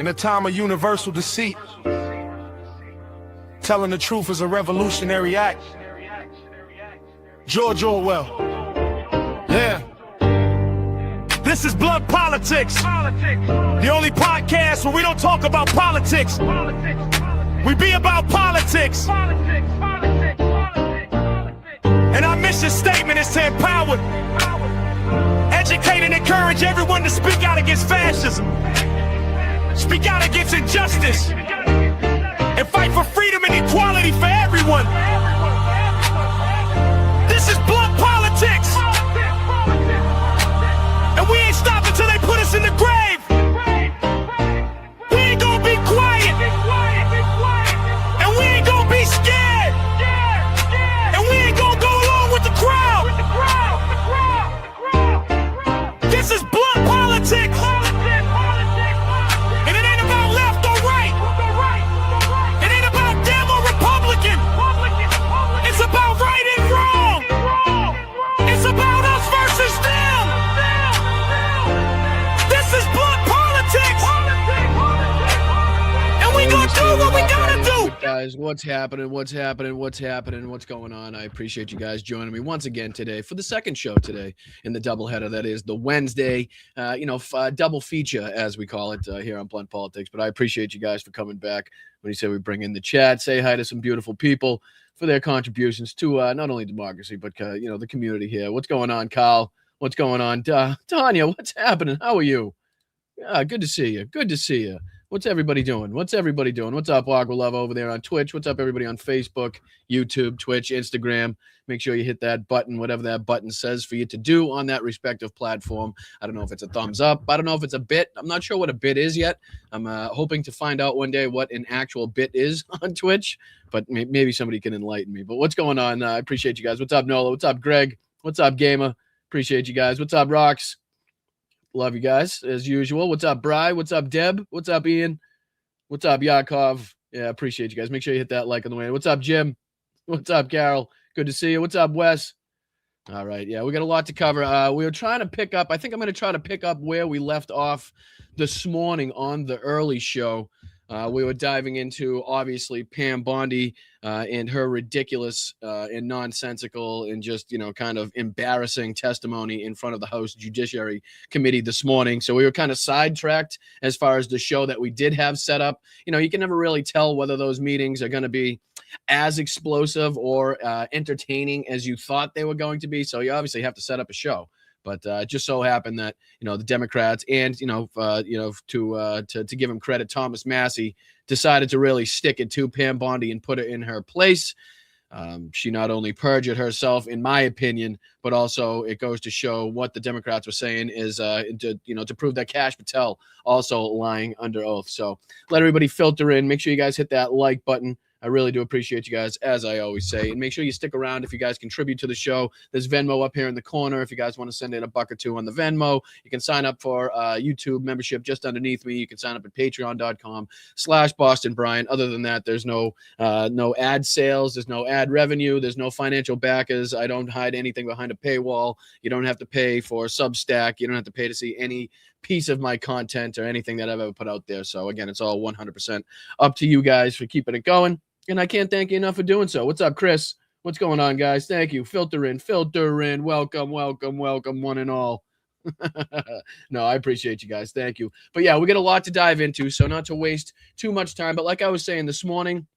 In a time of universal deceit, telling the truth is a revolutionary act. George Orwell. Yeah. This is Blood Politics. The only podcast where we don't talk about politics. We be about politics. And our mission statement is to empower, educate, and encourage everyone to speak out against fascism. Speak out against injustice and fight for freedom and equality for everyone. This is Blood Politics, and we ain't stopping till they put us in the grave. We ain't gonna be quiet, and we ain't gonna be scared, and we ain't gonna go along with the crowd. This is Blood Politics. Guys, what's happening? What's going on? I appreciate you guys joining me once again today for the second show today in the doubleheader. That is the Wednesday, double feature, as we call it here on Blunt Politics. But I appreciate you guys for coming back. When you say we bring in the chat, say hi to some beautiful people for their contributions to not only democracy, but, the community here. What's going on, Kyle? What's going on? Tanya, what's happening? How are you? Good to see you. Good to see you. What's everybody doing? What's up, Aqua Love over there on Twitch? What's up, everybody on Facebook, YouTube, Twitch, Instagram? Make sure you hit that button, whatever that button says for you to do on that respective platform. I don't know if it's a thumbs up. I don't know if it's a bit. I'm not sure what a bit is yet. I'm hoping to find out one day what an actual bit is on Twitch, but maybe somebody can enlighten me. But what's going on? I appreciate you guys. What's up, Nola? What's up, Greg? What's up, Gamer? Appreciate you guys. What's up, Rocks? Love you guys, as usual. What's up, Bri? What's up, Deb? What's up, Ian? What's up, Yakov? Yeah, appreciate you guys. Make sure you hit that like on the way. What's up, Jim? What's up, Carol? Good to see you. What's up, Wes? All right, yeah, we got a lot to cover. We were trying to pick up, I think I'm going to try to pick up where we left off this morning on the early show. We were diving into, obviously, Pam Bondi and her ridiculous and nonsensical and just, kind of embarrassing testimony in front of the House Judiciary Committee this morning. So we were kind of sidetracked as far as the show that we did have set up. You can never really tell whether those meetings are going to be as explosive or entertaining as you thought they were going to be. So you obviously have to set up a show. But it just so happened that, the Democrats and, to give him credit, Thomas Massie decided to really stick it to Pam Bondi and put her in her place. She not only perjured herself, in my opinion, but also it goes to show what the Democrats were saying is, to prove that Kash Patel also lying under oath. So let everybody filter in. Make sure you guys hit that like button. I really do appreciate you guys, as I always say. And make sure you stick around if you guys contribute to the show. There's Venmo up here in the corner. If you guys want to send in $1 or $2 on the Venmo, you can sign up for YouTube membership just underneath me. You can sign up at patreon.com/BostonBrian. Other than that, there's no ad sales. There's no ad revenue. There's no financial backers. I don't hide anything behind a paywall. You don't have to pay for Substack. You don't have to pay to see any piece of my content or anything that I've ever put out there. So, again, it's all 100% up to you guys for keeping it going. And I can't thank you enough for doing so. What's up, Chris? What's going on, guys? Thank you. Filter in. Welcome, one and all. No, I appreciate you guys. Thank you. But yeah, we got a lot to dive into, so not to waste too much time. But like I was saying this morning,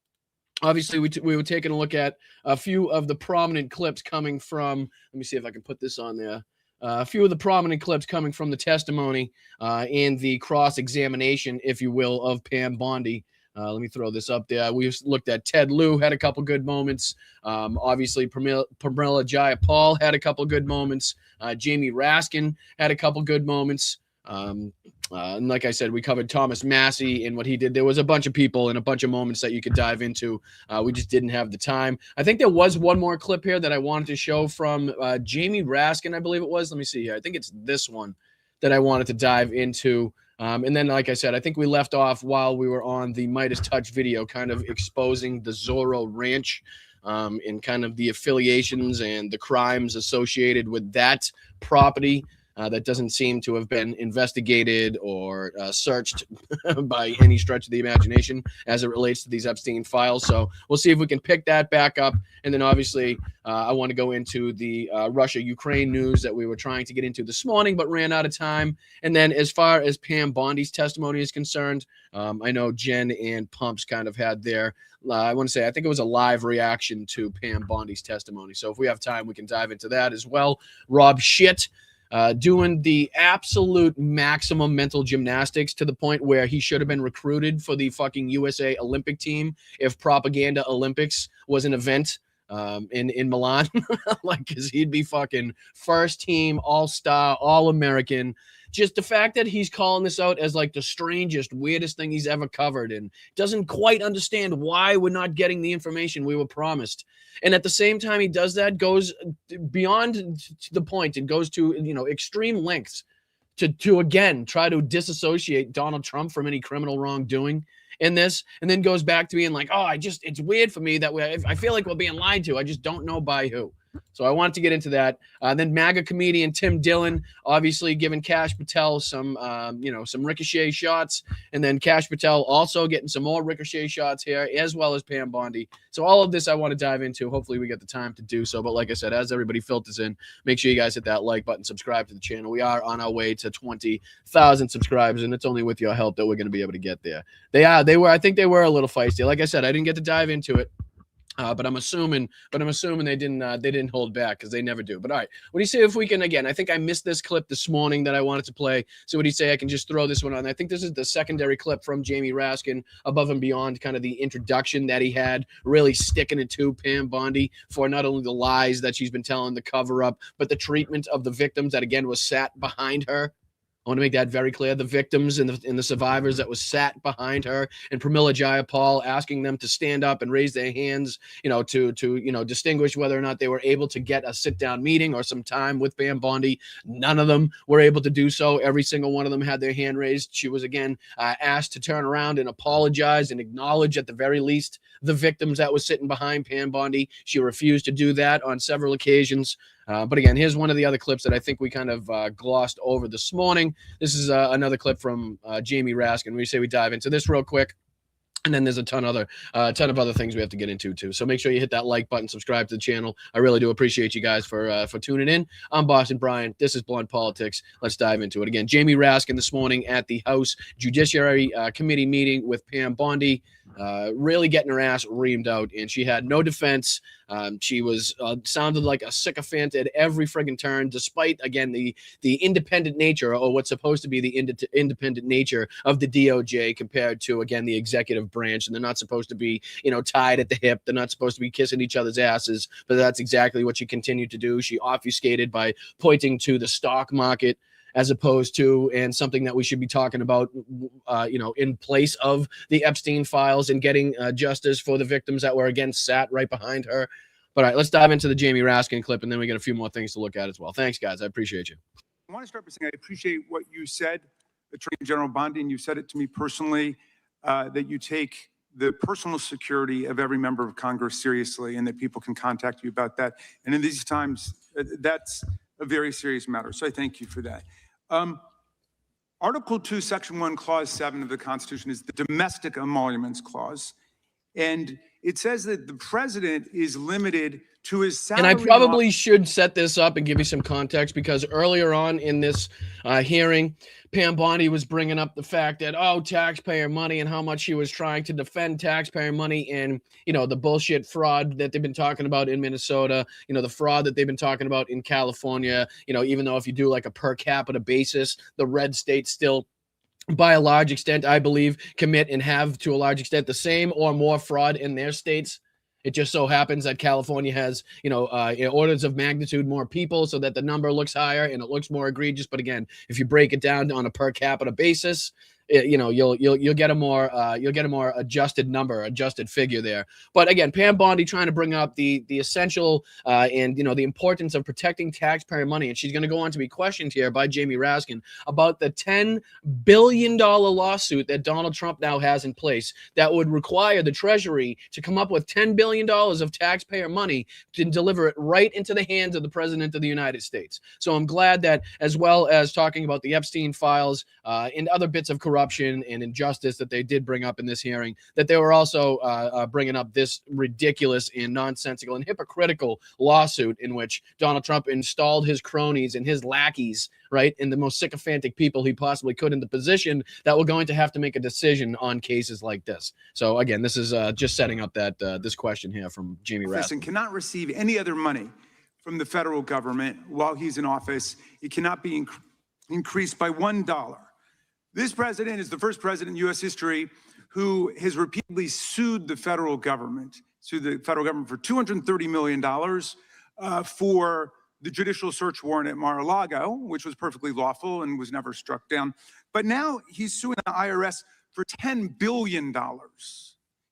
obviously we were taking a look at a few of the prominent clips coming from, let me see if I can put this on there. A few of the prominent clips coming from the testimony and the cross-examination, if you will, of Pam Bondi. Let me throw this up there. We looked at Ted Lieu, had a couple good moments. Obviously, Pramila Jayapal had a couple good moments. Jamie Raskin had a couple good moments. And like I said, we covered Thomas Massie and what he did. There was a bunch of people and a bunch of moments that you could dive into. We just didn't have the time. I think there was one more clip here that I wanted to show from Jamie Raskin, I believe it was. Let me see here. I think it's this one that I wanted to dive into. And then, like I said, I think we left off while we were on the Midas Touch video, kind of exposing the Zorro Ranch and kind of the affiliations and the crimes associated with that property. that doesn't seem to have been investigated or searched by any stretch of the imagination as it relates to these Epstein files. So we'll see if we can pick that back up. And then obviously I want to go into the Russia-Ukraine news that we were trying to get into this morning, but ran out of time. And then as far as Pam Bondi's testimony is concerned, I know Jen and Pumps kind of had their, I want to say, I think it was a live reaction to Pam Bondi's testimony. So if we have time, we can dive into that as well. Rob Schitt doing the absolute maximum mental gymnastics to the point where he should have been recruited for the fucking USA Olympic team if Propaganda Olympics was an event in Milan. Like, because he'd be fucking first team, all-star, all-American. Just the fact that he's calling this out as like the strangest, weirdest thing he's ever covered and doesn't quite understand why we're not getting the information we were promised. And at the same time he does that, goes beyond the point and goes to, you know, extreme lengths to again try to disassociate Donald Trump from any criminal wrongdoing in this, and then goes back to being like, oh, it's weird for me that I feel like we're being lied to. I just don't know by who. So I wanted to get into that. Then MAGA comedian Tim Dillon, obviously giving Kash Patel some, some ricochet shots. And then Kash Patel also getting some more ricochet shots here, as well as Pam Bondi. So all of this I want to dive into. Hopefully we get the time to do so. But like I said, as everybody filters in, make sure you guys hit that like button, subscribe to the channel. We are on our way to 20,000 subscribers, and it's only with your help that we're going to be able to get there. I think they were a little feisty. Like I said, I didn't get to dive into it. But I'm assuming they didn't hold back, because they never do. But all right, what do you say if we can, again, I think I missed this clip this morning that I wanted to play. So what do you say I can just throw this one on? I think this is the secondary clip from Jamie Raskin, above and beyond kind of the introduction that he had, really sticking it to Pam Bondi for not only the lies that she's been telling, the cover up, but the treatment of the victims that again was sat behind her. I want to make that very clear. The victims and the survivors that was sat behind her, and Pramila Jayapal asking them to stand up and raise their hands, to distinguish whether or not they were able to get a sit-down meeting or some time with Pam Bondi. None of them were able to do so. Every single one of them had their hand raised. She was again asked to turn around and apologize and acknowledge at the very least the victims that was sitting behind Pam Bondi. She refused to do that on several occasions. But again, here's one of the other clips that I think we kind of glossed over this morning. This is another clip from Jamie Raskin. We say we dive into this real quick. And then there's a ton of other things we have to get into too. So make sure you hit that like button, subscribe to the channel. I really do appreciate you guys for tuning in. I'm Boston Brian. This is Blunt Politics. Let's dive into it. Again, Jamie Raskin this morning at the House Judiciary Committee meeting with Pam Bondi, really getting her ass reamed out, and she had no defense. She was sounded like a sycophant at every friggin' turn, despite again the independent nature, or what's supposed to be the independent nature of the DOJ compared to again the executive branch. And they're not supposed to be tied at the hip. They're not supposed to be kissing each other's asses. But that's exactly what she continued to do. She obfuscated by pointing to the stock market as opposed to, and something that we should be talking about, in place of the Epstein files, and getting justice for the victims that were again sat right behind her. But all right, let's dive into the Jamie Raskin clip, and then we got a few more things to look at as well. Thanks, guys. I appreciate you. I want to start by saying I appreciate what you said, Attorney General Bondi, and you said it to me personally, that you take the personal security of every member of Congress seriously, and that people can contact you about that. And in these times, that's a very serious matter. So I thank you for that. Article 2, Section 1, Clause 7 of the Constitution is the Domestic Emoluments Clause. And it says that the president is limited to his salary. And I probably should set this up and give you some context, because earlier on in this hearing, Pam Bondi was bringing up the fact that, taxpayer money, and how much she was trying to defend taxpayer money, and, the bullshit fraud that they've been talking about in Minnesota, the fraud that they've been talking about in California, even though if you do like a per capita basis, the red states still, by a large extent, I believe, commit and have to a large extent the same or more fraud in their states. It just so happens that California has, orders of magnitude more people, so that the number looks higher and it looks more egregious. But again, if you break it down on a per capita basis, you'll get a more adjusted number, adjusted figure there. But again, Pam Bondi trying to bring up the essential and the importance of protecting taxpayer money, and she's going to go on to be questioned here by Jamie Raskin about the $10 billion lawsuit that Donald Trump now has in place that would require the Treasury to come up with $10 billion of taxpayer money to deliver it right into the hands of the President of the United States. So I'm glad that, as well as talking about the Epstein files and other bits of corruption and injustice that they did bring up in this hearing, that they were also bringing up this ridiculous and nonsensical and hypocritical lawsuit in which Donald Trump installed his cronies and his lackeys, right, and the most sycophantic people he possibly could in the position that were going to have to make a decision on cases like this. So again, this is just setting up that this question here from Jamie Raskin. Cannot receive any other money from the federal government while he's in office. It cannot be increased by $1. This president is the first president in U.S. history who has repeatedly sued the federal government for $230 million for the judicial search warrant at Mar-a-Lago, which was perfectly lawful and was never struck down. But now he's suing the IRS for $10 billion.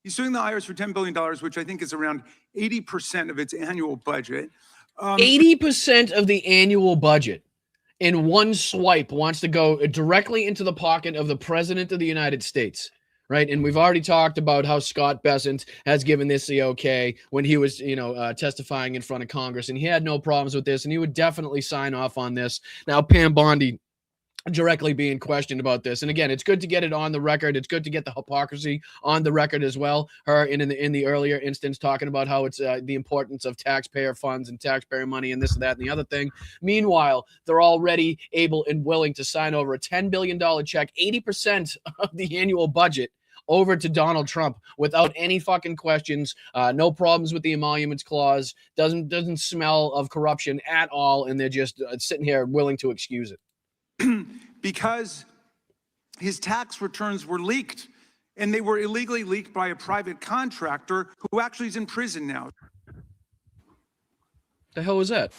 He's suing the IRS for $10 billion, which I think is around 80% of its annual budget. 80% of the annual budget in one swipe wants to go directly into the pocket of the President of the United States, right? And we've already talked about how Scott Bessent has given this the okay when he was, testifying in front of Congress, and he had no problems with this, and he would definitely sign off on this. Now, Pam Bondi directly being questioned about this. And again, it's good to get it on the record. It's good to get the hypocrisy on the record as well. Her in the earlier instance talking about how it's the importance of taxpayer funds and taxpayer money and this and that and the other thing. Meanwhile, they're already able and willing to sign over a $10 billion check, 80% of the annual budget, over to Donald Trump without any fucking questions. No problems with the emoluments clause. Doesn't smell of corruption at all. And they're just sitting here willing to excuse it. Because his tax returns were leaked, and they were illegally leaked by a private contractor who actually is in prison now. The hell was that?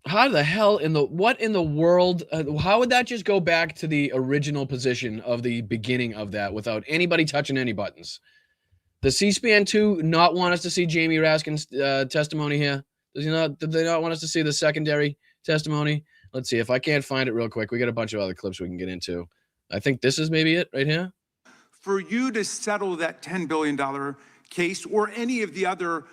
How the hell what in the world? How would that just go back to the original position of the beginning of that without anybody touching any buttons? Does C-SPAN 2 not want us to see Jamie Raskin's testimony here? Did they not want us to see the secondary testimony? Let's see if I can't find it real quick. We got a bunch of other clips we can get into. I think this is maybe it right here. For you to settle that $10 billion case or any of the other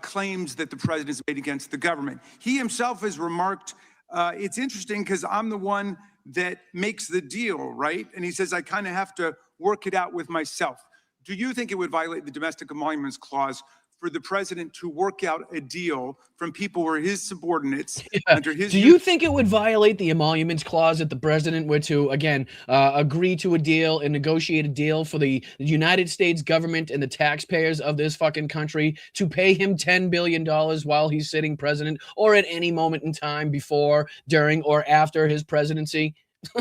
claims that the president has made against the government, he himself has remarked, it's interesting because I'm the one that makes the deal, right? And he says, I kind of have to work it out with myself. Do you think it would violate the domestic emoluments clause for the president to work out a deal from people who are his subordinates under his... Do you think it would violate the emoluments clause if the president were to, again, agree to a deal and negotiate a deal for the United States government and the taxpayers of this fucking country to pay him $10 billion while he's sitting president or at any moment in time before, during, or after his presidency?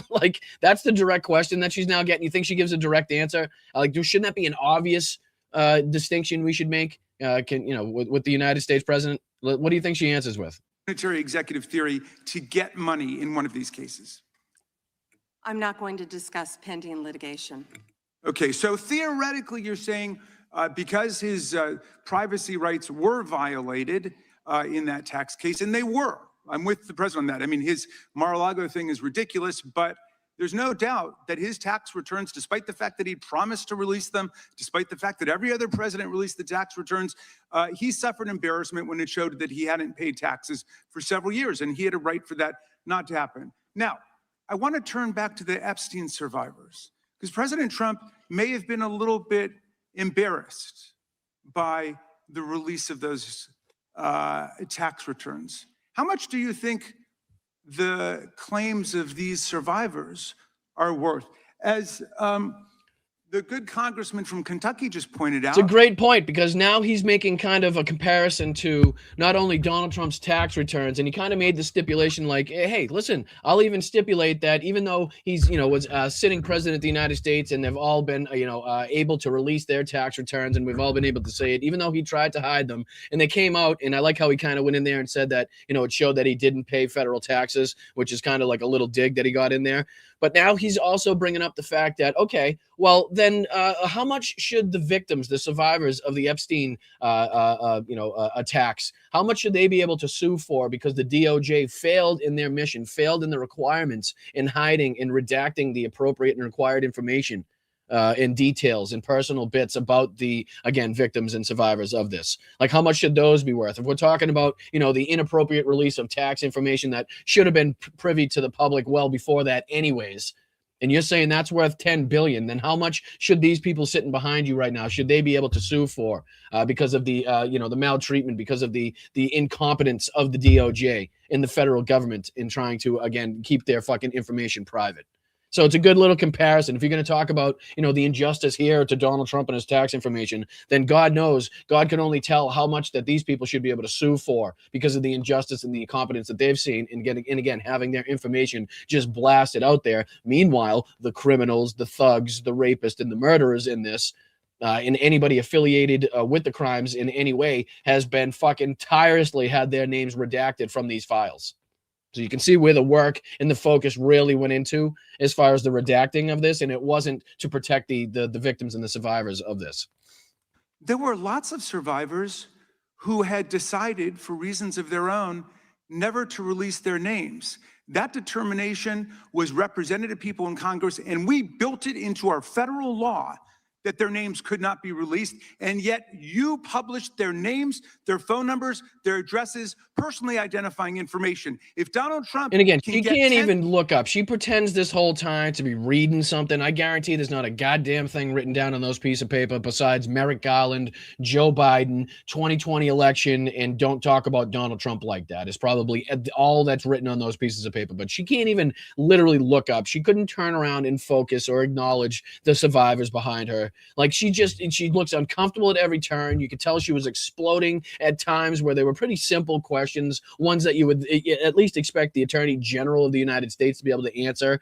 Like, that's the direct question that she's now getting. You think she gives a direct answer? Shouldn't that be an obvious distinction we should make? With the United States president? What do you think she answers with? Unitary executive theory to get money in one of these cases. I'm not going to discuss pending litigation. Okay, so theoretically you're saying because his privacy rights were violated in that tax case, and they were. I'm with the president on that. I mean, his Mar-a-Lago thing is ridiculous, but there's no doubt that his tax returns, despite the fact that he promised to release them, despite the fact that every other president released the tax returns, he suffered embarrassment when it showed that he hadn't paid taxes for several years, and he had a right for that not to happen. Now, I want to turn back to the Epstein survivors, because President Trump may have been a little bit embarrassed by the release of those tax returns. How much do you think the claims of these survivors are worth? As the good congressman from Kentucky just pointed out. It's a great point, because now he's making kind of a comparison to not only Donald Trump's tax returns, and he kind of made the stipulation like, hey, listen, I'll even stipulate that even though he's, was sitting president of the United States, and they've all been, able to release their tax returns, and we've all been able to say it, even though he tried to hide them, and they came out, and I like how he kind of went in there and said that, it showed that he didn't pay federal taxes, which is kind of like a little dig that he got in there. But now he's also bringing up the fact that, okay, well, then how much should the victims, the survivors of the Epstein, attacks, how much should they be able to sue for because the DOJ failed in their mission, failed in the requirements in hiding and redacting the appropriate and required information in details and personal bits about the, again, victims and survivors of this? Like, how much should those be worth? If we're talking about, the inappropriate release of tax information that should have been privy to the public well before that anyways, and you're saying that's worth $10 billion, then how much should these people sitting behind you right now, should they be able to sue for because of the, the maltreatment, because of the incompetence of the DOJ in the federal government in trying to, again, keep their fucking information private? So it's a good little comparison. If you're going to talk about, the injustice here to Donald Trump and his tax information, then God knows, God can only tell how much that these people should be able to sue for because of the injustice and the incompetence that they've seen in getting, and again, having their information just blasted out there. Meanwhile, the criminals, the thugs, the rapists, and the murderers in this, and anybody affiliated with the crimes in any way has been fucking tirelessly had their names redacted from these files. So you can see where the work and the focus really went into as far as the redacting of this, and it wasn't to protect the victims and the survivors of this. There were lots of survivors who had decided, for reasons of their own, never to release their names. That determination was represented to people in Congress, and we built it into our federal law that their names could not be released, and yet you published their names, their phone numbers, their addresses, personally identifying information. If Donald Trump, and again, she can't even look up. She pretends this whole time to be reading something. I guarantee there's not a goddamn thing written down on those pieces of paper besides Merrick Garland, Joe Biden, 2020 election, and don't talk about Donald Trump like that. It's probably all that's written on those pieces of paper. But she can't even literally look up. She couldn't turn around and focus or acknowledge the survivors behind her. Like, she looks uncomfortable at every turn. You could tell she was exploding at times where they were pretty simple questions, ones that you would at least expect the Attorney General of the United States to be able to answer,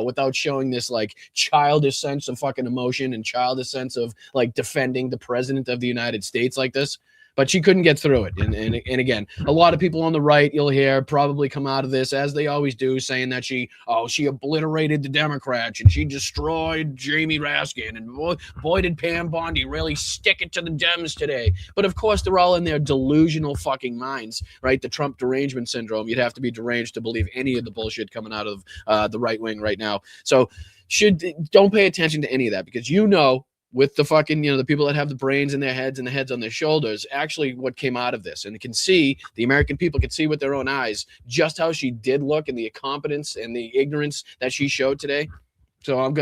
without showing this like childish sense of fucking emotion and childish sense of like defending the president of the United States like this. But she couldn't get through it. And again, a lot of people on the right, you'll hear, probably come out of this, as they always do, saying that she obliterated the Democrats and she destroyed Jamie Raskin, and boy did Pam Bondi really stick it to the Dems today. But of course, they're all in their delusional fucking minds, right? The Trump derangement syndrome. You'd have to be deranged to believe any of the bullshit coming out of the right wing right now. So don't pay attention to any of that, because with the fucking, the people that have the brains in their heads and the heads on their shoulders, actually what came out of this. And the American people can see with their own eyes just how she did look and the incompetence and the ignorance that she showed today. So I'm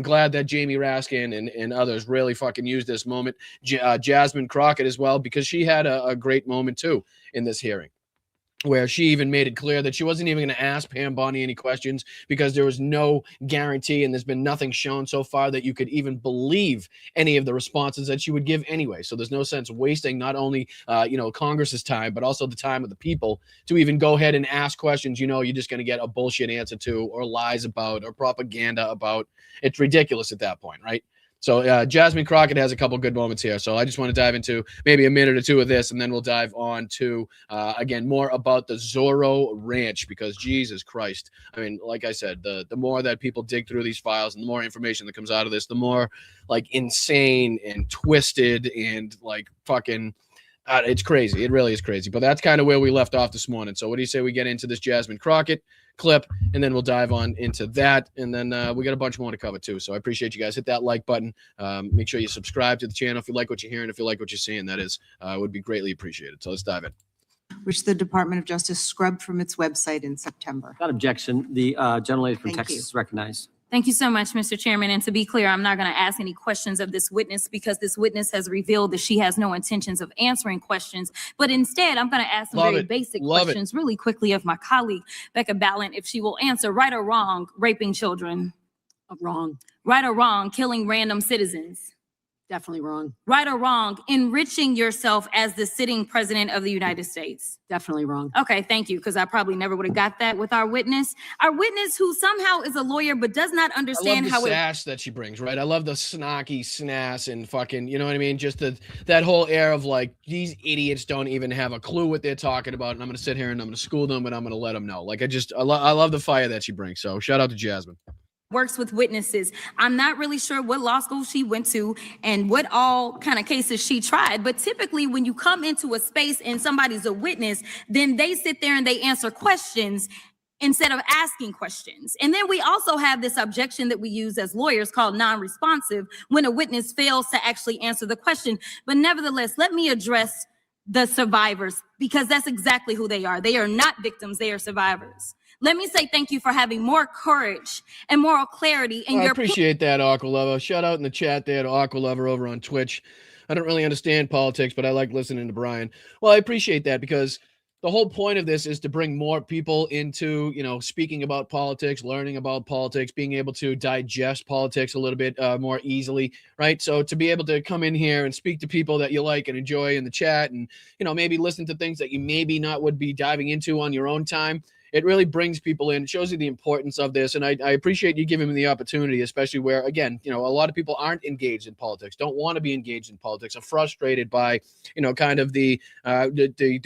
glad that Jamie Raskin and others really fucking used this moment. Jasmine Crockett as well, because she had a great moment too in this hearing, where she even made it clear that she wasn't even going to ask Pam Bondi any questions because there was no guarantee, and there's been nothing shown so far that you could even believe any of the responses that she would give anyway. So there's no sense wasting not only Congress's time, but also the time of the people to even go ahead and ask questions you're just going to get a bullshit answer to, or lies about, or propaganda about. It's ridiculous at that point, right? So Jasmine Crockett has a couple good moments here. So I just want to dive into maybe a minute or two of this, and then we'll dive on to, again, more about the Zorro Ranch, because Jesus Christ. I mean, like I said, the more that people dig through these files and the more information that comes out of this, the more like insane and twisted and like fucking it's crazy. It really is crazy. But that's kind of where we left off this morning. So what do you say we get into this Jasmine Crockett clip, and then we'll dive on into that, and then we got a bunch more to cover too. So I appreciate you guys. Hit that like button. Make sure you subscribe to the channel if you like what you're hearing, if you like what you're seeing. That is would be greatly appreciated. So let's dive in. Which the Department of Justice scrubbed from its website in September. Without objection, the gentlelady from Thank Texas you. is recognized. Thank you so much, Mr. Chairman. And to be clear, I'm not going to ask any questions of this witness, because this witness has revealed that she has no intentions of answering questions. But instead, I'm going to ask some very basic questions really quickly of my colleague, Becca Ballant, if she will answer, right or wrong, raping children. Wrong. Right or wrong, killing random citizens? Definitely wrong. Right or wrong, enriching yourself as the sitting president of the United States? Definitely wrong. Okay, thank you, because I probably never would have got that with our witness. Our witness who somehow is a lawyer but does not I love understand the how it... sass that she brings, right? I love the snarky snass and fucking, you know what I mean? Just that whole air of like, these idiots don't even have a clue what they're talking about, and I'm going to sit here and I'm going to school them and I'm going to let them know. Like, I love the fire that she brings. So shout out to Jasmine. Works with witnesses. I'm not really sure what law school she went to and what all kind of cases she tried, but typically when you come into a space and somebody's a witness, then they sit there and they answer questions instead of asking questions. And then we also have this objection that we use as lawyers called non-responsive when a witness fails to actually answer the question. But nevertheless, let me address the survivors, because that's exactly who they are. They are not victims, they are survivors. Let me say thank you for having more courage and moral clarity in I your... appreciate that, Aqualover. Shout out in the chat there to Aqualover over on Twitch. I don't really understand politics, but I like listening to Brian. Well, I appreciate that, because the whole point of this is to bring more people into, you know, speaking about politics, learning about politics, being able to digest politics a little bit more easily, right? So to be able to come in here and speak to people that you like and enjoy in the chat, and, you know, maybe listen to things that you maybe not would be diving into on your own time, it really brings people in, shows you the importance of this. And I appreciate you giving me the opportunity, especially where, again, you know, a lot of people aren't engaged in politics, don't want to be engaged in politics, are frustrated by, you know, kind of the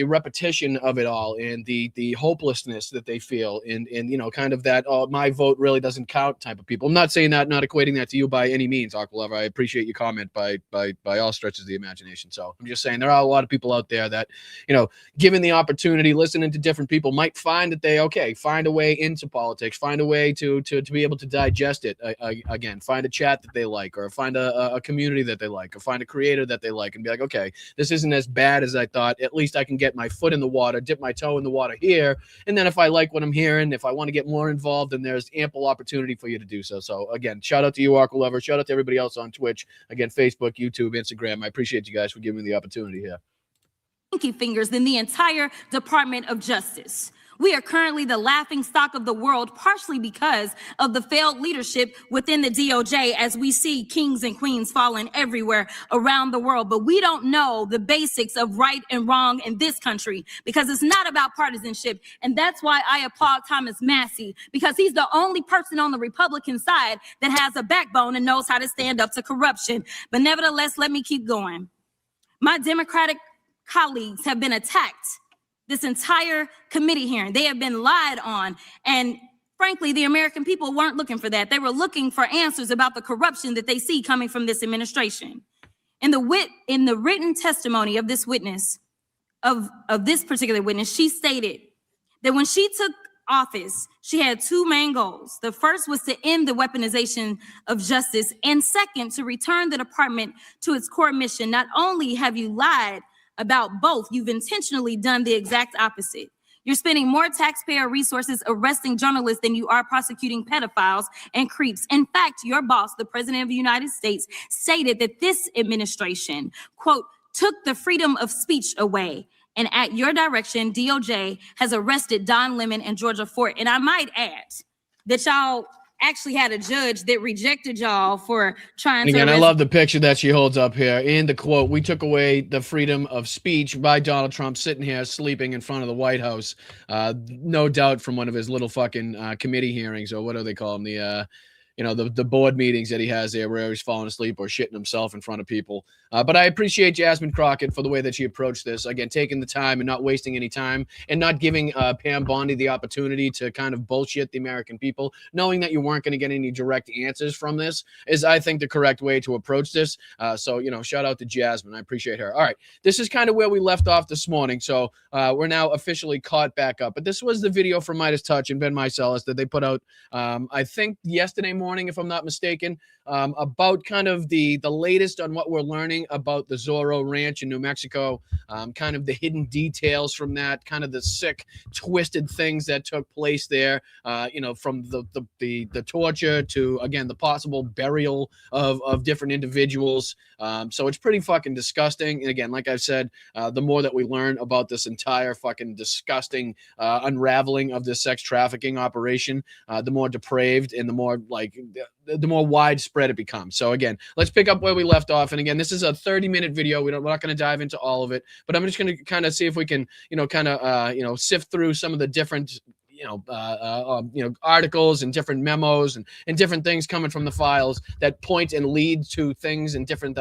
repetition of it all, and the hopelessness that they feel in, you know, kind of that, oh, my vote really doesn't count type of people. I'm not saying that, not equating that to you by any means, Aqualover. I appreciate your comment by all stretches of the imagination. So I'm just saying there are a lot of people out there that, you know, given the opportunity, listening to different people, might find that they find a way into politics, find a way to be able to digest it again, find a chat that they like, or find a community that they like, or find a creator that they like, and be like, okay, this isn't as bad as I thought. At least I can get my foot in the water, dip my toe in the water here, and then if I like what I'm hearing, if I want to get more involved, then there's ample opportunity for you to do so. So again, shout out to you, Aqualover. Shout out to everybody else on Twitch, again, Facebook, YouTube, Instagram. I appreciate you guys for giving me the opportunity here. Pinky fingers than the entire Department of Justice. We are currently the laughing stock of the world, partially because of the failed leadership within the DOJ, as we see kings and queens falling everywhere around the world. But we don't know the basics of right and wrong in this country, because it's not about partisanship. And that's why I applaud Thomas Massie, because he's the only person on the Republican side that has a backbone and knows how to stand up to corruption. But nevertheless, let me keep going. My Democratic colleagues have been attacked this entire committee hearing. They have been lied on. And frankly, the American people weren't looking for that. They were looking for answers about the corruption that they see coming from this administration. In the written testimony of this witness, of this particular witness, she stated that when she took office, she had two main goals. The first was to end the weaponization of justice, and second, to return the department to its core mission. Not only have you lied about both, you've intentionally done the exact opposite. You're spending more taxpayer resources arresting journalists than you are prosecuting pedophiles and creeps. In fact, your boss, the President of the United States, stated that this administration, quote, took the freedom of speech away. And at your direction, DOJ has arrested Don Lemon and Georgia Fort. And I might add that y'all actually had a judge that rejected y'all for trying to... Again, I love the picture that she holds up here. In the quote, we took away the freedom of speech by Donald Trump sitting here sleeping in front of the White House. No doubt from one of his little fucking committee hearings, or what do they call them? The board meetings that he has there where he's falling asleep or shitting himself in front of people. But I appreciate Jasmine Crockett for the way that she approached this. Again, taking the time and not wasting any time, and not giving Pam Bondi the opportunity to kind of bullshit the American people, knowing that you weren't going to get any direct answers from this, is, I think, the correct way to approach this. So, shout out to Jasmine. I appreciate her. All right. This is kind of where we left off this morning. So we're now officially caught back up. But this was the video from Midas Touch and Ben Meiselas that they put out, I think, yesterday morning, if I'm not mistaken, about kind of the latest on what we're learning about the Zorro Ranch in New Mexico, kind of the hidden details from that, kind of the sick, twisted things that took place there, from the torture to, again, the possible burial of different individuals. So it's pretty fucking disgusting. And again, like I've said, the more that we learn about this entire fucking disgusting unraveling of this sex trafficking operation, the more depraved and the more, like, like the more widespread it becomes. So again, let's pick up where we left off. And again, this is a 30-minute video. We're not going to dive into all of it, but I'm just going to kind of see if we can, sift through some of the different articles and different memos and different things coming from the files that point and lead to things and different,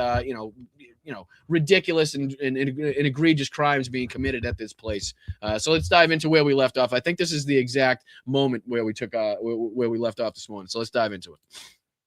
ridiculous and egregious crimes being committed at this place. So let's dive into where we left off. I think this is the exact moment where we took where we left off this morning. So let's dive into it.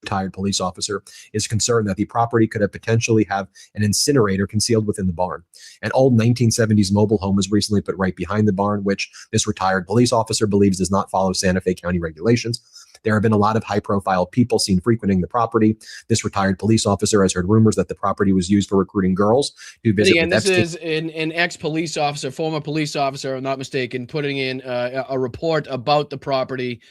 Retired police officer is concerned that the property could have potentially have an incinerator concealed within the barn. An old 1970s mobile home was recently put right behind the barn, which this retired police officer believes does not follow Santa Fe County regulations. There have been a lot of high-profile people seen frequenting the property. This retired police officer has heard rumors that the property was used for recruiting girls to visit. And this is an ex-police officer, former police officer, if I'm not mistaken, putting in a report about the property,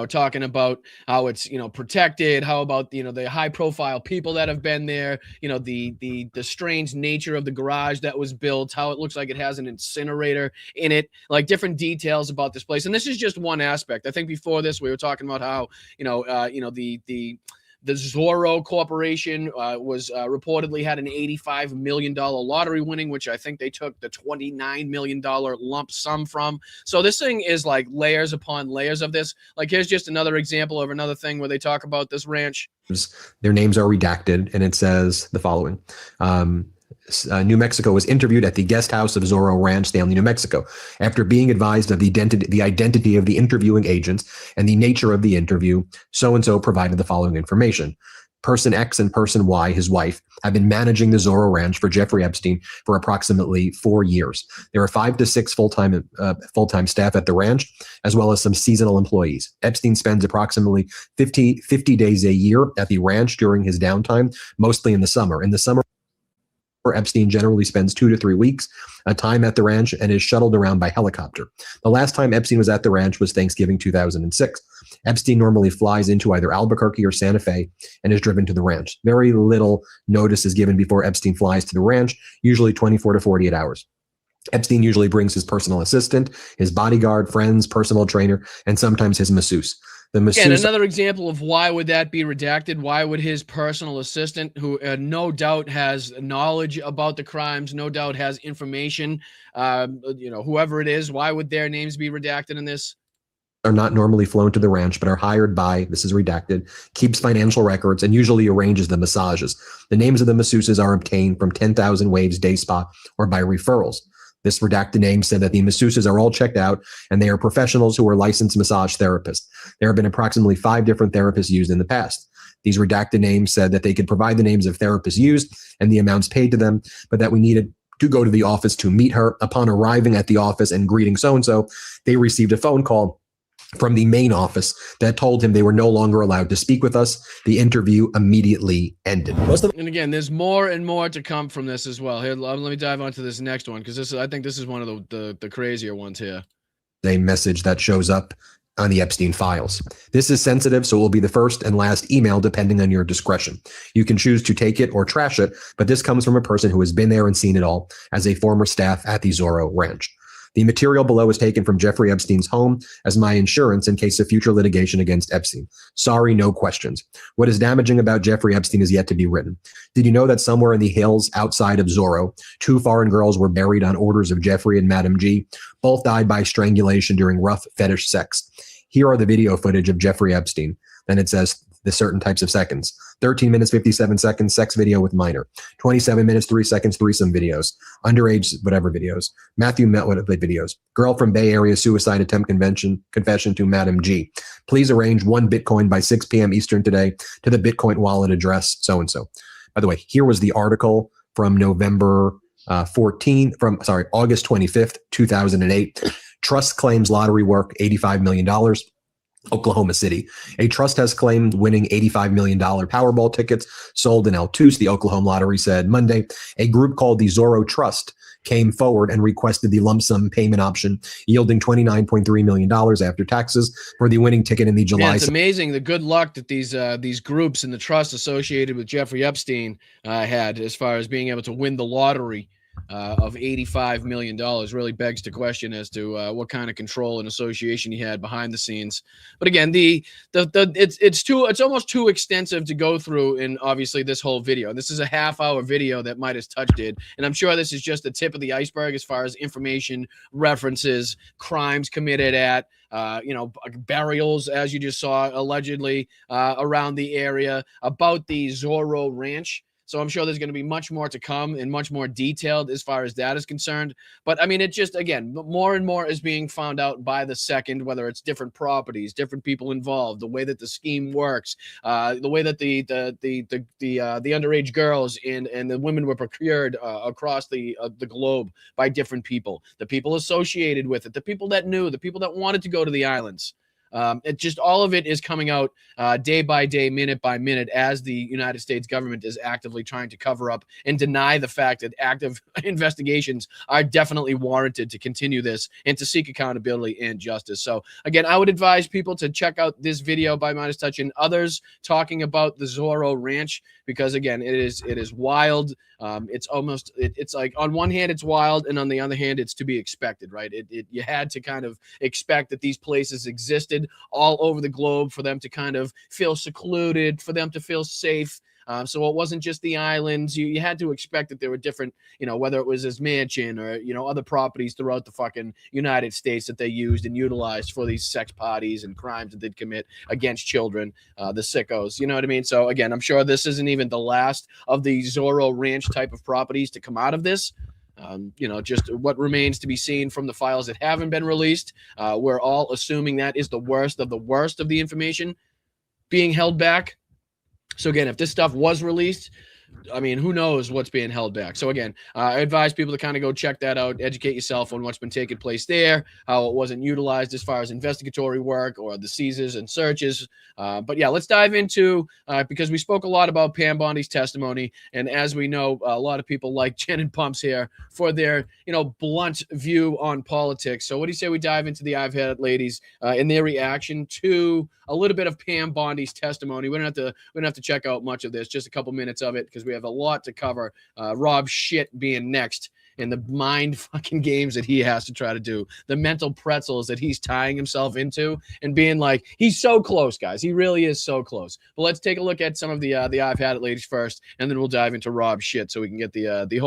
talking about how it's, protected, how about, the high-profile people that have been there, the strange nature of the garage that was built, how it looks like it has an incinerator in it, like different details about this place. And this is just one aspect. I think before this, we were talking about how, the Zorro Corporation was reportedly had an $85 million lottery winning, which I think they took the $29 million lump sum from. So this thing is like layers upon layers of this. Like, here's just another example of another thing where they talk about this ranch. Their names are redacted, and it says the following. New Mexico was interviewed at the guest house of Zorro Ranch, Stanley, New Mexico. After being advised of the identity of the interviewing agents and the nature of the interview, so-and-so provided the following information. Person X and Person Y, his wife, have been managing the Zorro Ranch for Jeffrey Epstein for approximately 4 years. There are 5 to 6 full-time staff at the ranch, as well as some seasonal employees. Epstein spends approximately 50 days a year at the ranch during his downtime, mostly in the summer. In the summer, Epstein generally spends 2 to 3 weeks time at the ranch and is shuttled around by helicopter. The last time Epstein was at the ranch was Thanksgiving 2006. Epstein normally flies into either Albuquerque or Santa Fe and is driven to the ranch. Very little notice is given before Epstein flies to the ranch, usually 24 to 48 hours. Epstein usually brings his personal assistant, his bodyguard, friends, personal trainer, and sometimes his masseuse. And another example of why would that be redacted? Why would his personal assistant, who no doubt has knowledge about the crimes, no doubt has information, whoever it is, why would their names be redacted in this? Are not normally flown to the ranch, but are hired by, this is redacted, keeps financial records, and usually arranges the massages. The names of the masseuses are obtained from 10,000 Waves Day Spa or by referrals. This redacted name said that the masseuses are all checked out and they are professionals who are licensed massage therapists. There have been approximately 5 different therapists used in the past. These redacted names said that they could provide the names of therapists used and the amounts paid to them, but that we needed to go to the office to meet her. Upon arriving at the office and greeting so-and-so, they received a phone call from the main office that told him they were no longer allowed to speak with us. The interview immediately ended. And again, there's more and more to come from this as well. Here, let me dive onto this next one, because I think this is one of the crazier ones here. A message that shows up on the Epstein files. This is sensitive, so it will be the first and last email depending on your discretion. You can choose to take it or trash it, but this comes from a person who has been there and seen it all as a former staff at the Zorro Ranch. The material below is taken from Jeffrey Epstein's home as my insurance in case of future litigation against Epstein. Sorry, no questions. What is damaging about Jeffrey Epstein is yet to be written. Did you know that somewhere in the hills outside of Zorro, 2 foreign girls were buried on orders of Jeffrey and Madam G? Both died by strangulation during rough fetish sex. Here are the video footage of Jeffrey Epstein. Then it says the certain types of seconds. 13 minutes, 57 seconds, sex video with minor. 27 minutes, 3 seconds, threesome videos. Underage, whatever videos. Matthew Metwood videos. Girl from Bay Area suicide attempt confession to Madam G. Please arrange 1 Bitcoin by 6 p.m. Eastern today to the Bitcoin wallet address, so-and-so. By the way, here was the article from August 25th, 2008. Trust claims lottery work $85 million. Oklahoma City. A trust has claimed winning $85 million Powerball tickets sold in El Tuse, the Oklahoma Lottery said Monday. A group called the Zorro Trust came forward and requested the lump sum payment option, yielding $29.3 million after taxes for the winning ticket in the July. Yeah, it's amazing the good luck that these groups and the trust associated with Jeffrey Epstein had as far as being able to win the lottery. of $85 million really begs to question as to what kind of control and association he had behind the scenes. But again, it's almost too extensive to go through in obviously this whole video. This is a half-hour video that Midas Touch did, and I'm sure this is just the tip of the iceberg as far as information, references, crimes committed at, burials, as you just saw, allegedly around the area, about the Zorro Ranch. So I'm sure there's going to be much more to come and much more detailed as far as that is concerned. But I mean, it just, again, more and more is being found out by the second, whether it's different properties, different people involved, the way that the scheme works, the way that the underage girls and the women were procured across the globe by different people, the people associated with it, the people that knew, the people that wanted to go to the islands. It just, all of it is coming out day by day, minute by minute, as the United States government is actively trying to cover up and deny the fact that active investigations are definitely warranted to continue this and to seek accountability and justice. So again, I would advise people to check out this video by Midas Touch and others talking about the Zorro Ranch, because again, it is wild. It's like, on one hand it's wild, and on the other hand it's to be expected, right? You had to kind of expect that these places existed all over the globe for them to kind of feel secluded, for them to feel safe. So it wasn't just the islands. You had to expect that there were different, whether it was his mansion or, other properties throughout the fucking United States that they used and utilized for these sex parties and crimes that they'd commit against children, the sickos, you know what I mean? So again, I'm sure this isn't even the last of the Zorro Ranch type of properties to come out of this. Just what remains to be seen from the files that haven't been released. We're all assuming that is the worst of the information being held back. So again, if this stuff was released, I mean, who knows what's being held back. So again, I advise people to kind of go check that out, educate yourself on what's been taking place there, how it wasn't utilized as far as investigatory work or the seizures and searches. But yeah, let's dive into, because we spoke a lot about Pam Bondi's testimony. And as we know, a lot of people like Jen and Pumps here for their, blunt view on politics. So what do you say we dive into the I've Had It ladies and their reaction to a little bit of Pam Bondi's testimony? We don't have to check out much of this, just a couple minutes of it, because we have a lot to cover. Rob Shit being next, and the mind fucking games that he has to try to do, the mental pretzels that he's tying himself into, and being like, he's so close, guys. He really is so close. But let's take a look at some of the I've Had It ladies first, and then we'll dive into Rob Shit, so we can get the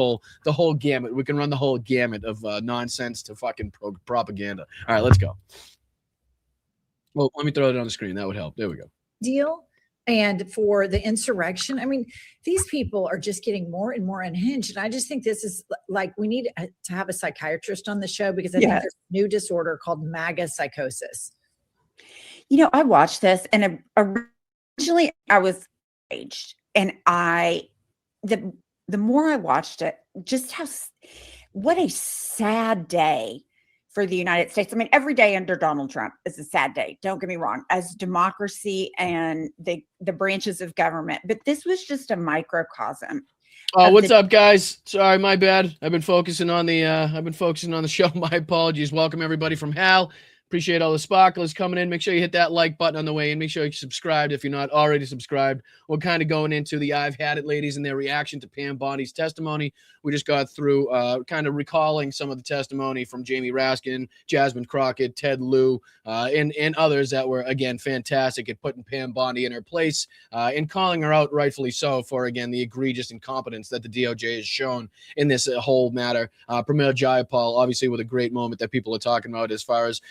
whole gamut. We can run the whole gamut of nonsense to fucking propaganda. All right, let's go. Well, let me throw it on the screen. That would help. There we go. Deal. And for the insurrection, I mean, these people are just getting more and more unhinged. And I just think this is like, we need to have a psychiatrist on the show, because I think there's a new disorder called MAGA psychosis. I watched this, and originally I was enraged, and the more I watched it, just what a sad day for the United States. I mean, every day under Donald Trump is a sad day. Don't get me wrong, as democracy and the branches of government. But this was just a microcosm. Oh, what's up, guys? Sorry, my bad. I've been focusing on the show. My apologies. Welcome everybody from Hal. Appreciate all the sparklers coming in. Make sure you hit that like button on the way in. Make sure you're subscribed if you're not already subscribed. We're kind of going into the I've Had It ladies and their reaction to Pam Bondi's testimony. We just got through kind of recalling some of the testimony from Jamie Raskin, Jasmine Crockett, Ted Lieu, and others that were, again, fantastic at putting Pam Bondi in her place and calling her out, rightfully so, for, again, the egregious incompetence that the DOJ has shown in this whole matter. Pramila Jayapal, obviously, with a great moment that people are talking about as far as,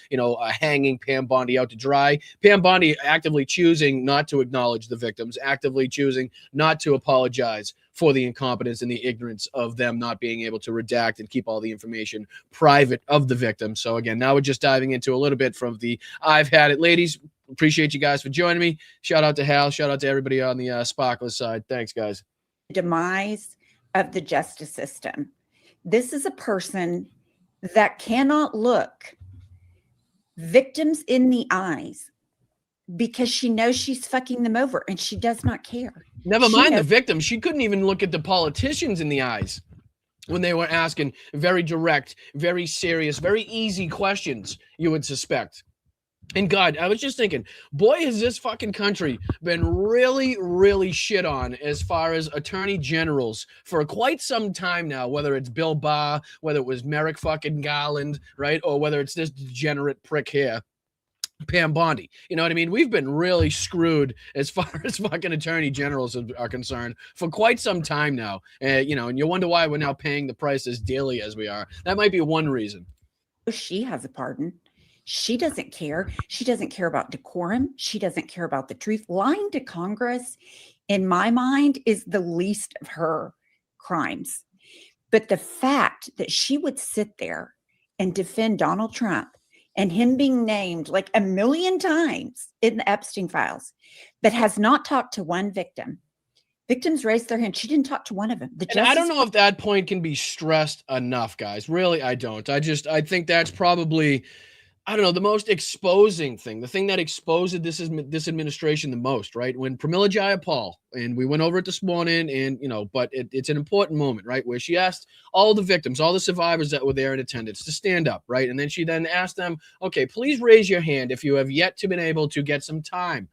hanging Pam Bondi out to dry. Pam Bondi actively choosing not to acknowledge the victims, actively choosing not to apologize for the incompetence and the ignorance of them not being able to redact and keep all the information private of the victim. So again, now we're just diving into a little bit from the I've Had It ladies. Appreciate you guys for joining me. Shout out to Hal. Shout out to everybody on the Sparkler side. Thanks, guys. Demise of the justice system. This is a person that cannot look victims in the eyes because she knows she's fucking them over, and she does not care. Never mind the victim. She couldn't even look at the politicians in the eyes when they were asking very direct, very serious, very easy questions, you would suspect. And God, I was just thinking, boy, has this fucking country been really, really shit on as far as attorney generals for quite some time now, whether it's Bill Barr, whether it was Merrick fucking Garland, right? Or whether it's this degenerate prick here, Pam Bondi. You know what I mean? We've been really screwed as far as fucking attorney generals are concerned for quite some time now. And you wonder why we're now paying the price as dearly as we are. That might be one reason. She has a pardon. She doesn't care. She doesn't care about decorum. She doesn't care about the truth. Lying to Congress, in my mind, is the least of her crimes. But the fact that she would sit there and defend Donald Trump and him being named like a million times in the Epstein files, but has not talked to one victim. Victims raised their hand. She didn't talk to one of them. I don't know if that point can be stressed enough, guys. Really, I don't. I think that's probably, I don't know, the most exposing thing, the thing that exposed this administration the most, right? When Pramila Jayapal, and we went over it this morning, and, but it's an important moment, right? Where she asked all the victims, all the survivors that were there in attendance to stand up, right? And then she then asked them, okay, please raise your hand if you have yet to been able to get some time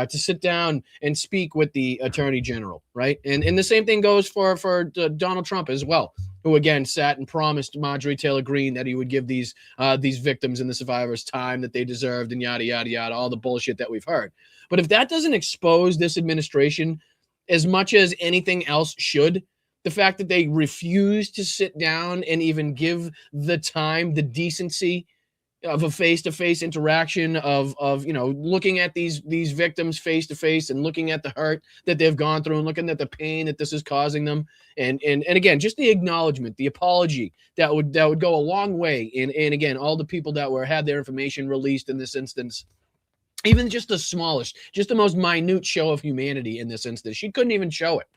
to sit down and speak with the attorney general, right? And the same thing goes for Donald Trump as well, who again sat and promised Marjorie Taylor Greene that he would give these victims and the survivors time that they deserved, and yada, yada, yada, all the bullshit that we've heard. But if that doesn't expose this administration as much as anything else should, the fact that they refuse to sit down and even give the time, the decency of a face-to-face interaction of looking at these victims face-to-face and looking at the hurt that they've gone through and looking at the pain that this is causing them, and again, just the acknowledgement, the apology that would go a long way. And again, all the people that had their information released in this instance, even just the smallest, just the most minute show of humanity in this instance, she couldn't even show it.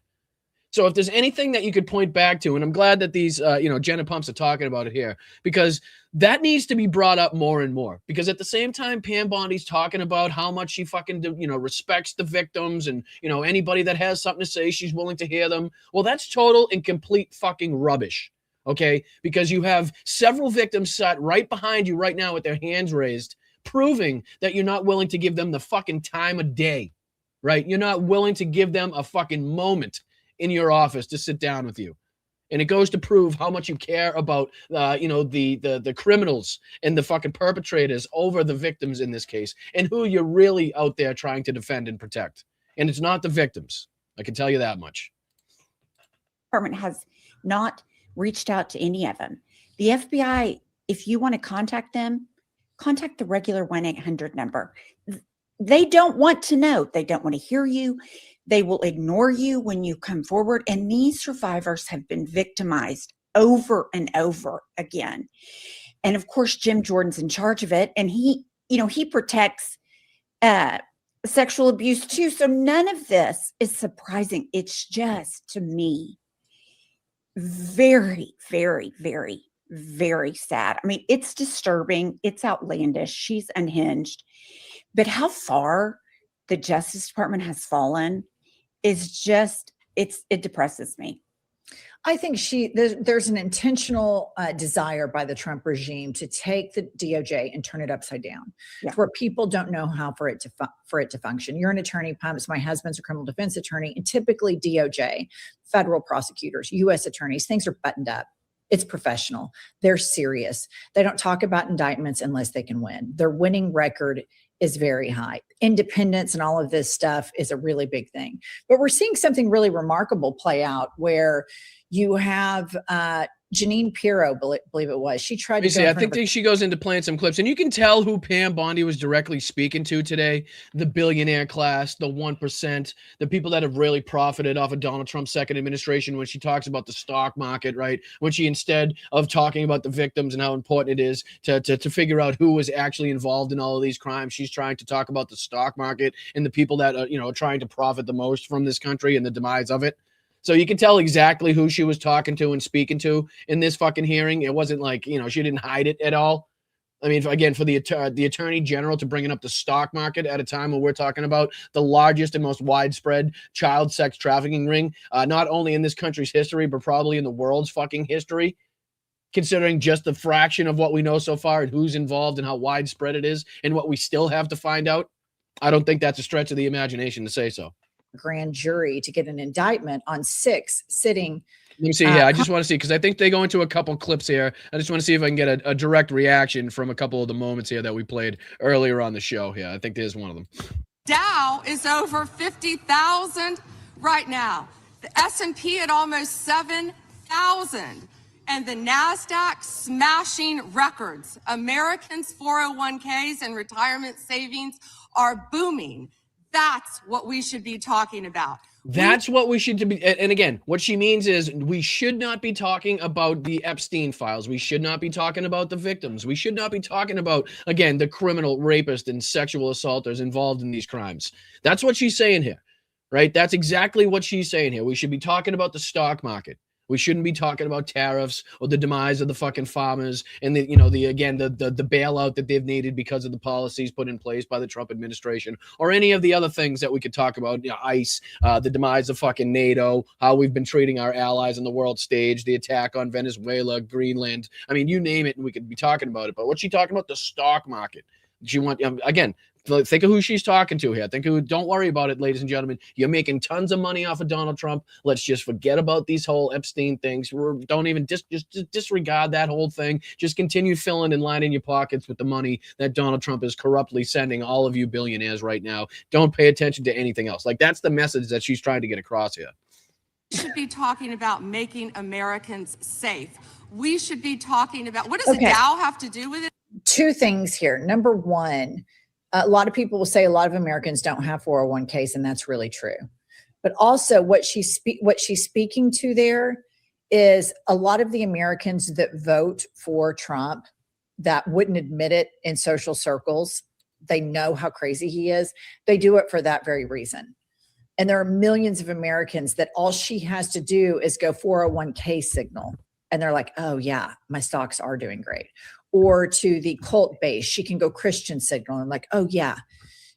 So if there's anything that you could point back to, and I'm glad that these, Jenna Pumps are talking about it here, because that needs to be brought up more and more. Because at the same time, Pam Bondi's talking about how much she fucking, respects the victims, and, anybody that has something to say, she's willing to hear them. Well, that's total and complete fucking rubbish. Okay? Because you have several victims sat right behind you right now with their hands raised, proving that you're not willing to give them the fucking time of day, right? You're not willing to give them a fucking moment in your office to sit down with you. And it goes to prove how much you care about, the criminals and the fucking perpetrators over the victims in this case, and who you're really out there trying to defend and protect. And it's not the victims. I can tell you that much. Department has not reached out to any of them. The FBI, if you want to contact them, contact the regular 1-800 number. They don't want to know. They don't want to hear you. They will ignore you when you come forward. And these survivors have been victimized over and over again. And of course, Jim Jordan's in charge of it. And he protects sexual abuse too. So none of this is surprising. It's just, to me, very, very, very, very sad. I mean, it's disturbing. It's outlandish. She's unhinged. But how far the Justice Department has fallen is just, it depresses me. I think there's an intentional desire by the Trump regime to take the DOJ and turn it upside down, to where people don't know how for it to function. You're an attorney, Pumps. My husband's a criminal defense attorney, and typically DOJ, federal prosecutors, U.S. attorneys, things are buttoned up. It's professional. They're serious. They don't talk about indictments unless they can win. Their winning record is very high. Independence and all of this stuff is a really big thing. But we're seeing something really remarkable play out where you have Janine Pirro, believe it was. She tried to go. I think she goes into playing some clips, and you can tell who Pam Bondi was directly speaking to today: the billionaire class, the 1%, the people that have really profited off of Donald Trump's second administration. When she talks about the stock market, right? When she, instead of talking about the victims and how important it is to figure out who was actually involved in all of these crimes, she's trying to talk about the stock market and the people that are trying to profit the most from this country and the demise of it. So you can tell exactly who she was talking to and speaking to in this fucking hearing. It wasn't like, she didn't hide it at all. I mean, again, for the attorney general to bringing up the stock market at a time when we're talking about the largest and most widespread child sex trafficking ring, not only in this country's history, but probably in the world's fucking history. considering just the fraction of what we know so far and who's involved and how widespread it is and what we still have to find out. I don't think that's a stretch of the imagination to say so. Grand jury to get an indictment on 6 sitting. Let me see here. I just want to see, because I think they go into a couple clips here. I just want to see if I can get a direct reaction from a couple of the moments here that we played earlier on the show here. I think there's one of them. Dow is over 50,000 right now. The S&P at almost 7,000. And the NASDAQ smashing records. Americans' 401ks and retirement savings are booming. That's what we should be talking about. That's what we should be. And again, what she means is we should not be talking about the Epstein files. We should not be talking about the victims. We should not be talking about, again, the criminal rapists and sexual assaulters involved in these crimes. That's what she's saying here, right? That's exactly what she's saying here. We should be talking about the stock market. We shouldn't be talking about tariffs or the demise of the fucking farmers and the bailout that they've needed because of the policies put in place by the Trump administration or any of the other things that we could talk about, ICE, the demise of fucking NATO, how we've been treating our allies on the world stage, the attack on Venezuela, Greenland. I mean, you name it and we could be talking about it. But what's she talking about? The stock market. She want again, think of who she's talking to here. Don't worry about it, ladies and gentlemen. You're making tons of money off of Donald Trump. Let's just forget about these whole Epstein things. Don't even just disregard that whole thing. Just continue filling and lining your pockets with the money that Donald Trump is corruptly sending all of you billionaires right now. Don't pay attention to anything else. Like, that's the message that she's trying to get across here. We should be talking about making Americans safe. We should be talking about, what does the Dow have to do with it? 2 things here. Number one, a lot of people will say a lot of Americans don't have 401ks, and that's really true. But also what she's speaking to there is a lot of the Americans that vote for Trump that wouldn't admit it in social circles. They know how crazy he is. They do it for that very reason. And there are millions of Americans that all she has to do is go 401k signal. And they're like, oh yeah, my stocks are doing great. Or to the cult base, she can go Christian signal and like, oh yeah,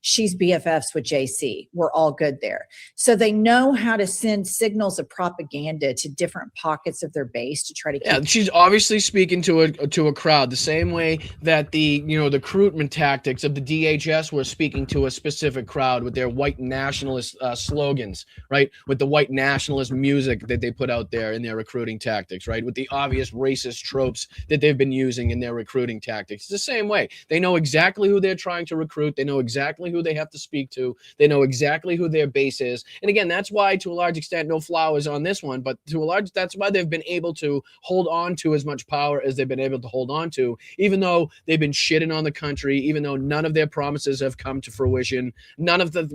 she's BFFs with JC. We're all good there. So they know how to send signals of propaganda to different pockets of their base to try to keep. Yeah, she's obviously speaking to a crowd the same way that the recruitment tactics of the DHS were speaking to a specific crowd with their white nationalist slogans, right? With the white nationalist music that they put out there in their recruiting tactics, right? With the obvious racist tropes that they've been using in their recruiting tactics. It's the same way. They know exactly who they're trying to recruit. They know exactly who they have to speak to. They know exactly who their base is. And again, that's why, to a large extent, no flowers on this one, but that's why they've been able to hold on to as much power as they've been able to hold on to, even though they've been shitting on the country, even though none of their promises have come to fruition,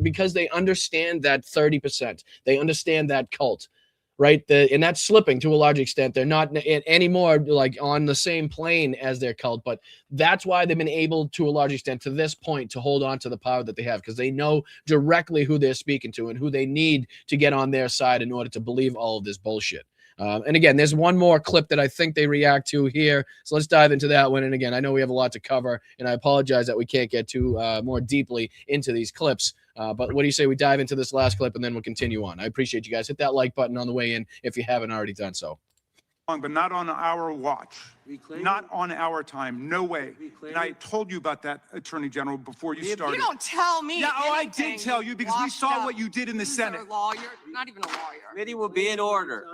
because they understand that 30%. They understand that cult. Right. And that's slipping to a large extent. They're not anymore like on the same plane as their cult. But that's why they've been able to a large extent to this point to hold on to the power that they have, because they know directly who they're speaking to and who they need to get on their side in order to believe all of this bullshit. And again, there's one more clip that I think they react to here. So let's dive into that one. And again, I know we have a lot to cover, and I apologize that we can't get too more deeply into these clips. But what do you say we dive into this last clip and then we'll continue on? I appreciate you guys. Hit that like button on the way in if you haven't already done so. But not on our watch, not on our time. No way. And I told you about that, Attorney General, before you started. You don't tell me. Yeah, oh, I did tell you because we saw what you did in the Senate. Lawyer, not even a lawyer. Committee will be in order.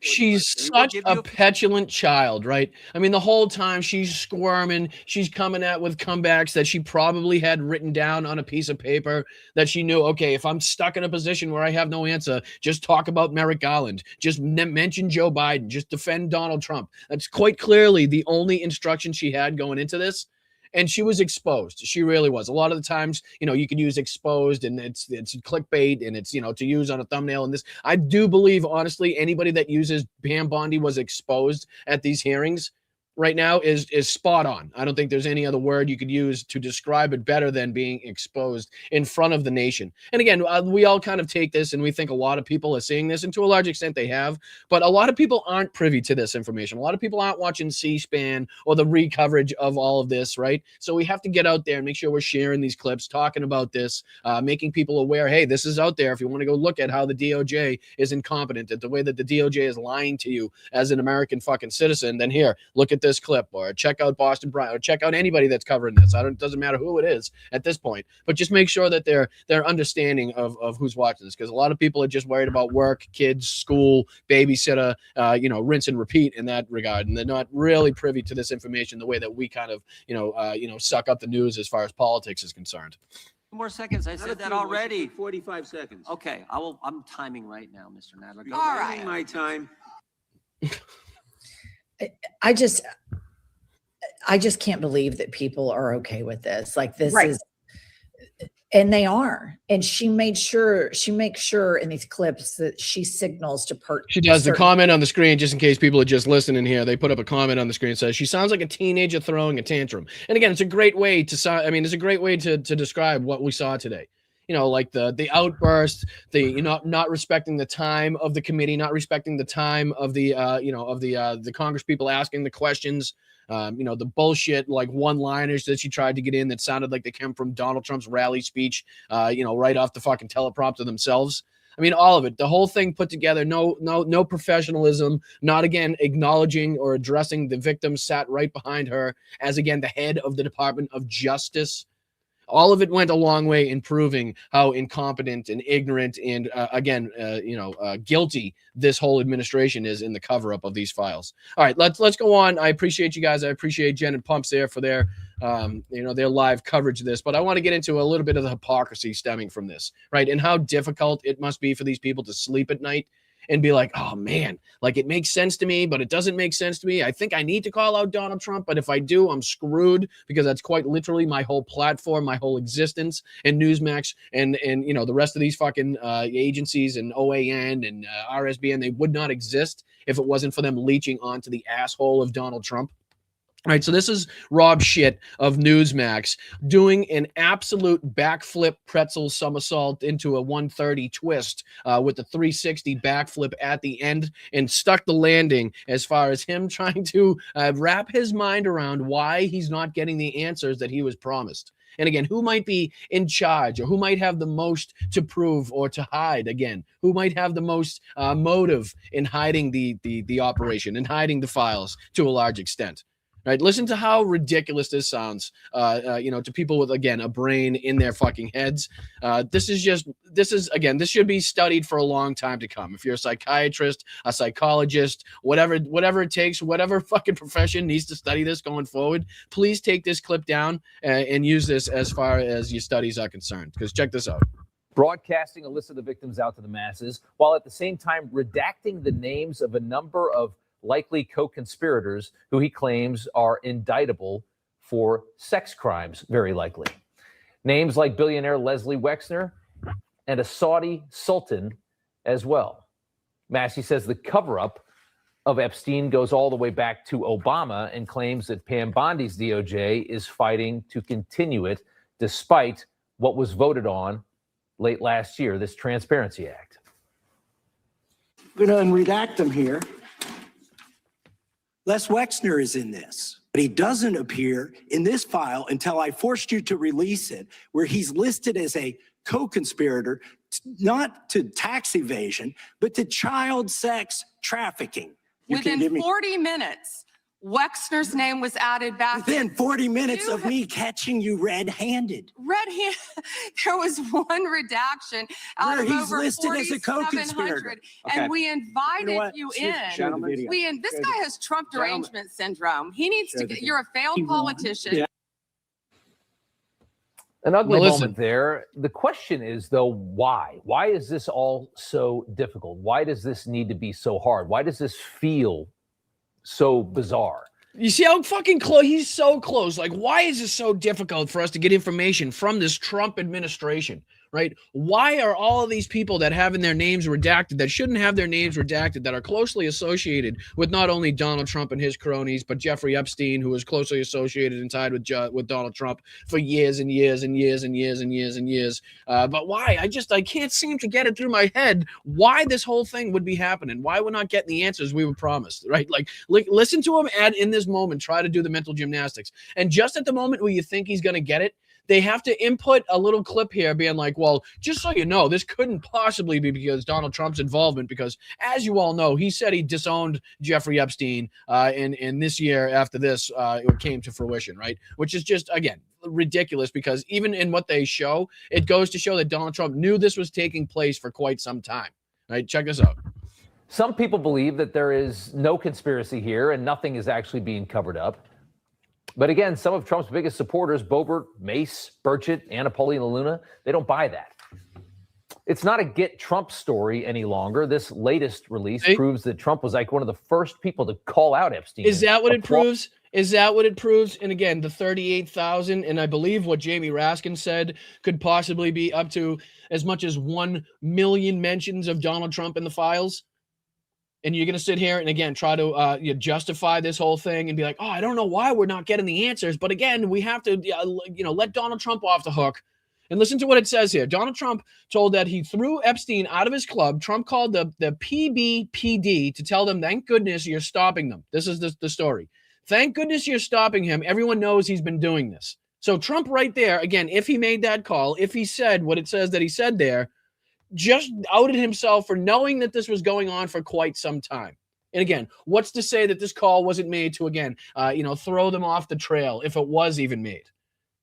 She's such a petulant child, right? I mean, the whole time she's squirming, she's coming out with comebacks that she probably had written down on a piece of paper that she knew, okay, if I'm stuck in a position where I have no answer, just talk about Merrick Garland, just mention Joe Biden, just defend Donald Trump. That's quite clearly the only instruction she had going into this. And she was exposed. She really was. A lot of the times, you could use exposed and it's clickbait and it's, to use on a thumbnail. And this, I do believe, honestly, anybody that uses Pam Bondi was exposed at these hearings, right now is spot on. I don't think there's any other word you could use to describe it better than being exposed in front of the nation. And again, we all kind of take this and we think a lot of people are seeing this, and to a large extent they have, but a lot of people aren't privy to this information. A lot of people aren't watching C-SPAN or the recoverage of all of this, right? So we have to get out there and make sure we're sharing these clips, talking about this, making people aware, hey, this is out there. If you want to go look at how the DOJ is incompetent, at the way that the DOJ is lying to you as an American fucking citizen, then here, look at this clip, or check out Boston Brian, or check out anybody that's covering this. It doesn't matter who it is at this point, but just make sure that they're understanding of who's watching this, because a lot of people are just worried about work, kids, school, babysitter, rinse and repeat in that regard, and they're not really privy to this information the way that we kind of suck up the news as far as politics is concerned. More seconds. I said that already. 45 seconds. Okay, I'm timing right now, Mr. Nadler. Go All ahead. right. My time. I just can't believe that people are okay with this. Like this Right. is, and they are. And she makes sure in these clips that she signals to She does the comment on the screen, just in case people are just listening here. They put up a comment on the screen that says she sounds like a teenager throwing a tantrum. And again, it's a great way to describe what we saw today. Like the outburst, the not respecting the time of the committee, not respecting the time of the Congress people asking the questions. The bullshit like one-liners that she tried to get in that sounded like they came from Donald Trump's rally speech, right off the fucking teleprompter themselves. I mean, all of it, the whole thing put together, no professionalism, not again acknowledging or addressing the victims sat right behind her as again the head of the Department of Justice. All of it went a long way in proving how incompetent and ignorant and guilty this whole administration is in the cover-up of these files. All right, let's go on. I appreciate you guys. I appreciate Jen and Pumps there for their live coverage of this. But I want to get into a little bit of the hypocrisy stemming from this, right? And how difficult it must be for these people to sleep at night and be like, oh man, like it makes sense to me, but it doesn't make sense to me. I think I need to call out Donald Trump, but if I do, I'm screwed, because that's quite literally my whole platform, my whole existence, and Newsmax and the rest of these fucking agencies and OAN and RSBN, they would not exist if it wasn't for them leeching onto the asshole of Donald Trump. All right, so this is Rob Schitt of Newsmax doing an absolute backflip pretzel somersault into a 130 twist with the 360 backflip at the end, and stuck the landing as far as him trying to wrap his mind around why he's not getting the answers that he was promised. And again, who might be in charge, or who might have the most to prove or to hide? Again, who might have the most motive in hiding the operation and hiding the files to a large extent? Right, listen to how ridiculous this sounds, to people with, again, a brain in their fucking heads. This should be studied for a long time to come. If you're a psychiatrist, a psychologist, whatever it takes, whatever fucking profession needs to study this going forward, please take this clip down and use this as far as your studies are concerned. Because check this out. Broadcasting a list of the victims out to the masses, while at the same time redacting the names of a number of likely co-conspirators who he claims are indictable for sex crimes, very likely. Names like billionaire Leslie Wexner and a Saudi sultan as well. Massey says the cover-up of Epstein goes all the way back to Obama and claims that Pam Bondi's DOJ is fighting to continue it despite what was voted on late last year, this Transparency Act. I'm going to unredact them here. Les Wexner is in this, but he doesn't appear in this file until I forced you to release it, where he's listed as a co-conspirator, not to tax evasion, but to child sex trafficking. Within 40 minutes, Wexner's name was added back. Within 40 minutes of me catching you red-handed. There was one redaction out Where of he's over listed as a co-conspirator. and Okay. we invited you in. This guy has Trump derangement syndrome. He needs to get, you're a failed politician. Yeah. An ugly Now, moment there. The question is, though, why? Why is this all so difficult? Why does this need to be so hard? Why does this feel so bizarre? You see how fucking close he's so close. Like, why is it so difficult for us to get information from this Trump administration? right? Why are all of these people that having their names redacted, that shouldn't have their names redacted, that are closely associated with not only Donald Trump and his cronies, but Jeffrey Epstein, who was closely associated and tied with Donald Trump for years and years and years and years and years and years. But why? I can't seem to get it through my head why this whole thing would be happening, why we're not getting the answers we were promised, right? Like listen to him in this moment, try to do the mental gymnastics. And just at the moment where you think he's going to get it, they have to input a little clip here being like, well, just so you know, this couldn't possibly be because Donald Trump's involvement, because as you all know, he said he disowned Jeffrey Epstein and this year after this, it came to fruition, right? Which is just, again, ridiculous, because even in what they show, it goes to show that Donald Trump knew this was taking place for quite some time, right? Check this out. Some people believe that there is no conspiracy here and nothing is actually being covered up. But again, some of Trump's biggest supporters, Boebert, Mace, Burchett, Anna Paulina, they don't buy that. It's not a get Trump story any longer. This latest release proves that Trump was like one of the first people to call out Epstein. Is that what it proves? Is that what it proves? And again, the 38,000, and I believe what Jamie Raskin said could possibly be up to as much as 1 million mentions of Donald Trump in the files. And you're going to sit here and, again, try to justify this whole thing and be like, oh, I don't know why we're not getting the answers. But, again, we have to, let Donald Trump off the hook. And listen to what it says here. Donald Trump told that he threw Epstein out of his club. Trump called the PBPD to tell them, thank goodness you're stopping them. This is the story. Thank goodness you're stopping him. Everyone knows he's been doing this. So Trump right there, again, if he made that call, if he said what it says that he said there, just outed himself for knowing that this was going on for quite some time. And again, what's to say that this call wasn't made to, again, throw them off the trail if it was even made?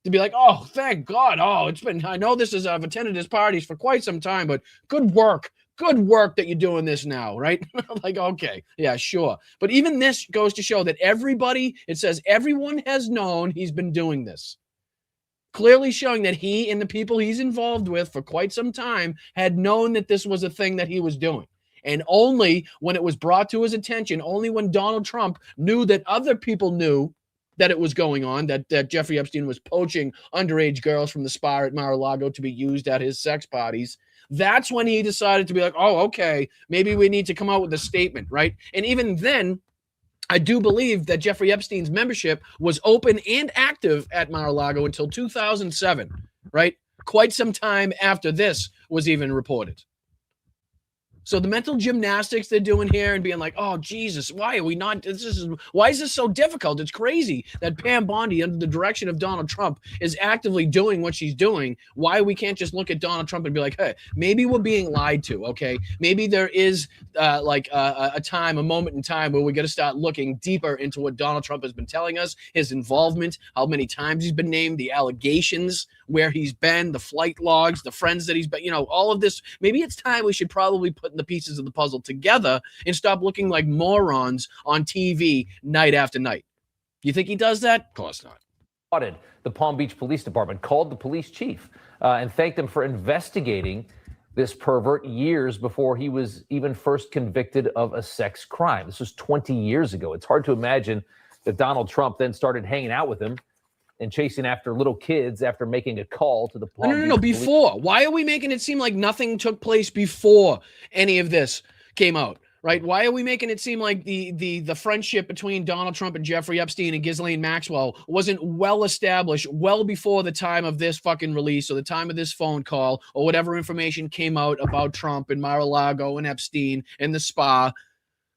To be like, oh, thank God. Oh, I know this is, I've attended his parties for quite some time, but good work that you're doing this now, right? Like, okay, yeah, sure. But even this goes to show that it says everyone has known he's been doing this. Clearly showing that he and the people he's involved with for quite some time had known that this was a thing that he was doing. And only when it was brought to his attention, only when Donald Trump knew that other people knew that it was going on, that Jeffrey Epstein was poaching underage girls from the spa at Mar-a-Lago to be used at his sex parties, that's when he decided to be like, oh, okay, maybe we need to come out with a statement, right? And even then, I do believe that Jeffrey Epstein's membership was open and active at Mar-a-Lago until 2007, right? Quite some time after this was even reported. So the mental gymnastics they're doing here and being like, oh, Jesus, why are we not, why is this so difficult? It's crazy that Pam Bondi, under the direction of Donald Trump, is actively doing what she's doing. Why we can't just look at Donald Trump and be like, hey, maybe we're being lied to, okay? Maybe there is a moment in time where we got to start looking deeper into what Donald Trump has been telling us, his involvement, how many times he's been named, the allegations, where he's been, the flight logs, the friends that he's been, all of this. Maybe it's time we should probably put the pieces of the puzzle together and stop looking like morons on TV night after night. You think he does that? Of course not. The Palm Beach Police Department called the police chief and thanked him for investigating this pervert years before he was even first convicted of a sex crime. This was 20 years ago. It's hard to imagine that Donald Trump then started hanging out with him and chasing after little kids after making a call to the Palm Beach No, before. Why are we making it seem like nothing took place before any of this came out, right? Why are we making it seem like the friendship between Donald Trump and Jeffrey Epstein and Ghislaine Maxwell wasn't well established well before the time of this fucking release or the time of this phone call or whatever information came out about Trump and Mar-a-Lago and Epstein and the spa?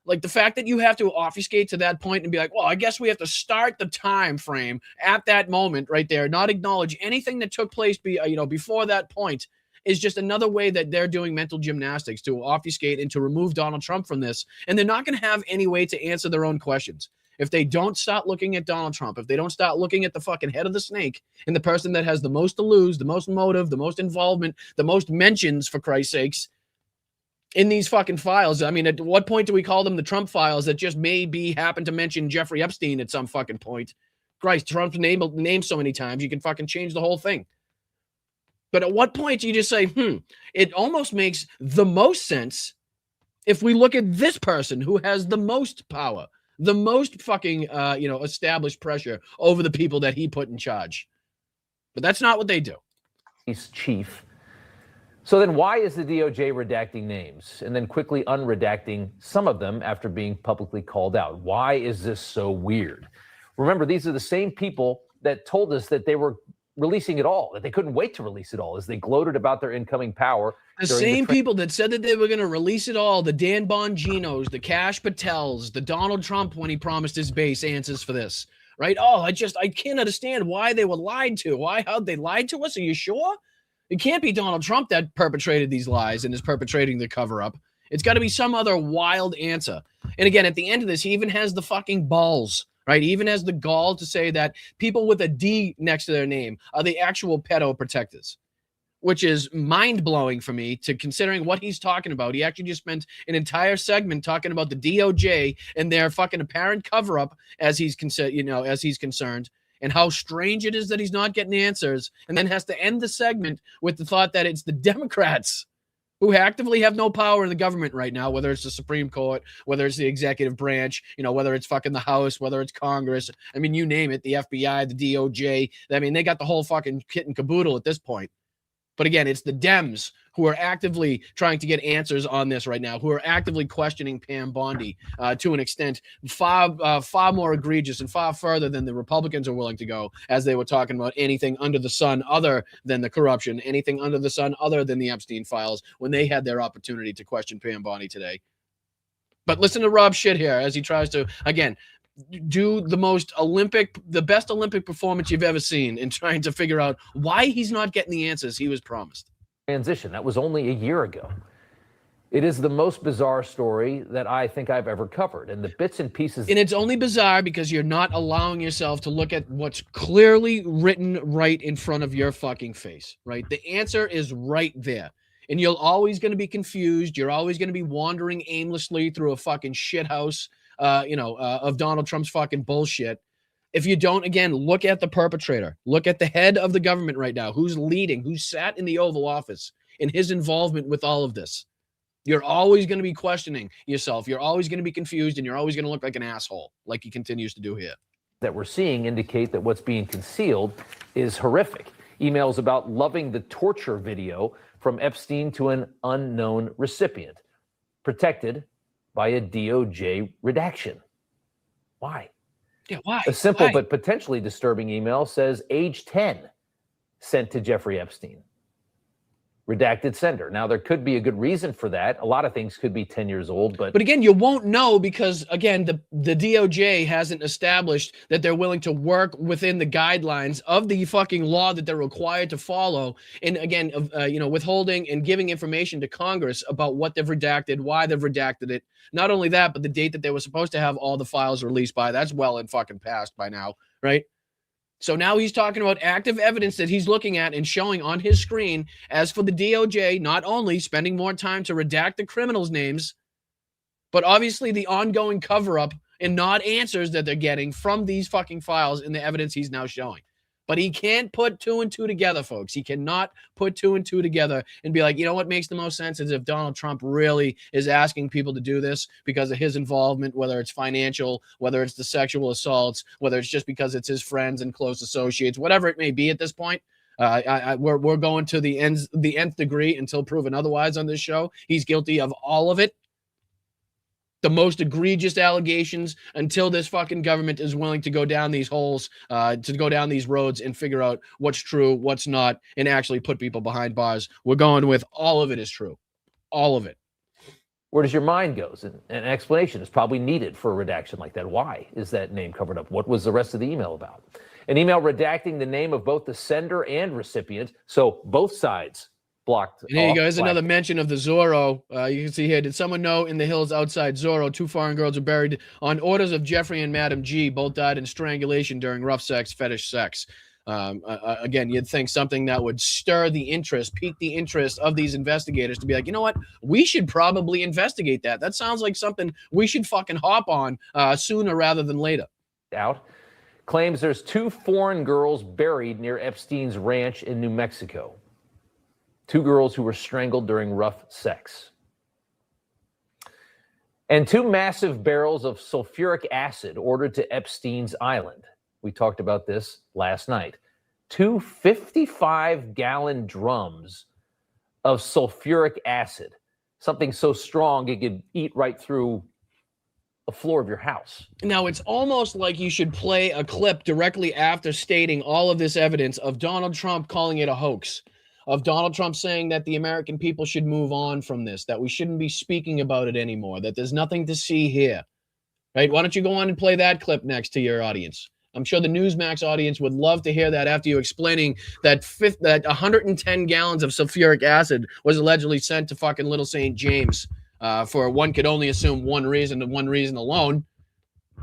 Like, the fact that you have to obfuscate to that point and be like, well, I guess we have to start the time frame at that moment right there, not acknowledge anything that took place before that point, is just another way that they're doing mental gymnastics to obfuscate and to remove Donald Trump from this. And they're not going to have any way to answer their own questions. If they don't start looking at Donald Trump, if they don't start looking at the fucking head of the snake and the person that has the most to lose, the most motive, the most involvement, the most mentions, for Christ's sakes, in these fucking files. I mean, at what point do we call them the Trump files that just maybe happen to mention Jeffrey Epstein at some fucking point? Christ, Trump's name so many times, you can fucking change the whole thing. But at what point do you just say, it almost makes the most sense if we look at this person who has the most power, the most fucking, established pressure over the people that he put in charge. But that's not what they do. Chief So then why is the DOJ redacting names and then quickly unredacting some of them after being publicly called out? Why is this so weird? Remember, these are the same people that told us that they were releasing it all, that they couldn't wait to release it all as they gloated about their incoming power. The same people that said that they were going to release it all, the Dan Bonginos, the Kash Patels, the Donald Trump when he promised his base answers for this, right? Oh, I can't understand why they were lied to. How they lied to us? Are you sure? It can't be Donald Trump that perpetrated these lies and is perpetrating the cover-up. It's got to be some other wild answer. And again, at the end of this, he even has the fucking balls, right? He even has the gall to say that people with a D next to their name are the actual pedo protectors, which is mind-blowing for me to considering what he's talking about. He actually just spent an entire segment talking about the DOJ and their fucking apparent cover-up as he's concerned, and how strange it is that he's not getting answers, and then has to end the segment with the thought that it's the Democrats who actively have no power in the government right now, whether it's the Supreme Court, whether it's the executive branch, whether it's fucking the House, whether it's Congress. I mean, you name it, the FBI, the DOJ. I mean, they got the whole fucking kit and caboodle at this point. But again, it's the Dems who are actively trying to get answers on this right now, who are actively questioning Pam Bondi to an extent far more egregious and far further than the Republicans are willing to go, as they were talking about anything under the sun other than the corruption, anything under the sun other than the Epstein files, when they had their opportunity to question Pam Bondi today. But listen to Rob Shit here as he tries to, again, do the best Olympic performance you've ever seen in trying to figure out why he's not getting the answers he was promised. Transition. That was only a year ago. It is the most bizarre story that I think I've ever covered. And the bits and pieces. And it's only bizarre because you're not allowing yourself to look at what's clearly written right in front of your fucking face, right? The answer is right there. And you're always going to be confused. You're always going to be wandering aimlessly through a fucking shithouse of Donald Trump's fucking bullshit. If you don't, again, look at the perpetrator. Look at the head of the government right now, who's leading, who sat in the Oval Office, and his involvement with all of this. You're always going to be questioning yourself. You're always going to be confused, and you're always going to look like an asshole, like he continues to do here. That we're seeing indicate that what's being concealed is horrific. Emails about loving the torture video from Epstein to an unknown recipient, protected by a DOJ redaction. Why? Yeah, why? A simple but potentially disturbing email says age 10 sent to Jeffrey Epstein. Redacted sender. Now, there could be a good reason for that. A lot of things could be 10 years old, but again, you won't know because, again, the DOJ hasn't established that they're willing to work within the guidelines of the fucking law that they're required to follow. And again, withholding and giving information to Congress about what they've redacted, why they've redacted it. Not only that, but the date that they were supposed to have all the files released by, that's well and fucking past by now, right? So now he's talking about active evidence that he's looking at and showing on his screen. As for the DOJ, not only spending more time to redact the criminals' names, but obviously the ongoing cover-up and not answers that they're getting from these fucking files and the evidence he's now showing. But he can't put two and two together, folks. He cannot put two and two together and be like, you know what makes the most sense is if Donald Trump really is asking people to do this because of his involvement, whether it's financial, whether it's the sexual assaults, whether it's just because it's his friends and close associates, whatever it may be at this point. We're going to the nth degree until proven otherwise on this show. He's guilty of all of it. The most egregious allegations until this fucking government is willing to go down these holes, to go down these roads and figure out what's true, what's not, and actually put people behind bars. We're going with all of it is true. All of it. Where does your mind go? An explanation is probably needed for a redaction like that. Why is that name covered up? What was the rest of the email about? An email redacting the name of both the sender and recipient, so both sides blocked. And here you go. Here's another mention of the Zorro. You can see here. Did someone know in the hills outside Zorro, 2 foreign girls were buried on orders of Jeffrey and Madam G. Both died in strangulation during rough sex, fetish sex. Again, you'd think something that would stir the interest, pique the interest of these investigators to be like, you know what? We should probably investigate that. That sounds like something we should fucking hop on sooner rather than later. Out. Claims there's 2 foreign girls buried near Epstein's ranch in New Mexico. 2 girls who were strangled during rough sex. And 2 massive barrels of sulfuric acid ordered to Epstein's island. We talked about this last night. 2 55-gallon drums of sulfuric acid, something so strong it could eat right through the floor of your house. Now, it's almost like you should play a clip directly after stating all of this evidence of Donald Trump calling it a hoax, of Donald Trump saying that the American people should move on from this, that we shouldn't be speaking about it anymore, that there's nothing to see here, right? Why don't you go on and play that clip next to your audience? I'm sure the Newsmax audience would love to hear that after you explaining that 110 gallons of sulfuric acid was allegedly sent to fucking Little St. James for one could only assume one reason and one reason alone,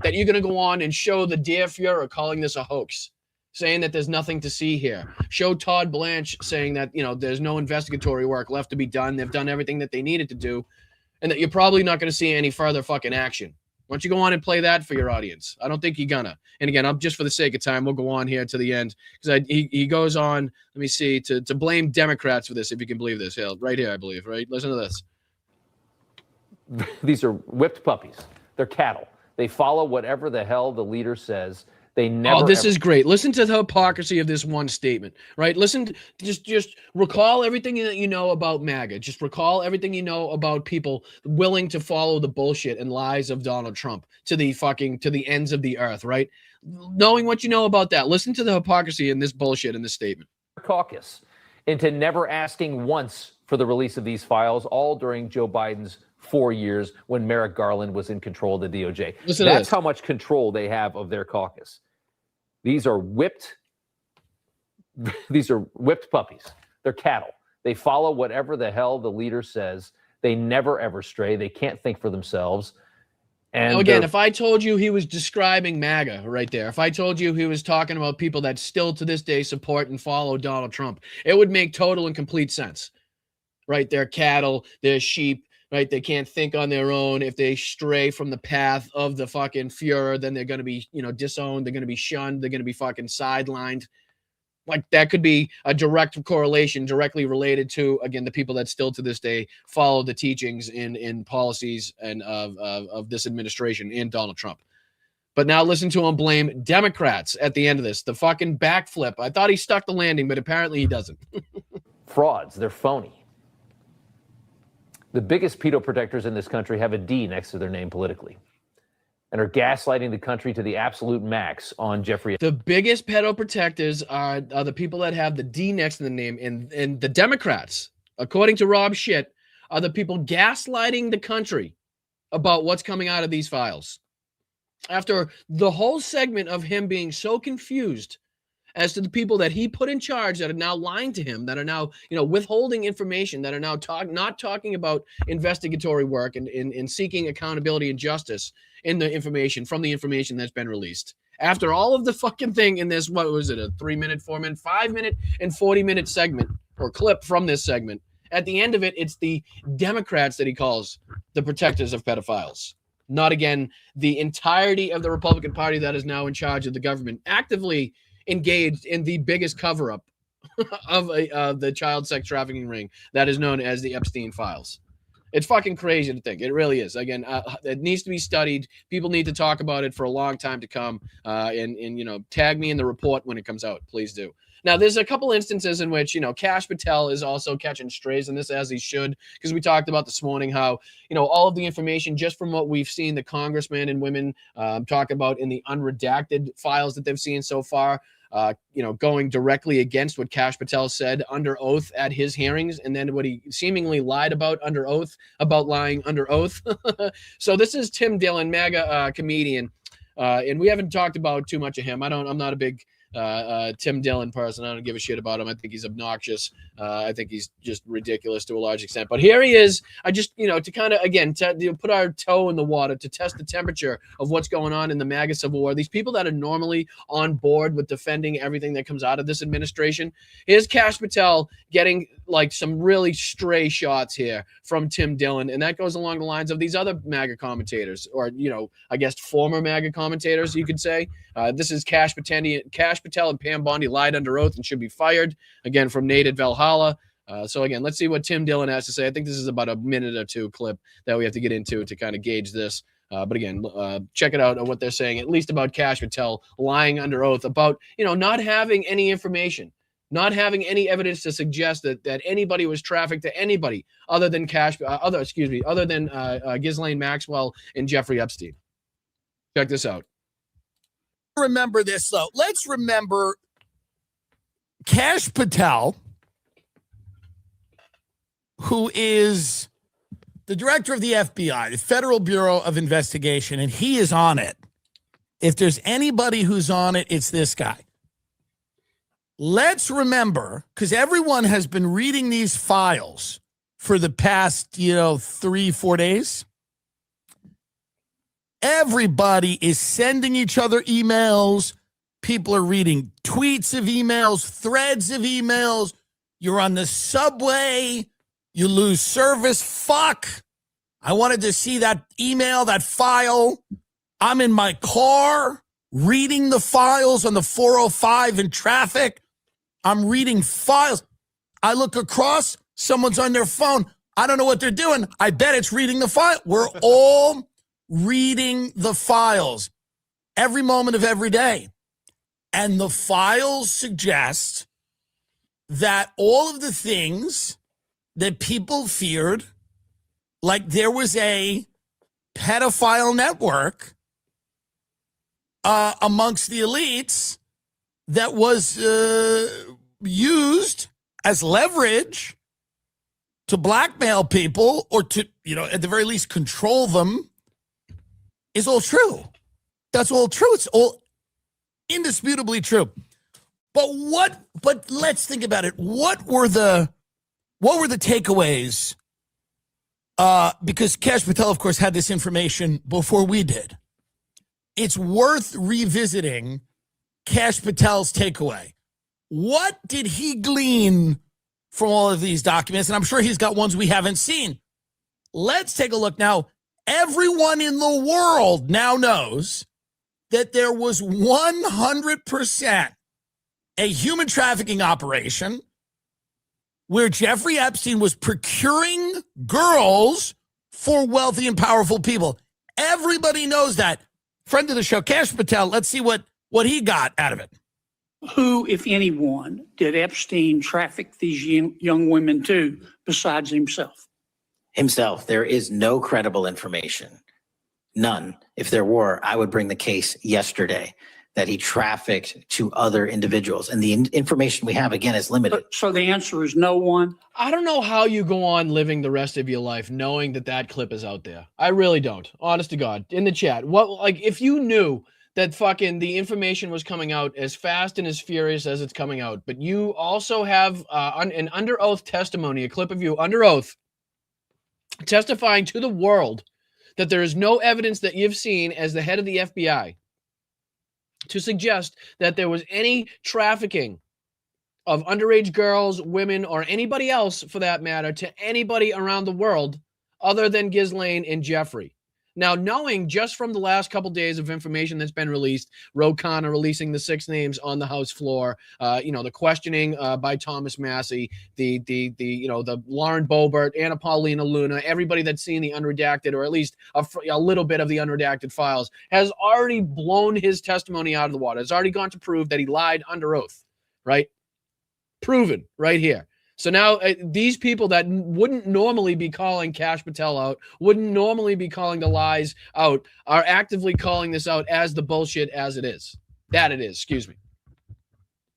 that you're going to go on and show the dear Fuhrer calling this a hoax, saying that there's nothing to see here. Show Todd Blanche saying that, there's no investigatory work left to be done. They've done everything that they needed to do, and that you're probably not going to see any further fucking action. Why don't you go on and play that for your audience? I don't think you're gonna. And again, I'm just for the sake of time, we'll go on here to the end because he goes on. Let me see to blame Democrats for this, if you can believe this. Right here, I believe. Right, listen to this. These are whipped puppies. They're cattle. They follow whatever the hell the leader says. They never. Oh, this is great. Listen to the hypocrisy of this one statement, right? Listen, just recall everything that you know about MAGA. Just recall everything you know about people willing to follow the bullshit and lies of Donald Trump to the ends of the earth, right? Knowing what you know about that, listen to the hypocrisy in this bullshit in this statement. Caucus into never asking once for the release of these files, all during Joe Biden's 4 years when Merrick Garland was in control of the DOJ. That's how much control they have of their caucus. These are whipped puppies. They're cattle. They follow whatever the hell the leader says. They never, ever stray. They can't think for themselves. And now again, if I told you he was describing MAGA right there, if I told you he was talking about people that still to this day support and follow Donald Trump, it would make total and complete sense, right? They're cattle, they're sheep, right? They can't think on their own. If they stray from the path of the fucking Fuhrer, then they're going to be, disowned. They're going to be shunned. They're going to be fucking sidelined. Like that could be a direct correlation, directly related to, again, the people that still to this day follow the teachings in policies and of this administration and Donald Trump. But now listen to him blame Democrats at the end of this. The fucking backflip. I thought he stuck the landing, but apparently he doesn't. Frauds. They're phony. The biggest pedo protectors in this country have a D next to their name politically and are gaslighting the country to the absolute max on Jeffrey. The biggest pedo protectors are the people that have the D next to the name, and the Democrats, according to Rob Schitt, are the people gaslighting the country about what's coming out of these files. After the whole segment of him being so confused as to the people that he put in charge that are now lying to him, that are now, withholding information, that are now not talking about investigatory work and seeking accountability and justice in the information, from the information that's been released. After all of the fucking thing in this, what was it, a 3-minute, 4-minute, 5-minute, and 40-minute segment or clip from this segment, at the end of it, it's the Democrats that he calls the protectors of pedophiles. Not, again, the entirety of the Republican Party that is now in charge of the government, actively engaged in the biggest cover-up of the child sex trafficking ring that is known as the Epstein files. It's fucking crazy to think. It really is. Again, it needs to be studied. People need to talk about it for a long time to come. And tag me in the report when it comes out. Please do. Now, there's a couple instances in which, Kash Patel is also catching strays in this, as he should, because we talked about this morning how, all of the information just from what we've seen the congressmen and women talk about in the unredacted files that they've seen so far, going directly against what Kash Patel said under oath at his hearings, and then what he seemingly lied about under oath, about lying under oath. So this is Tim Dillon, MAGA comedian, and we haven't talked about too much of him. I'm not a big Tim Dillon person. I don't give a shit about him. I think he's obnoxious. I think he's just ridiculous to a large extent. But here he is. I just, to kind of, again, put our toe in the water to test the temperature of what's going on in the MAGA civil war. These people that are normally on board with defending everything that comes out of this administration. Here's Kash Patel getting like some really stray shots here from Tim Dillon. And that goes along the lines of these other MAGA commentators, or, I guess former MAGA commentators, you could say. This is Kash Patel and Pam Bondi lied under oath and should be fired, again, from Nate at Valhalla. So again, let's see what Tim Dillon has to say. I think this is about a minute or two clip that we have to get into to kind of gauge this. But again, check it out on what they're saying, at least about Kash Patel lying under oath about, not having any information not having any evidence to suggest that anybody was trafficked to anybody other than Ghislaine Maxwell and Jeffrey Epstein. Check this out. Remember this, though. Let's remember Kash Patel, who is the director of the FBI, the Federal Bureau of Investigation, and he is on it. If there's anybody who's on it, it's this guy. Let's remember, because everyone has been reading these files for the past, 3-4 days. Everybody is sending each other emails. People are reading tweets of emails, threads of emails. You're on the subway. You lose service. Fuck. I wanted to see that email, that file. I'm in my car reading the files on the 405 in traffic. I'm reading files. I look across, someone's on their phone. I don't know what they're doing. I bet it's reading the file. We're all reading the files every moment of every day. And the files suggest that all of the things that people feared, like there was a pedophile network amongst the elites that was used as leverage to blackmail people or to, at the very least control them, is all true. That's all true. It's all indisputably true. But let's think about it. What were the takeaways? Because Kash Patel, of course, had this information before we did. It's worth revisiting Kash Patel's takeaway. What did he glean from all of these documents? And I'm sure he's got ones we haven't seen. Let's take a look now. Everyone in the world now knows that there was 100% a human trafficking operation where Jeffrey Epstein was procuring girls for wealthy and powerful people. Everybody knows that. Friend of the show, Kash Patel, let's see what he got out of it. Who, if anyone, did Epstein traffic these young women to besides himself? Himself. There is no credible information. None. If there were, I would bring the case yesterday that he trafficked to other individuals. And the information we have, again, is limited. So the answer is no one? I don't know how you go on living the rest of your life knowing that clip is out there. I really don't. Honest to God. In the chat. If you knew that fucking the information was coming out as fast and as furious as it's coming out, but you also have an under oath testimony, a clip of you under oath, testifying to the world that there is no evidence that you've seen as the head of the FBI to suggest that there was any trafficking of underage girls, women, or anybody else, for that matter, to anybody around the world other than Ghislaine and Jeffrey. Now, knowing just from the last couple days of information that's been released, Ro Khanna releasing the 6 names on the House floor, the questioning by Thomas Massey, the Lauren Boebert, Anna Paulina Luna, everybody that's seen the unredacted, or at least a little bit of the unredacted files, has already blown his testimony out of the water. It's already gone to prove that he lied under oath, right? Proven right here. So now these people that wouldn't normally be calling Kash Patel out, wouldn't normally be calling the lies out, are actively calling this out as the bullshit as it is. That it is, excuse me.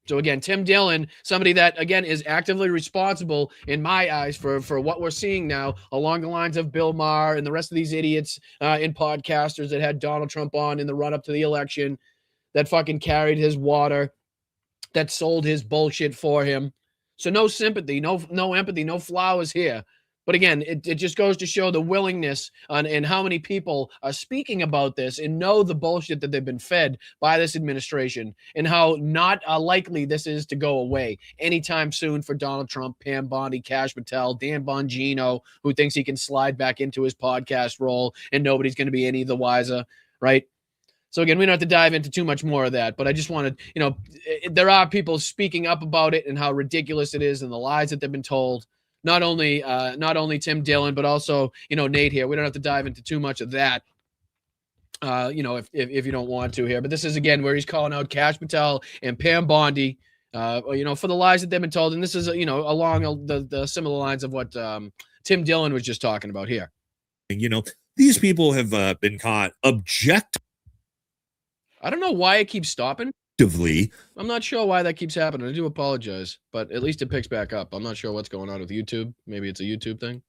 So again, Tim Dillon, somebody that, again, is actively responsible in my eyes for what we're seeing now along the lines of Bill Maher and the rest of these idiots and podcasters that had Donald Trump on in the run-up to the election, that fucking carried his water, that sold his bullshit for him. So no sympathy, no empathy, no flowers here. But again, it just goes to show the willingness and how many people are speaking about this and know the bullshit that they've been fed by this administration, and how not likely this is to go away anytime soon for Donald Trump, Pam Bondi, Kash Patel, Dan Bongino, who thinks he can slide back into his podcast role and nobody's going to be any the wiser, right? So again, we don't have to dive into too much more of that, but I just wanted, there are people speaking up about it and how ridiculous it is and the lies that they've been told. Not only Tim Dillon, but also, Nate here. We don't have to dive into too much of that, if you don't want to here. But this is, again, where he's calling out Kash Patel and Pam Bondi, for the lies that they've been told. And this is, along the similar lines of what Tim Dillon was just talking about here. These people have been caught I don't know why it keeps stopping. I'm not sure why that keeps happening. I do apologize, but at least it picks back up. I'm not sure what's going on with YouTube. Maybe it's a YouTube thing.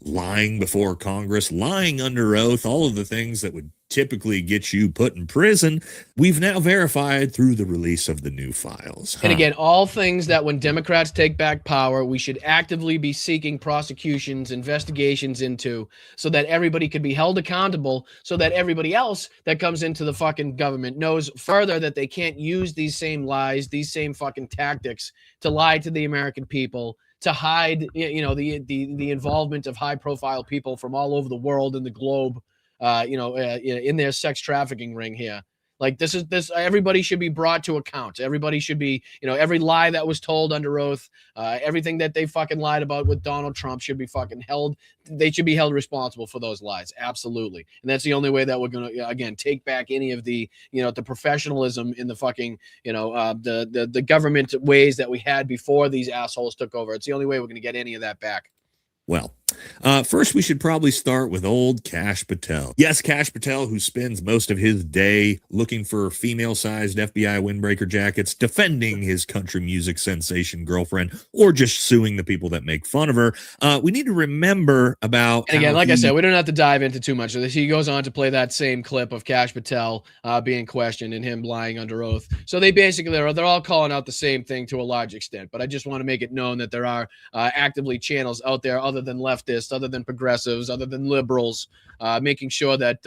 Lying before Congress, lying under oath, all of the things that would typically get you put in prison, we've now verified through the release of the new files. And again, all things that when Democrats take back power, we should actively be seeking prosecutions, investigations into, so that everybody could be held accountable, so that everybody else that comes into the fucking government knows further that they can't use these same lies, these same fucking tactics to lie to the American people, to hide, the involvement of high-profile people from all over the world and the globe, in their sex trafficking ring here. Like this. Everybody should be brought to account. Everybody should be, every lie that was told under oath, everything that they fucking lied about with Donald Trump should be fucking held. They should be held responsible for those lies. Absolutely. And that's the only way that we're going to, again, take back any of the, the professionalism in the fucking, the government ways that we had before these assholes took over. It's the only way we're going to get any of that back. Well, first we should probably start with old Kash Patel. Yes, Kash Patel, who spends most of his day looking for female-sized FBI windbreaker jackets, defending his country music sensation girlfriend, or just suing the people that make fun of her. We need to remember about... And again, like I said, we don't have to dive into too much of this. He goes on to play that same clip of Kash Patel being questioned and him lying under oath. So they basically, they're all calling out the same thing to a large extent. But I just want to make it known that there are actively channels out there other than leftists, other than progressives, other than liberals, making sure that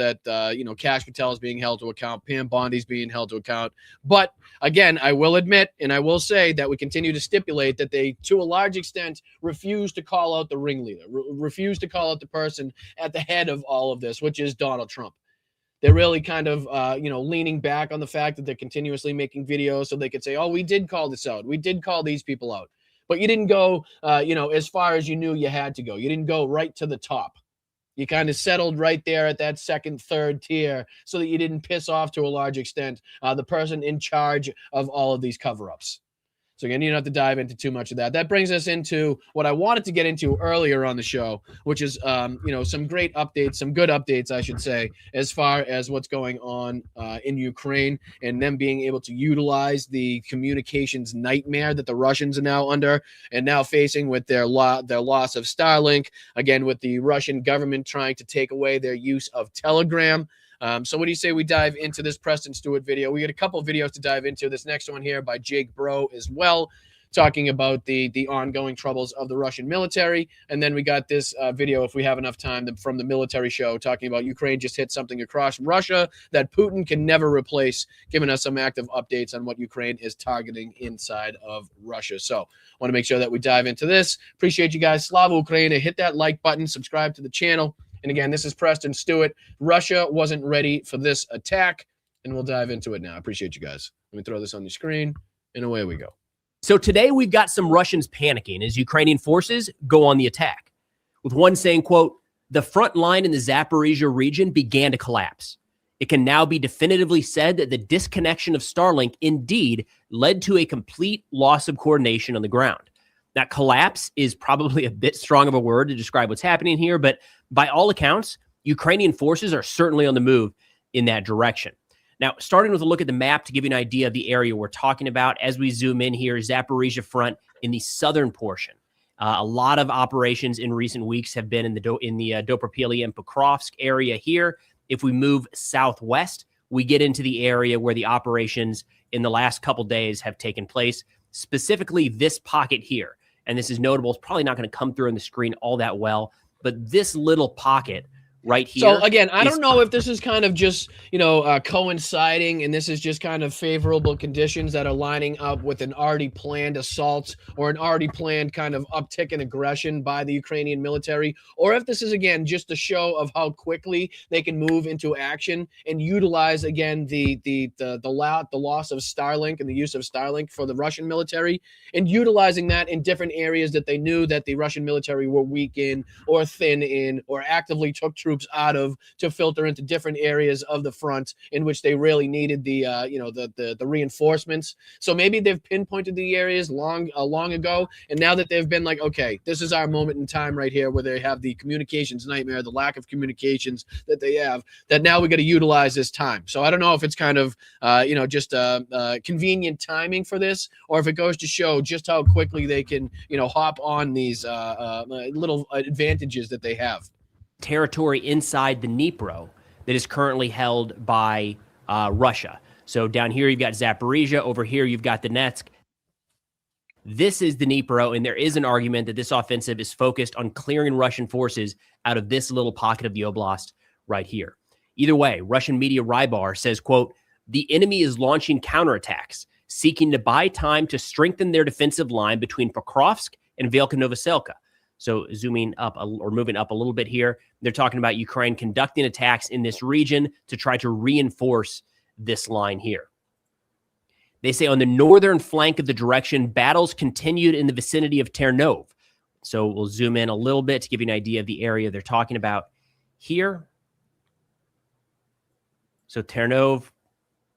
Kash Patel is being held to account, Pam Bondi's being held to account. But again, I will admit, and I will say that we continue to stipulate that they, to a large extent, refuse to call out the ringleader, refuse to call out the person at the head of all of this, which is Donald Trump. They're really kind of, leaning back on the fact that they're continuously making videos so they could say, oh, we did call this out. We did call these people out. But you didn't go, as far as you knew you had to go. You didn't go right to the top. You kind of settled right there at that second, third tier so that you didn't piss off to a large extent the person in charge of all of these cover-ups. So again, you don't have to dive into too much of that. That brings us into what I wanted to get into earlier on the show, which is, some great updates, some good updates, I should say, as far as what's going on in Ukraine and them being able to utilize the communications nightmare that the Russians are now under and now facing with their loss of Starlink, again, with the Russian government trying to take away their use of Telegram. So what do you say we dive into this Preston Stewart video? We got a couple of videos to dive into. This next one here by Jake Bro as well, talking about the ongoing troubles of the Russian military. And then we got this video, if we have enough time, from the military show, talking about Ukraine just hit something across Russia that Putin can never replace, giving us some active updates on what Ukraine is targeting inside of Russia. So I want to make sure that we dive into this. Appreciate you guys. Slava Ukraina. Hit that like button. Subscribe to the channel. And again, this is Preston Stewart. Russia wasn't ready for this attack, and we'll dive into it now. I appreciate you guys. Let me throw this on the screen, and away we go. So today we've got some Russians panicking as Ukrainian forces go on the attack, with one saying, quote, the front line in the Zaporizhia region began to collapse. It can now be definitively said that the disconnection of Starlink indeed led to a complete loss of coordination on the ground. That collapse is probably a bit strong of a word to describe what's happening here, but by all accounts, Ukrainian forces are certainly on the move in that direction. Now, starting with a look at the map to give you an idea of the area we're talking about, as we zoom in here, Zaporizhia front in the southern portion. A lot of operations in recent weeks have been in the Dopropili and Pokrovsk area here. If we move southwest, we get into the area where the operations in the last couple days have taken place, specifically this pocket here. And this is notable. It's probably not going to come through on the screen all that well, but this little pocket right here. So again, I don't know if this is kind of just, coinciding and this is just kind of favorable conditions that are lining up with an already planned assault or an already planned kind of uptick in aggression by the Ukrainian military, or if this is, again, just a show of how quickly they can move into action and utilize, again, the loss of Starlink and the use of Starlink for the Russian military and utilizing that in different areas that they knew that the Russian military were weak in or thin in or actively took troops troops out of to filter into different areas of the front in which they really needed the the reinforcements. So maybe they've pinpointed the areas long ago, and now that they've been like, okay, this is our moment in time right here where they have the communications nightmare, the lack of communications that they have, that now we got to utilize this time. So I don't know if it's kind of just convenient timing for this, or if it goes to show just how quickly they can hop on these little advantages that they have. Territory inside the Dnipro that is currently held by Russia. So down here you've got Zaporizhia, over here you've got Donetsk. This is the Dnipro, and there is an argument that this offensive is focused on clearing Russian forces out of this little pocket of the oblast right here. Either way, Russian media Rybar says, quote, "The enemy is launching counterattacks, seeking to buy time to strengthen their defensive line between Pokrovsk and Velka-Novoselka." So zooming up or moving up a little bit here, they're talking about Ukraine conducting attacks in this region to try to reinforce this line here. They say on the northern flank of the direction, battles continued in the vicinity of Ternov. So we'll zoom in a little bit to give you an idea of the area they're talking about here. So Ternov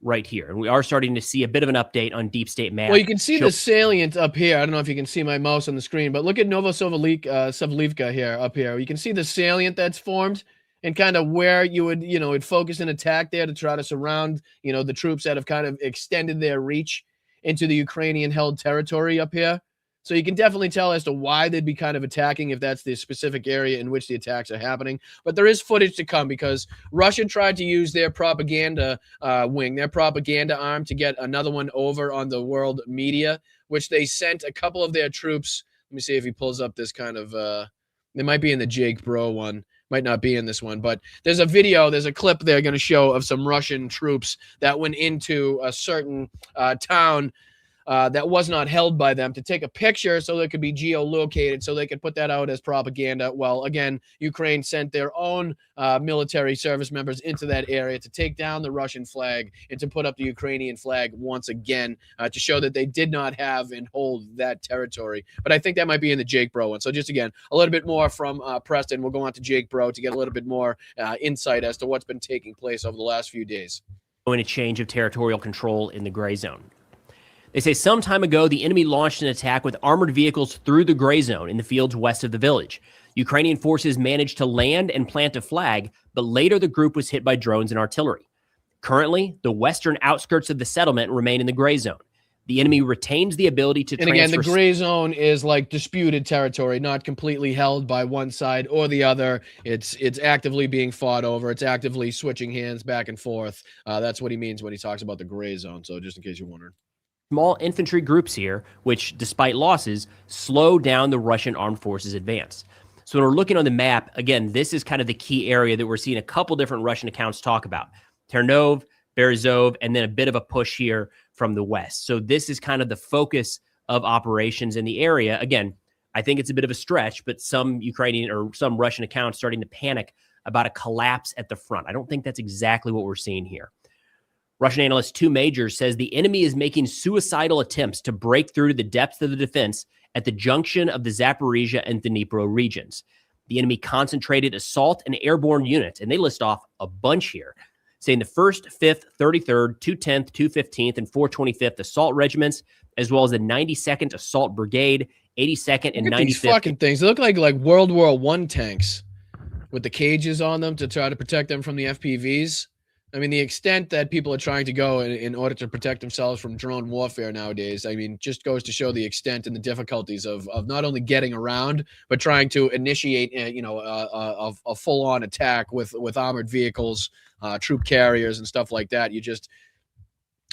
right here. And we are starting to see a bit of an update on Deep State map. Well, you can see the salient up here. I don't know if you can see my mouse on the screen, but look at Novosovlivka here up here. You can see the salient that's formed and kind of where you would, would focus an attack there to try to surround, the troops that have kind of extended their reach into the Ukrainian-held territory up here. So you can definitely tell as to why they'd be kind of attacking if that's the specific area in which the attacks are happening. But there is footage to come because Russia tried to use their propaganda wing, their propaganda arm, to get another one over on the world media, which they sent a couple of their troops. Let me see if he pulls up this kind of they might be in the Jake Bro one. Might not be in this one, but there's a clip they're going to show of some Russian troops that went into a certain town that was not held by them to take a picture so that could be geolocated so they could put that out as propaganda. Well, again, Ukraine sent their own military service members into that area to take down the Russian flag and to put up the Ukrainian flag once again to show that they did not have and hold that territory. But I think that might be in the Jake Bro one. So just again, a little bit more from Preston. We'll go on to Jake Bro to get a little bit more insight as to what's been taking place over the last few days. In a change of territorial control in the gray zone. They say some time ago, the enemy launched an attack with armored vehicles through the gray zone in the fields west of the village. Ukrainian forces managed to land and plant a flag, but later the group was hit by drones and artillery. Currently, the western outskirts of the settlement remain in the gray zone. The enemy retains the ability to transfer... And again, the gray zone is like disputed territory, not completely held by one side or the other. It's actively being fought over. It's actively switching hands back and forth. That's what he means when he talks about the gray zone. So just in case you're wondering. Small infantry groups here, which, despite losses, slow down the Russian armed forces' advance. So when we're looking on the map, again, this is kind of the key area that we're seeing a couple different Russian accounts talk about. Ternov, Berezov, and then a bit of a push here from the west. So this is kind of the focus of operations in the area. Again, I think it's a bit of a stretch, but some Ukrainian or some Russian accounts starting to panic about a collapse at the front. I don't think that's exactly what we're seeing here. Russian analyst Two Majors says the enemy is making suicidal attempts to break through the depths of the defense at the junction of the Zaporizhia and Dnipro regions. The enemy concentrated assault and airborne units, and they list off a bunch here, saying the 1st, 5th, 33rd, 210th, 215th, and 425th assault regiments, as well as the 92nd Assault Brigade, 82nd, and 95th. These fucking things. They look like World War I tanks with the cages on them to try to protect them from the FPVs. I mean, the extent that people are trying to go in order to protect themselves from drone warfare nowadays, I mean, just goes to show the extent and the difficulties of not only getting around, but trying to initiate, a full-on attack with armored vehicles, troop carriers, and stuff like that. You just,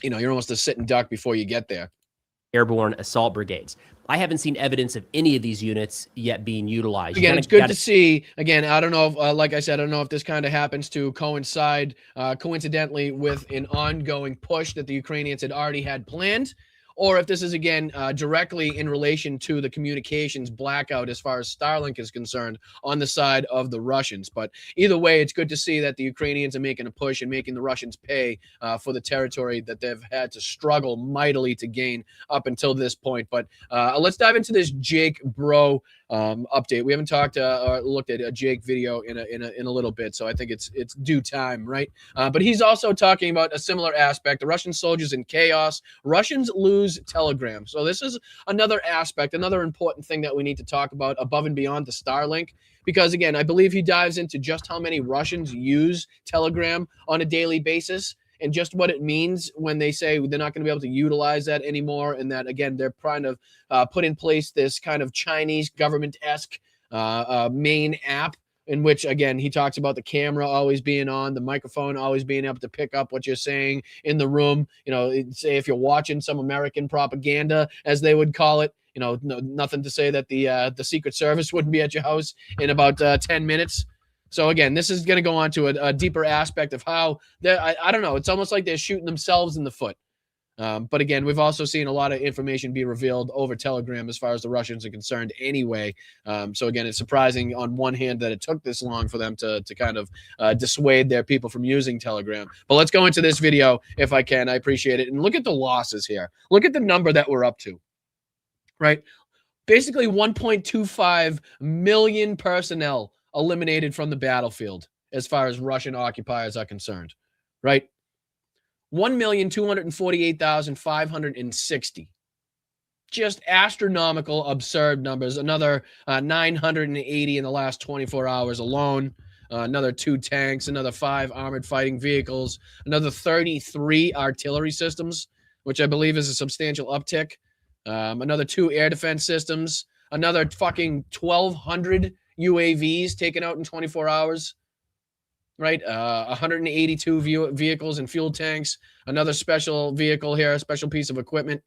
you're almost a sit and duck before you get there. Airborne assault brigades. I haven't seen evidence of any of these units yet being utilized. Again, it's good to see. Again, I don't know if, like I said, I don't know if this kind of happens to coincide coincidentally with an ongoing push that the Ukrainians had already had planned, or if this is, again, directly in relation to the communications blackout as far as Starlink is concerned on the side of the Russians. But either way, it's good to see that the Ukrainians are making a push and making the Russians pay for the territory that they've had to struggle mightily to gain up until this point. But let's dive into this Jake Bro update. We haven't talked or looked at a Jake video in a little bit, so I think it's due time, right? But he's also talking about a similar aspect: the Russian soldiers in chaos. Russians lose Telegram. So this is another aspect, another important thing that we need to talk about above and beyond the Starlink. Because again, I believe he dives into just how many Russians use Telegram on a daily basis, and just what it means when they say they're not going to be able to utilize that anymore, and that, again, they're trying to put in place this kind of Chinese government-esque main app in which, again, he talks about the camera always being on, the microphone always being able to pick up what you're saying in the room. You know, say if you're watching some American propaganda, as they would call it, you know, nothing to say that the Secret Service wouldn't be at your house in about 10 minutes. So again, this is going to go on to a deeper aspect of how I don't know. It's almost like they're shooting themselves in the foot. But again, we've also seen a lot of information be revealed over Telegram as far as the Russians are concerned anyway. So again, it's surprising on one hand that it took this long for them to kind of dissuade their people from using Telegram. But let's go into this video if I can. I appreciate it. And look at the losses here. Look at the number that we're up to, right? Basically 1.25 million personnel eliminated from the battlefield as far as Russian occupiers are concerned, right? 1,248,560. Just astronomical, absurd numbers. Another 980 in the last 24 hours alone. Another 2 tanks, another 5 armored fighting vehicles, another 33 artillery systems, which I believe is a substantial uptick. Another 2 air defense systems, another fucking 1,200 UAVs taken out in 24 hours. Right, 182 vehicles and fuel tanks, another special vehicle here, a special piece of equipment.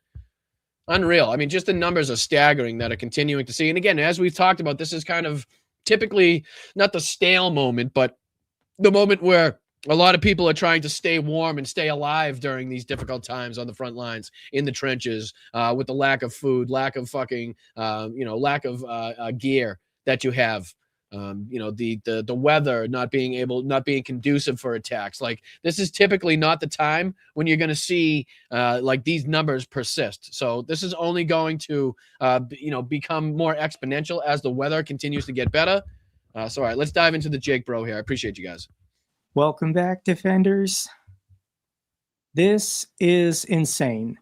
Unreal. I mean, just the numbers are staggering that are continuing to see. And again, as we've talked about, this is kind of typically not the stale moment, but the moment where a lot of people are trying to stay warm and stay alive during these difficult times on the front lines, in the trenches, with the lack of food, lack of fucking, lack of gear that you have. The weather not being conducive for attacks. Like, this is typically not the time when you're going to see like these numbers persist. So this is only going to become more exponential as the weather continues to get better. So all right, let's dive into the Jake bro here. I appreciate you guys. Welcome back, defenders. This is insane.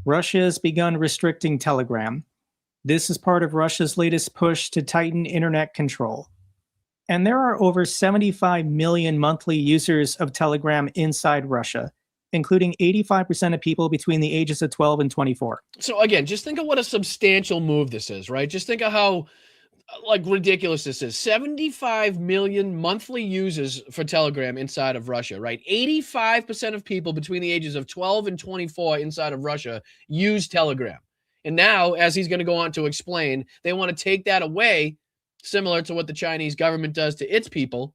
Russia has begun restricting Telegram. This is part of Russia's latest push to tighten internet control. And there are over 75 million monthly users of Telegram inside Russia, including 85% of people between the ages of 12 and 24. So again, just think of what a substantial move this is, right? Just think of how ridiculous this is. 75 million monthly users for Telegram inside of Russia, right? 85% of people between the ages of 12 and 24 inside of Russia use Telegram. And now, as he's going to go on to explain, they want to take that away, similar to what the Chinese government does to its people.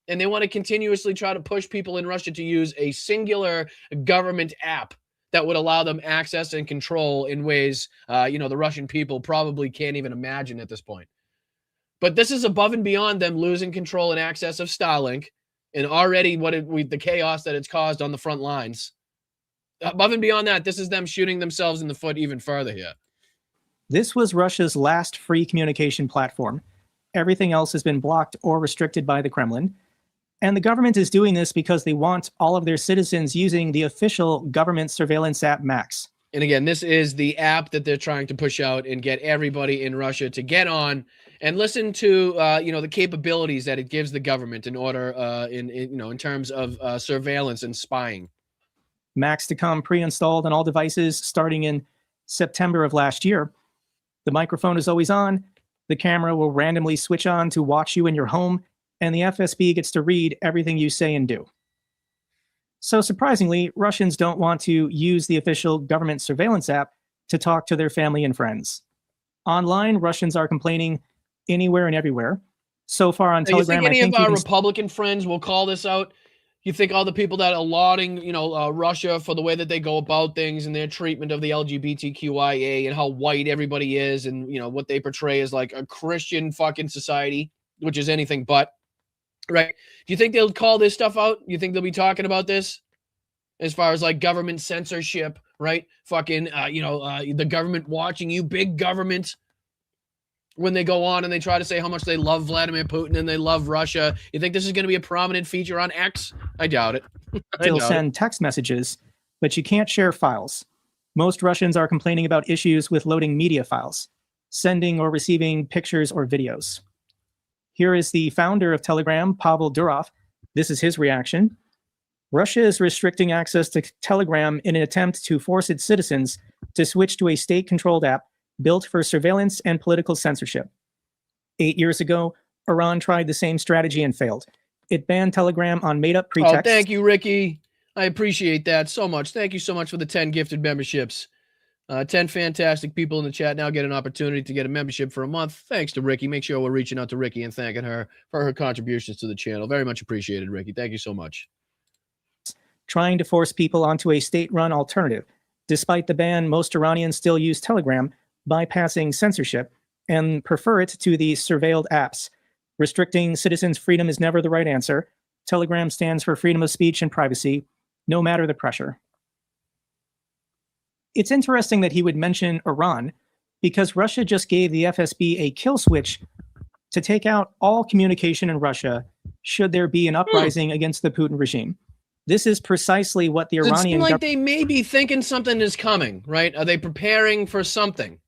And they want to continuously try to push people in Russia to use a singular government app that would allow them access and control in ways, the Russian people probably can't even imagine at this point. But this is above and beyond them losing control and access of Starlink, and already the chaos that it's caused on the front lines. Above and beyond that, this is them shooting themselves in the foot even further here. This was Russia's last free communication platform. Everything else has been blocked or restricted by the Kremlin. And the government is doing this because they want all of their citizens using the official government surveillance app Max. And again, this is the app that they're trying to push out and get everybody in Russia to get on and listen to, the capabilities that it gives the government in order, in terms of surveillance and spying. Max to come pre-installed on all devices starting in September of last year. The microphone is always on. The camera will randomly switch on to watch you in your home, and the FSB gets to read everything you say and do. So surprisingly, Russians don't want to use the official government surveillance app to talk to their family and friends. Online, Russians are complaining anywhere and everywhere. So far on Telegram, you think any of our Republican friends will call this out? You think all the people that are lauding, Russia for the way that they go about things and their treatment of the LGBTQIA and how white everybody is and, what they portray as like a Christian fucking society, which is anything but, right? Do you think they'll call this stuff out? You think they'll be talking about this as far as like government censorship, right? Fucking, the government watching you, big government. when they go on and they try to say how much they love Vladimir Putin and they love Russia. You think this is going to be a prominent feature on X? I doubt it. Still send text messages, but you can't share files. Most Russians are complaining about issues with loading media files, sending or receiving pictures or videos. Here is the founder of Telegram, Pavel Durov. This is his reaction. Russia is restricting access to Telegram in an attempt to force its citizens to switch to a state-controlled app built for surveillance and political censorship. 8 years ago, Iran tried the same strategy and failed. It banned Telegram on made-up pretexts. Oh, thank you, Ricky. I appreciate that so much. Thank you so much for the 10 gifted memberships. 10 fantastic people in the chat now get an opportunity to get a membership for a month. Thanks to Ricky. Make sure we're reaching out to Ricky and thanking her for her contributions to the channel. Very much appreciated, Ricky. Thank you so much. Trying to force people onto a state-run alternative. Despite the ban, most Iranians still use Telegram, bypassing censorship, and prefer it to the surveilled apps. Restricting citizens' freedom is never the right answer. Telegram stands for freedom of speech and privacy, no matter the pressure. It's interesting that he would mention Iran, because Russia just gave the FSB a kill switch to take out all communication in Russia should there be an uprising against the Putin regime. This is precisely what the Iranian It seems like they may be thinking something is coming, right? Are they preparing for something?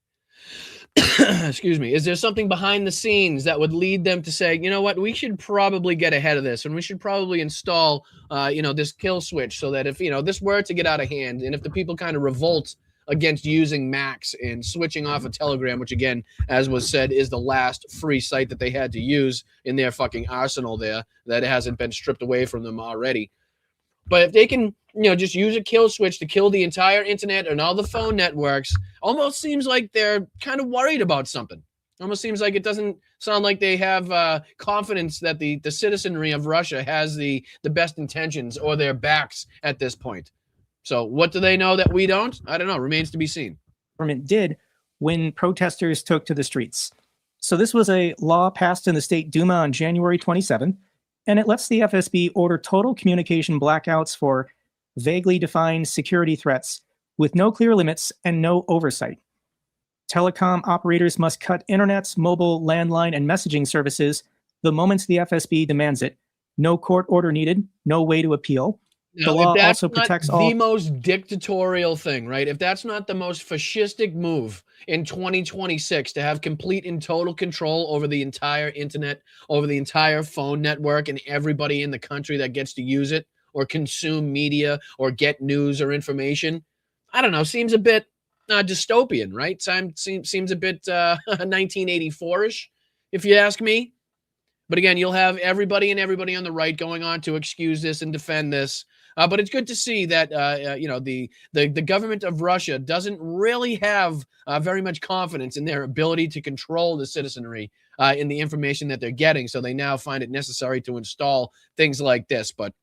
Excuse me. Is there something behind the scenes that would lead them to say, you know what, we should probably get ahead of this and we should probably install, this kill switch so that if, this were to get out of hand and if the people kind of revolt against using Max and switching off of Telegram, which again, as was said, is the last free site that they had to use in their fucking arsenal there that hasn't been stripped away from them already. But if they can, just use a kill switch to kill the entire internet and all the phone networks, almost seems like they're kind of worried about something. Almost seems like it doesn't sound like they have confidence that the citizenry of Russia has the best intentions or their backs at this point. So what do they know that we don't? I don't know. Remains to be seen. Government did when protesters took to the streets. So this was a law passed in the State Duma on January 27, and it lets the FSB order total communication blackouts for vaguely defined security threats with no clear limits and no oversight. Telecom operators must cut internet, mobile, landline, and messaging services the moment the FSB demands it. No court order needed, no way to appeal. Now, The law if that's also not protects the all. most dictatorial thing, right? If that's not the most fascistic move in 2026 to have complete and total control over the entire internet, over the entire phone network, and everybody in the country that gets to use it or consume media or get news or information, I don't know, seems a bit dystopian, right? Seems a bit 1984-ish, if you ask me. But again, you'll have everybody on the right going on to excuse this and defend this. But it's good to see that the government of Russia doesn't really have very much confidence in their ability to control the citizenry in the information that they're getting. So they now find it necessary to install things like this. But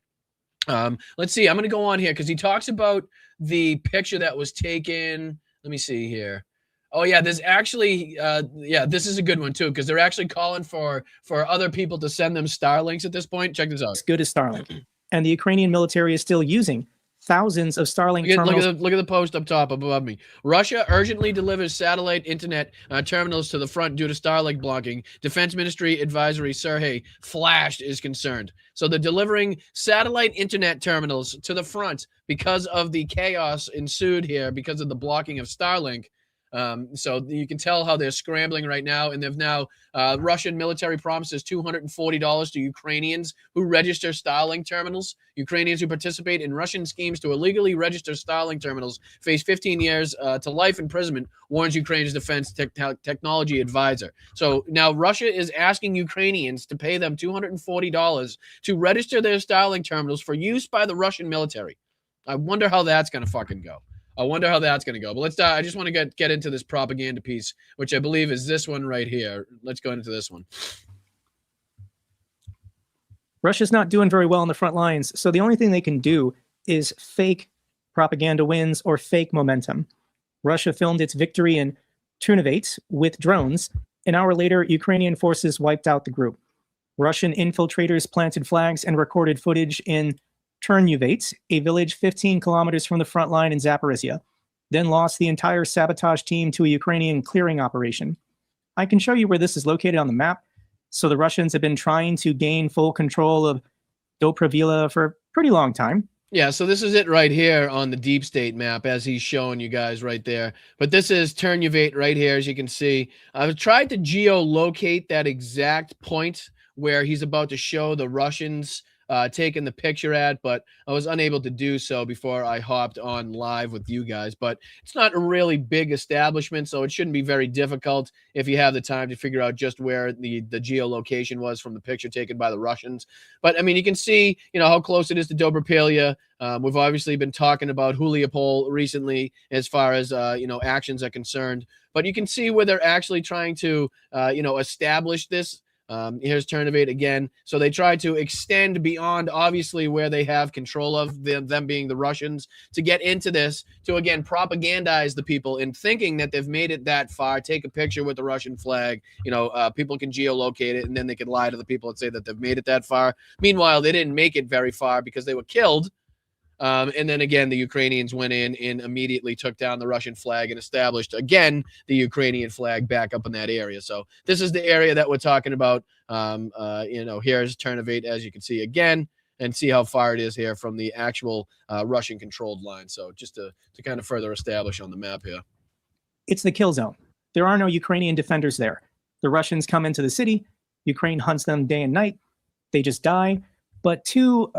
let's see. I'm going to go on here because he talks about the picture that was taken. Let me see here. Oh yeah, there's actually this is a good one too because they're actually calling for other people to send them Starlinks at this point. Check this out. As good as Starlink. And the Ukrainian military is still using thousands of Starlink terminals. Look at the post up top above me. Russia urgently delivers satellite internet terminals to the front due to Starlink blocking. Defense Ministry advisory Sergei flashed is concerned. So they're delivering satellite internet terminals to the front because of the chaos ensued here because of the blocking of Starlink. So you can tell how they're scrambling right now, and they've now Russian military promises $240 to Ukrainians who register Starlink terminals. Ukrainians who participate in Russian schemes to illegally register Starlink terminals face 15 years to life imprisonment, warns Ukraine's defense technology advisor. So now Russia is asking Ukrainians to pay them $240 to register their Starlink terminals for use by the Russian military. I wonder how that's going to fucking go. But let's I just want to get into this propaganda piece, which I believe is this one right here. Let's go into this one. Russia's not doing very well on the front lines, so the only thing they can do is fake propaganda wins or fake momentum. Russia filmed its victory in Trunavate with drones. An hour later, Ukrainian forces wiped out the group. Russian infiltrators planted flags and recorded footage in Ternuvate, a village 15 kilometers from the front line in Zaporizhia, then lost the entire sabotage team to a Ukrainian clearing operation. I can show you where this is located on the map. So the Russians have been trying to gain full control of Dobrovila for a pretty long time. Yeah, so this is it right here on the deep state map as he's showing you guys right there. But this is Ternuvate right here, as you can see. I've tried to geolocate that exact point where he's about to show the Russians taking the picture at, but I was unable to do so before I hopped on live with you guys. But it's not a really big establishment, so it shouldn't be very difficult if you have the time to figure out just where the geolocation was from the picture taken by the Russians. But I mean, you can see, how close it is to Dobropilia. We've obviously been talking about Huliopol recently as far as, actions are concerned. But you can see where they're actually trying to, establish this. Here's Ternuvate again. So they try to extend beyond, obviously, where they have control of, them being the Russians, to get into this, to, again, propagandize the people in thinking that they've made it that far, take a picture with the Russian flag, people can geolocate it, and then they can lie to the people and say that they've made it that far. Meanwhile, they didn't make it very far because they were killed. And then again, the Ukrainians went in and immediately took down the Russian flag and established again the Ukrainian flag back up in that area. So this is the area that we're talking about. Here's Ternuvate, as you can see again, and see how far it is here from the actual Russian controlled line. So just to kind of further establish on the map here. It's the kill zone. There are no Ukrainian defenders there. The Russians come into the city. Ukraine hunts them day and night. They just die. But two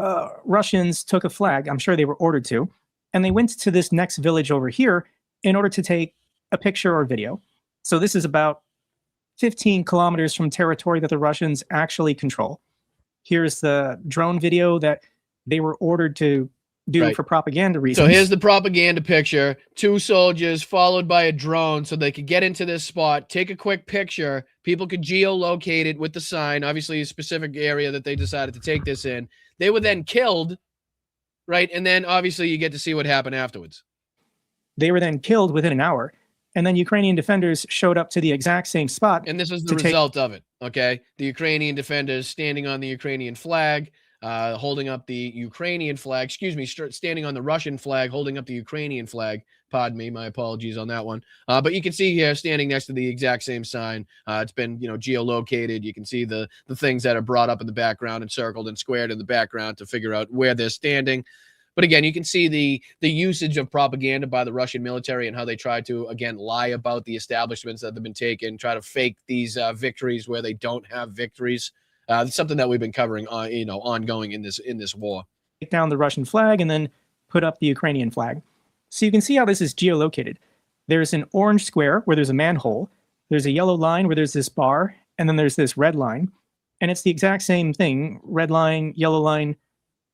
Russians took a flag. I'm sure they were ordered to. And they went to this next village over here in order to take a picture or video. So this is about 15 kilometers from territory that the Russians actually control. Here's the drone video that they were ordered to do for propaganda reasons. So here's the propaganda picture. 2 soldiers followed by a drone so they could get into this spot, take a quick picture. People could geolocate it with the sign, obviously a specific area that they decided to take this in. They were then killed, right? And then obviously you get to see what happened afterwards. They were then killed within an hour. And then Ukrainian defenders showed up to the exact same spot. And this is the result of it, okay? The Ukrainian defenders standing on the Ukrainian flag, holding up the Ukrainian flag, standing on the Russian flag, holding up the Ukrainian flag. Pardon me, my apologies on that one. But you can see here, standing next to the exact same sign, it's been, geolocated. You can see the things that are brought up in the background and circled and squared in the background to figure out where they're standing. But again, you can see the usage of propaganda by the Russian military and how they try to, again, lie about the establishments that have been taken, try to fake these victories where they don't have victories. It's something that we've been covering, ongoing in this war. Take down the Russian flag and then put up the Ukrainian flag. So you can see how this is geolocated. There's an orange square where there's a manhole. There's a yellow line where there's this bar, and then there's this red line. And it's the exact same thing, red line, yellow line,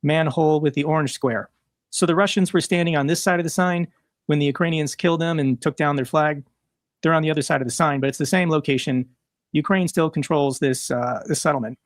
manhole with the orange square. So the Russians were standing on this side of the sign when the Ukrainians killed them and took down their flag. They're on the other side of the sign, but it's the same location. Ukraine still controls this settlement.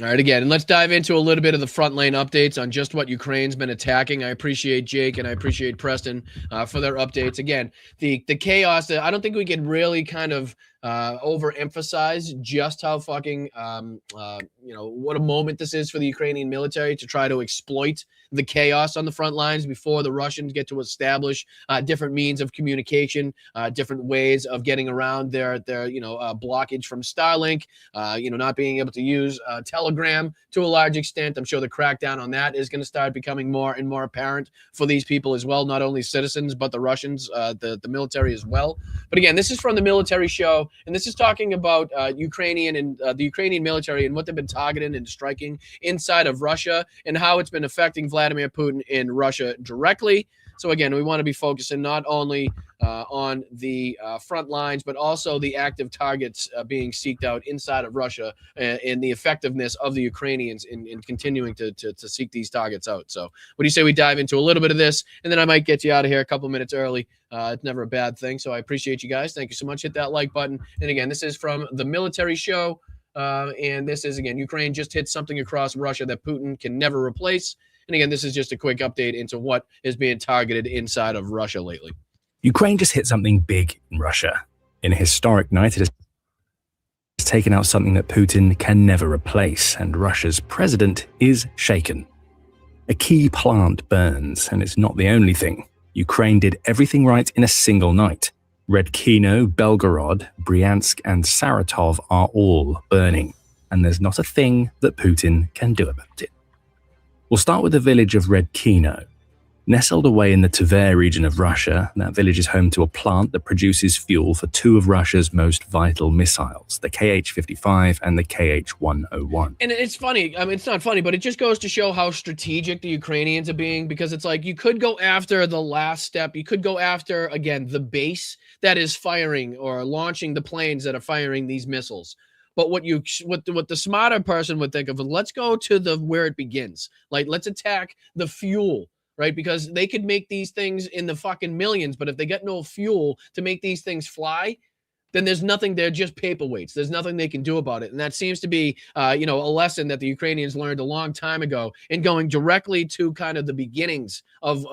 All right, again, and let's dive into a little bit of the front lane updates on just what Ukraine's been attacking. I appreciate Jake and I appreciate Preston for their updates. Again, the chaos, I don't think we can really kind of overemphasize just how fucking, what a moment this is for the Ukrainian military to try to exploit the chaos on the front lines before the Russians get to establish different means of communication, different ways of getting around their blockage from Starlink, not being able to use Telegram to a large extent. I'm sure the crackdown on that is going to start becoming more and more apparent for these people as well, not only citizens, but the Russians, the military as well. But again, this is from the military show, and this is talking about Ukrainian and the Ukrainian military and what they've been targeting and striking inside of Russia and how it's been affecting Vladimir Putin in Russia directly. So again, we want to be focusing not only on the front lines, but also the active targets being seeked out inside of Russia and the effectiveness of the Ukrainians in continuing to seek these targets out. So what do you say we dive into a little bit of this, and then I might get you out of here a couple minutes early. It's never a bad thing. So I appreciate you guys. Thank you so much. Hit that like button. And again, this is from the military show. And this is, again, Ukraine just hit something across Russia that Putin can never replace. And again, this is just a quick update into what is being targeted inside of Russia lately. Ukraine just hit something big in Russia. In a historic night, it has taken out something that Putin can never replace, and Russia's president is shaken. A key plant burns, and it's not the only thing. Ukraine did everything right in a single night. Redkino, Belgorod, Bryansk, and Saratov are all burning, and there's not a thing that Putin can do about it. We'll start with the village of Redkino. Nestled away in the Tver region of Russia, that village is home to a plant that produces fuel for two of Russia's most vital missiles, the Kh-55 and the Kh-101. And it's funny. I mean, it's not funny, but it just goes to show how strategic the Ukrainians are being, because it's like you could go after the last step. You could go after, again, the base that is firing or launching the planes that are firing these missiles. But what the smarter person would think of, let's go to where it begins. Like, let's attack the fuel. Right? Because they could make these things in the fucking millions, but if they get no fuel to make these things fly, then there's nothing. They're just paperweights. There's nothing they can do about it. And that seems to be, a lesson that the Ukrainians learned a long time ago in going directly to kind of the beginnings of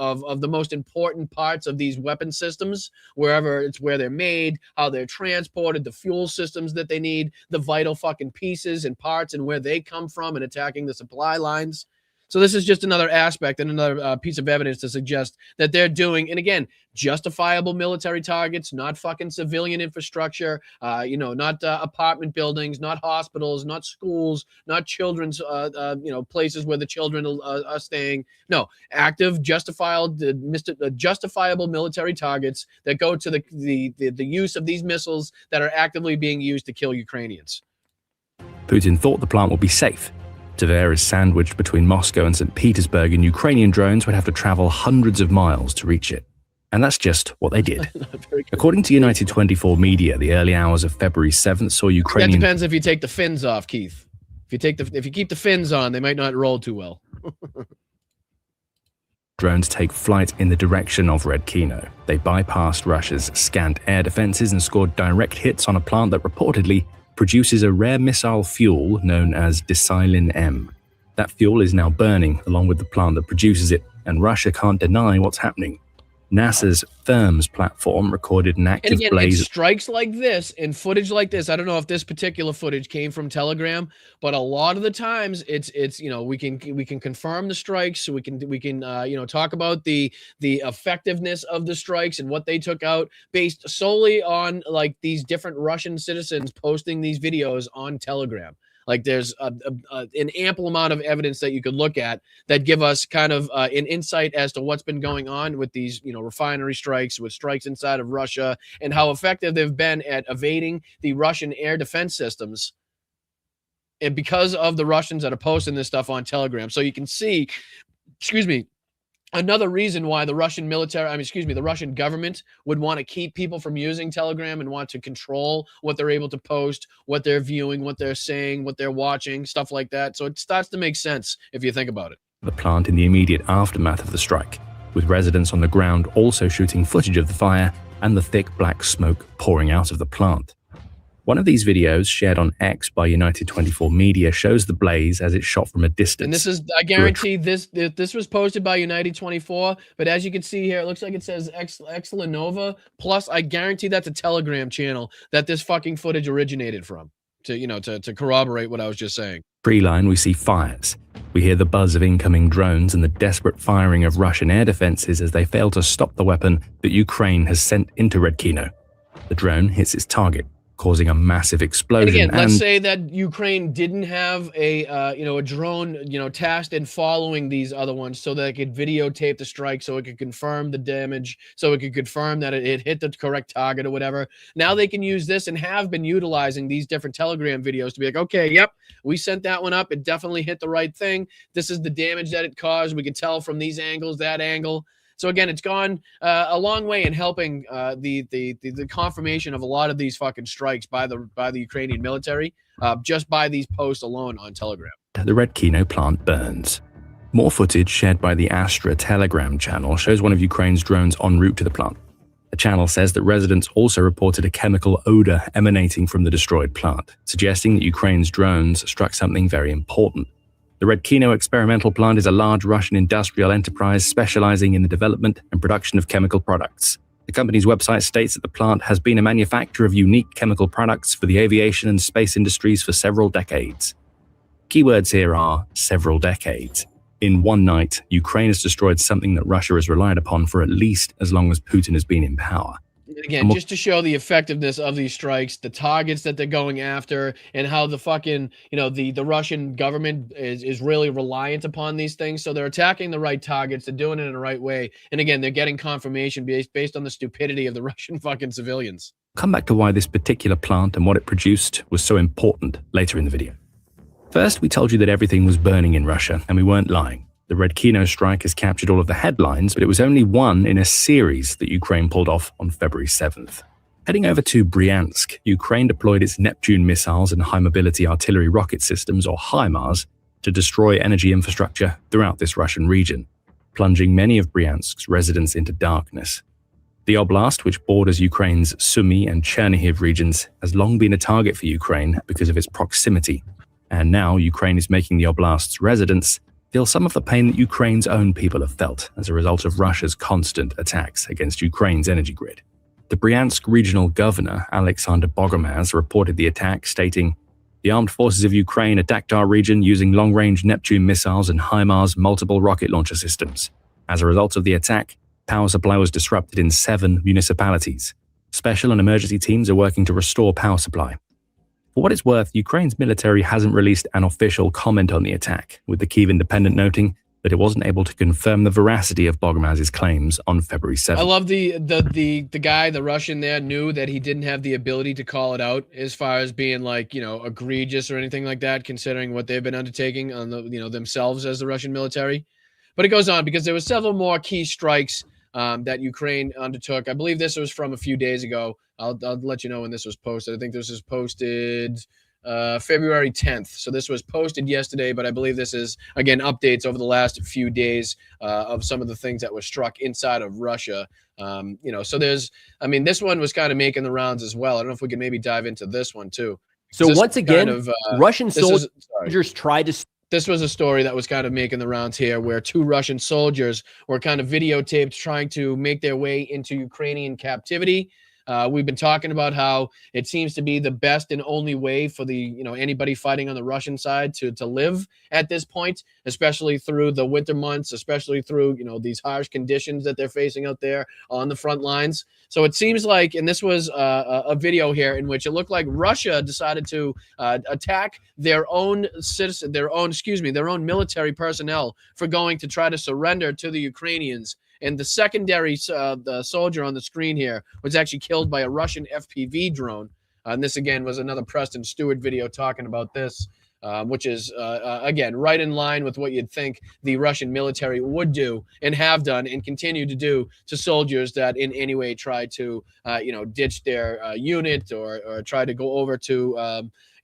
the most important parts of these weapon systems, wherever it's where they're made, how they're transported, the fuel systems that they need, the vital fucking pieces and parts and where they come from, and attacking the supply lines. So this is just another aspect and another piece of evidence to suggest that they're doing, and again, justifiable military targets, not fucking civilian infrastructure, not apartment buildings, not hospitals, not schools, not children's, places where the children are staying. No, active, justifiable military targets that go to the use of these missiles that are actively being used to kill Ukrainians. Putin thought the plant would be safe. Tver is sandwiched between Moscow and St. Petersburg, and Ukrainian drones would have to travel hundreds of miles to reach it. And that's just what they did. According to United 24 Media, the early hours of February 7th saw Ukrainian... That depends if you take the fins off, Keith. If you keep the fins on, they might not roll too well. drones take flight in the direction of Redkino. They bypassed Russia's scant air defenses and scored direct hits on a plant that reportedly produces a rare missile fuel known as Desilin M. That fuel is now burning along with the plant that produces it, and Russia can't deny what's happening. NASA's THERMS platform recorded an active and again, blaze. It strikes like this and footage like this. I don't know if this particular footage came from Telegram, but a lot of the times it's we can confirm the strikes, so we can talk about the effectiveness of the strikes and what they took out based solely on like these different Russian citizens posting these videos on Telegram. Like there's an ample amount of evidence that you could look at that give us kind of an insight as to what's been going on with these, refinery strikes, with strikes inside of Russia, and how effective they've been at evading the Russian air defense systems. And because of the Russians that are posting this stuff on Telegram. So you can see, another reason why the Russian the Russian government would want to keep people from using Telegram and want to control what they're able to post, what they're viewing, what they're saying, what they're watching, stuff like that. So it starts to make sense if you think about it. The plant in the immediate aftermath of the strike, with residents on the ground also shooting footage of the fire and the thick black smoke pouring out of the plant. One of these videos, shared on X by United 24 Media, shows the blaze as it's shot from a distance. And this is, I guarantee this was posted by United 24, but as you can see here, it looks like it says Exlanova. Plus, I guarantee that's a Telegram channel that this fucking footage originated from, to corroborate what I was just saying. Tree-line, we see fires. We hear the buzz of incoming drones and the desperate firing of Russian air defenses as they fail to stop the weapon that Ukraine has sent into Redkino. The drone hits its target, causing a massive explosion. And again, let's say that Ukraine didn't have a drone, tasked in following these other ones so that it could videotape the strike, so it could confirm the damage, so it could confirm that it hit the correct target or whatever. Now they can use this and have been utilizing these different Telegram videos to be like, okay, yep, we sent that one up. It definitely hit the right thing. This is the damage that it caused. We can tell from these angles, that angle. So again, it's gone a long way in helping the confirmation of a lot of these fucking strikes by the Ukrainian military, just by these posts alone on Telegram. The Redkino plant burns. More footage shared by the Astra Telegram channel shows one of Ukraine's drones en route to the plant. The channel says that residents also reported a chemical odor emanating from the destroyed plant, suggesting that Ukraine's drones struck something very important. The Redkino experimental plant is a large Russian industrial enterprise specializing in the development and production of chemical products. The company's website states that the plant has been a manufacturer of unique chemical products for the aviation and space industries for several decades. Keywords here are several decades. In one night, Ukraine has destroyed something that Russia has relied upon for at least as long as Putin has been in power. Again, just to show the effectiveness of these strikes, the targets that they're going after, and how the fucking, the Russian government is really reliant upon these things. So they're attacking the right targets. They're doing it in the right way. And again, they're getting confirmation based on the stupidity of the Russian fucking civilians. Come back to why this particular plant and what it produced was so important later in the video. First, we told you that everything was burning in Russia, and we weren't lying. The Red Kino strike has captured all of the headlines, but it was only one in a series that Ukraine pulled off on February 7th. Heading over to Bryansk, Ukraine deployed its Neptune missiles and high-mobility artillery rocket systems, or HIMARS, to destroy energy infrastructure throughout this Russian region, plunging many of Bryansk's residents into darkness. The oblast, which borders Ukraine's Sumy and Chernihiv regions, has long been a target for Ukraine because of its proximity, and now Ukraine is making the oblast's residents feel some of the pain that Ukraine's own people have felt as a result of Russia's constant attacks against Ukraine's energy grid. The Bryansk regional governor, Alexander Bogomaz, reported the attack, stating, "The armed forces of Ukraine attacked our region using long-range Neptune missiles and HIMARS multiple rocket launcher systems. As a result of the attack, power supply was disrupted in 7 municipalities. Special and emergency teams are working to restore power supply." For what it's worth, Ukraine's military hasn't released an official comment on the attack, with the Kyiv Independent noting that it wasn't able to confirm the veracity of Bogomaz's claims on February 7th. I love the guy, the Russian there, knew that he didn't have the ability to call it out as far as being like, egregious or anything like that, considering what they've been undertaking on themselves as the Russian military. But it goes on because there were several more key strikes that Ukraine undertook. I believe this was from a few days ago. I'll let you know when this was posted. I think this was posted February 10th. So this was posted yesterday, but I believe this is, again, updates over the last few days of some of the things that were struck inside of Russia. So this one was kind of making the rounds as well. I don't know if we can maybe dive into this one too. So once again, Russian soldiers tried to... This was a story that was kind of making the rounds here, where 2 Russian soldiers were kind of videotaped trying to make their way into Ukrainian captivity. We've been talking about how it seems to be the best and only way for anybody fighting on the Russian side to live at this point, especially through the winter months, especially through, these harsh conditions that they're facing out there on the front lines. So it seems like, and this was a video here in which it looked like Russia decided to attack their own military personnel for going to try to surrender to the Ukrainians. And the secondary the soldier on the screen here was actually killed by a Russian FPV drone. And this, again, was another Preston Stewart video talking about this, which is, again, right in line with what you'd think the Russian military would do and have done and continue to do to soldiers that in any way try to, ditch their unit or try to go over to,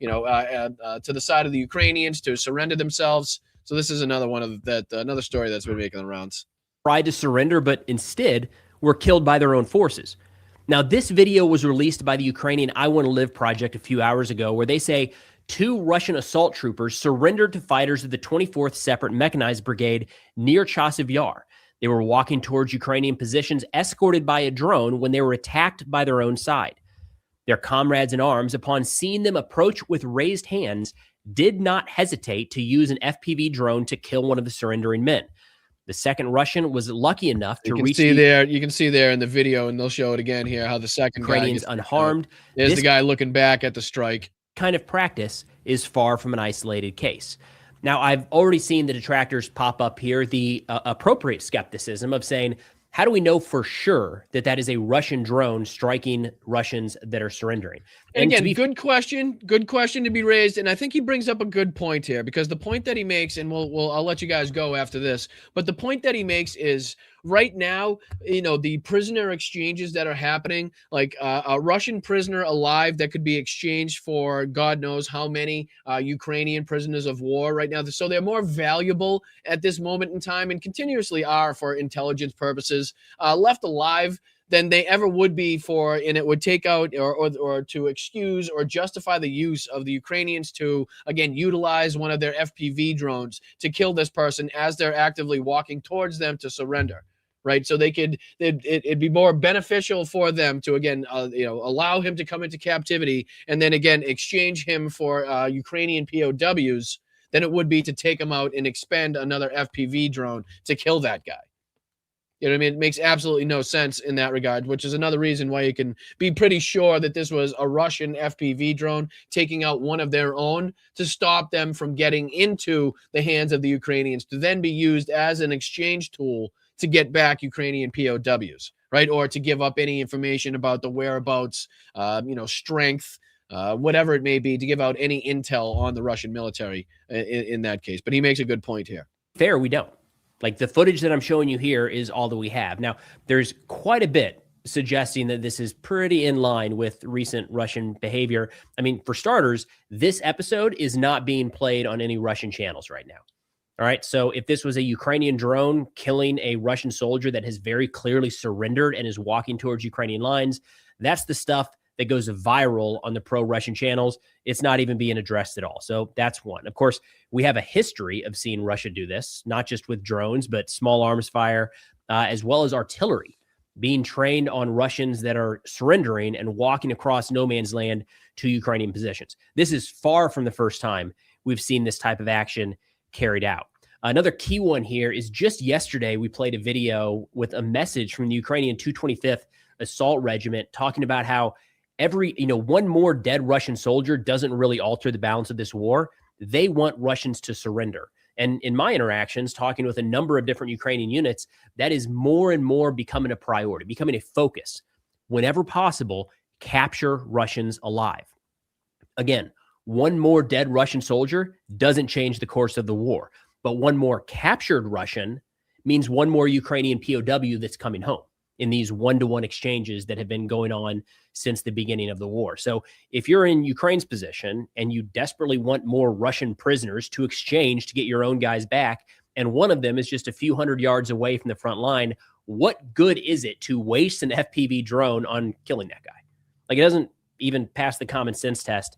to the side of the Ukrainians to surrender themselves. So this is another one of that, another story that's been making the rounds. Tried to surrender, but instead were killed by their own forces. Now, this video was released by the Ukrainian I Want to Live project a few hours ago, where they say 2 Russian assault troopers surrendered to fighters of the 24th Separate Mechanized Brigade near Chasiv Yar. They were walking towards Ukrainian positions, escorted by a drone, when they were attacked by their own side. Their comrades in arms, upon seeing them approach with raised hands, did not hesitate to use an FPV drone to kill one of the surrendering men. The second Russian was lucky enough to reach you can see there in the video, and they'll show it again here, how the second Ukrainians guy unharmed. There's the guy looking back at the strike. Kind of practice is far from an isolated case. Now, I've already seen the detractors pop up here, the appropriate skepticism of saying, how do we know for sure that that is a Russian drone striking Russians that are surrendering? And again, good question to be raised. And I think he brings up a good point here, because the point that he makes, and I'll let you guys go after this, but the point that he makes is right now, the prisoner exchanges that are happening, like a Russian prisoner alive that could be exchanged for God knows how many Ukrainian prisoners of war right now. So they're more valuable at this moment in time, and continuously are for intelligence purposes, left alive than they ever would be for, and it would take out or to excuse or justify the use of the Ukrainians to, again, utilize one of their FPV drones to kill this person as they're actively walking towards them to surrender. Right. So it'd be more beneficial for them to, again, allow him to come into captivity and then, again, exchange him for Ukrainian POWs than it would be to take him out and expend another FPV drone to kill that guy. You know what I mean? It makes absolutely no sense in that regard, which is another reason why you can be pretty sure that this was a Russian FPV drone taking out one of their own to stop them from getting into the hands of the Ukrainians to then be used as an exchange tool to get back Ukrainian POWs, right? Or to give up any information about the whereabouts, strength, whatever it may be, to give out any intel on the Russian military in that case. But he makes a good point here. Fair, we don't. Like the footage that I'm showing you here is all that we have. Now, there's quite a bit suggesting that this is pretty in line with recent Russian behavior. I mean, for starters, this episode is not being played on any Russian channels right now. All right. So if this was a Ukrainian drone killing a Russian soldier that has very clearly surrendered and is walking towards Ukrainian lines, that's the stuff that goes viral on the pro-Russian channels. It's not even being addressed at all. So that's one. Of course, we have a history of seeing Russia do this, not just with drones, but small arms fire, as well as artillery being trained on Russians that are surrendering and walking across no man's land to Ukrainian positions. This is far from the first time we've seen this type of action carried out. Another key one here is just yesterday, we played a video with a message from the Ukrainian 225th Assault Regiment talking about how one more dead Russian soldier doesn't really alter the balance of this war. They want Russians to surrender. And in my interactions, talking with a number of different Ukrainian units, that is more and more becoming a priority, becoming a focus. Whenever possible, capture Russians alive. Again, one more dead Russian soldier doesn't change the course of the war, but one more captured Russian means one more Ukrainian POW that's coming home in these one-to-one exchanges that have been going on since the beginning of the war. So if you're in Ukraine's position and you desperately want more Russian prisoners to exchange to get your own guys back, and one of them is just a few hundred yards away from the front line, what good is it to waste an FPV drone on killing that guy? Like, it doesn't even pass the common sense test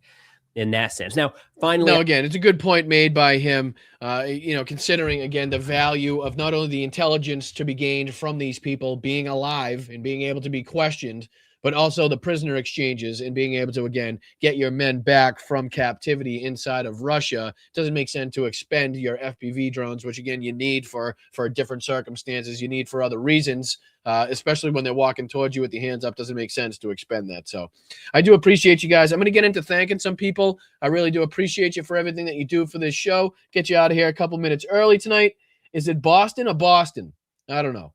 in that sense. Now, finally, no, again, it's a good point made by him, considering, again, the value of not only the intelligence to be gained from these people being alive and being able to be questioned, but also the prisoner exchanges and being able to, again, get your men back from captivity inside of Russia. It doesn't make sense to expend your FPV drones, which, again, you need for different circumstances. You need for other reasons, especially when they're walking towards you with your hands up. Doesn't make sense to expend that. So I do appreciate you guys. I'm going to get into thanking some people. I really do appreciate you for everything that you do for this show. Get you out of here a couple minutes early tonight. Is it Boston or Boston? I don't know.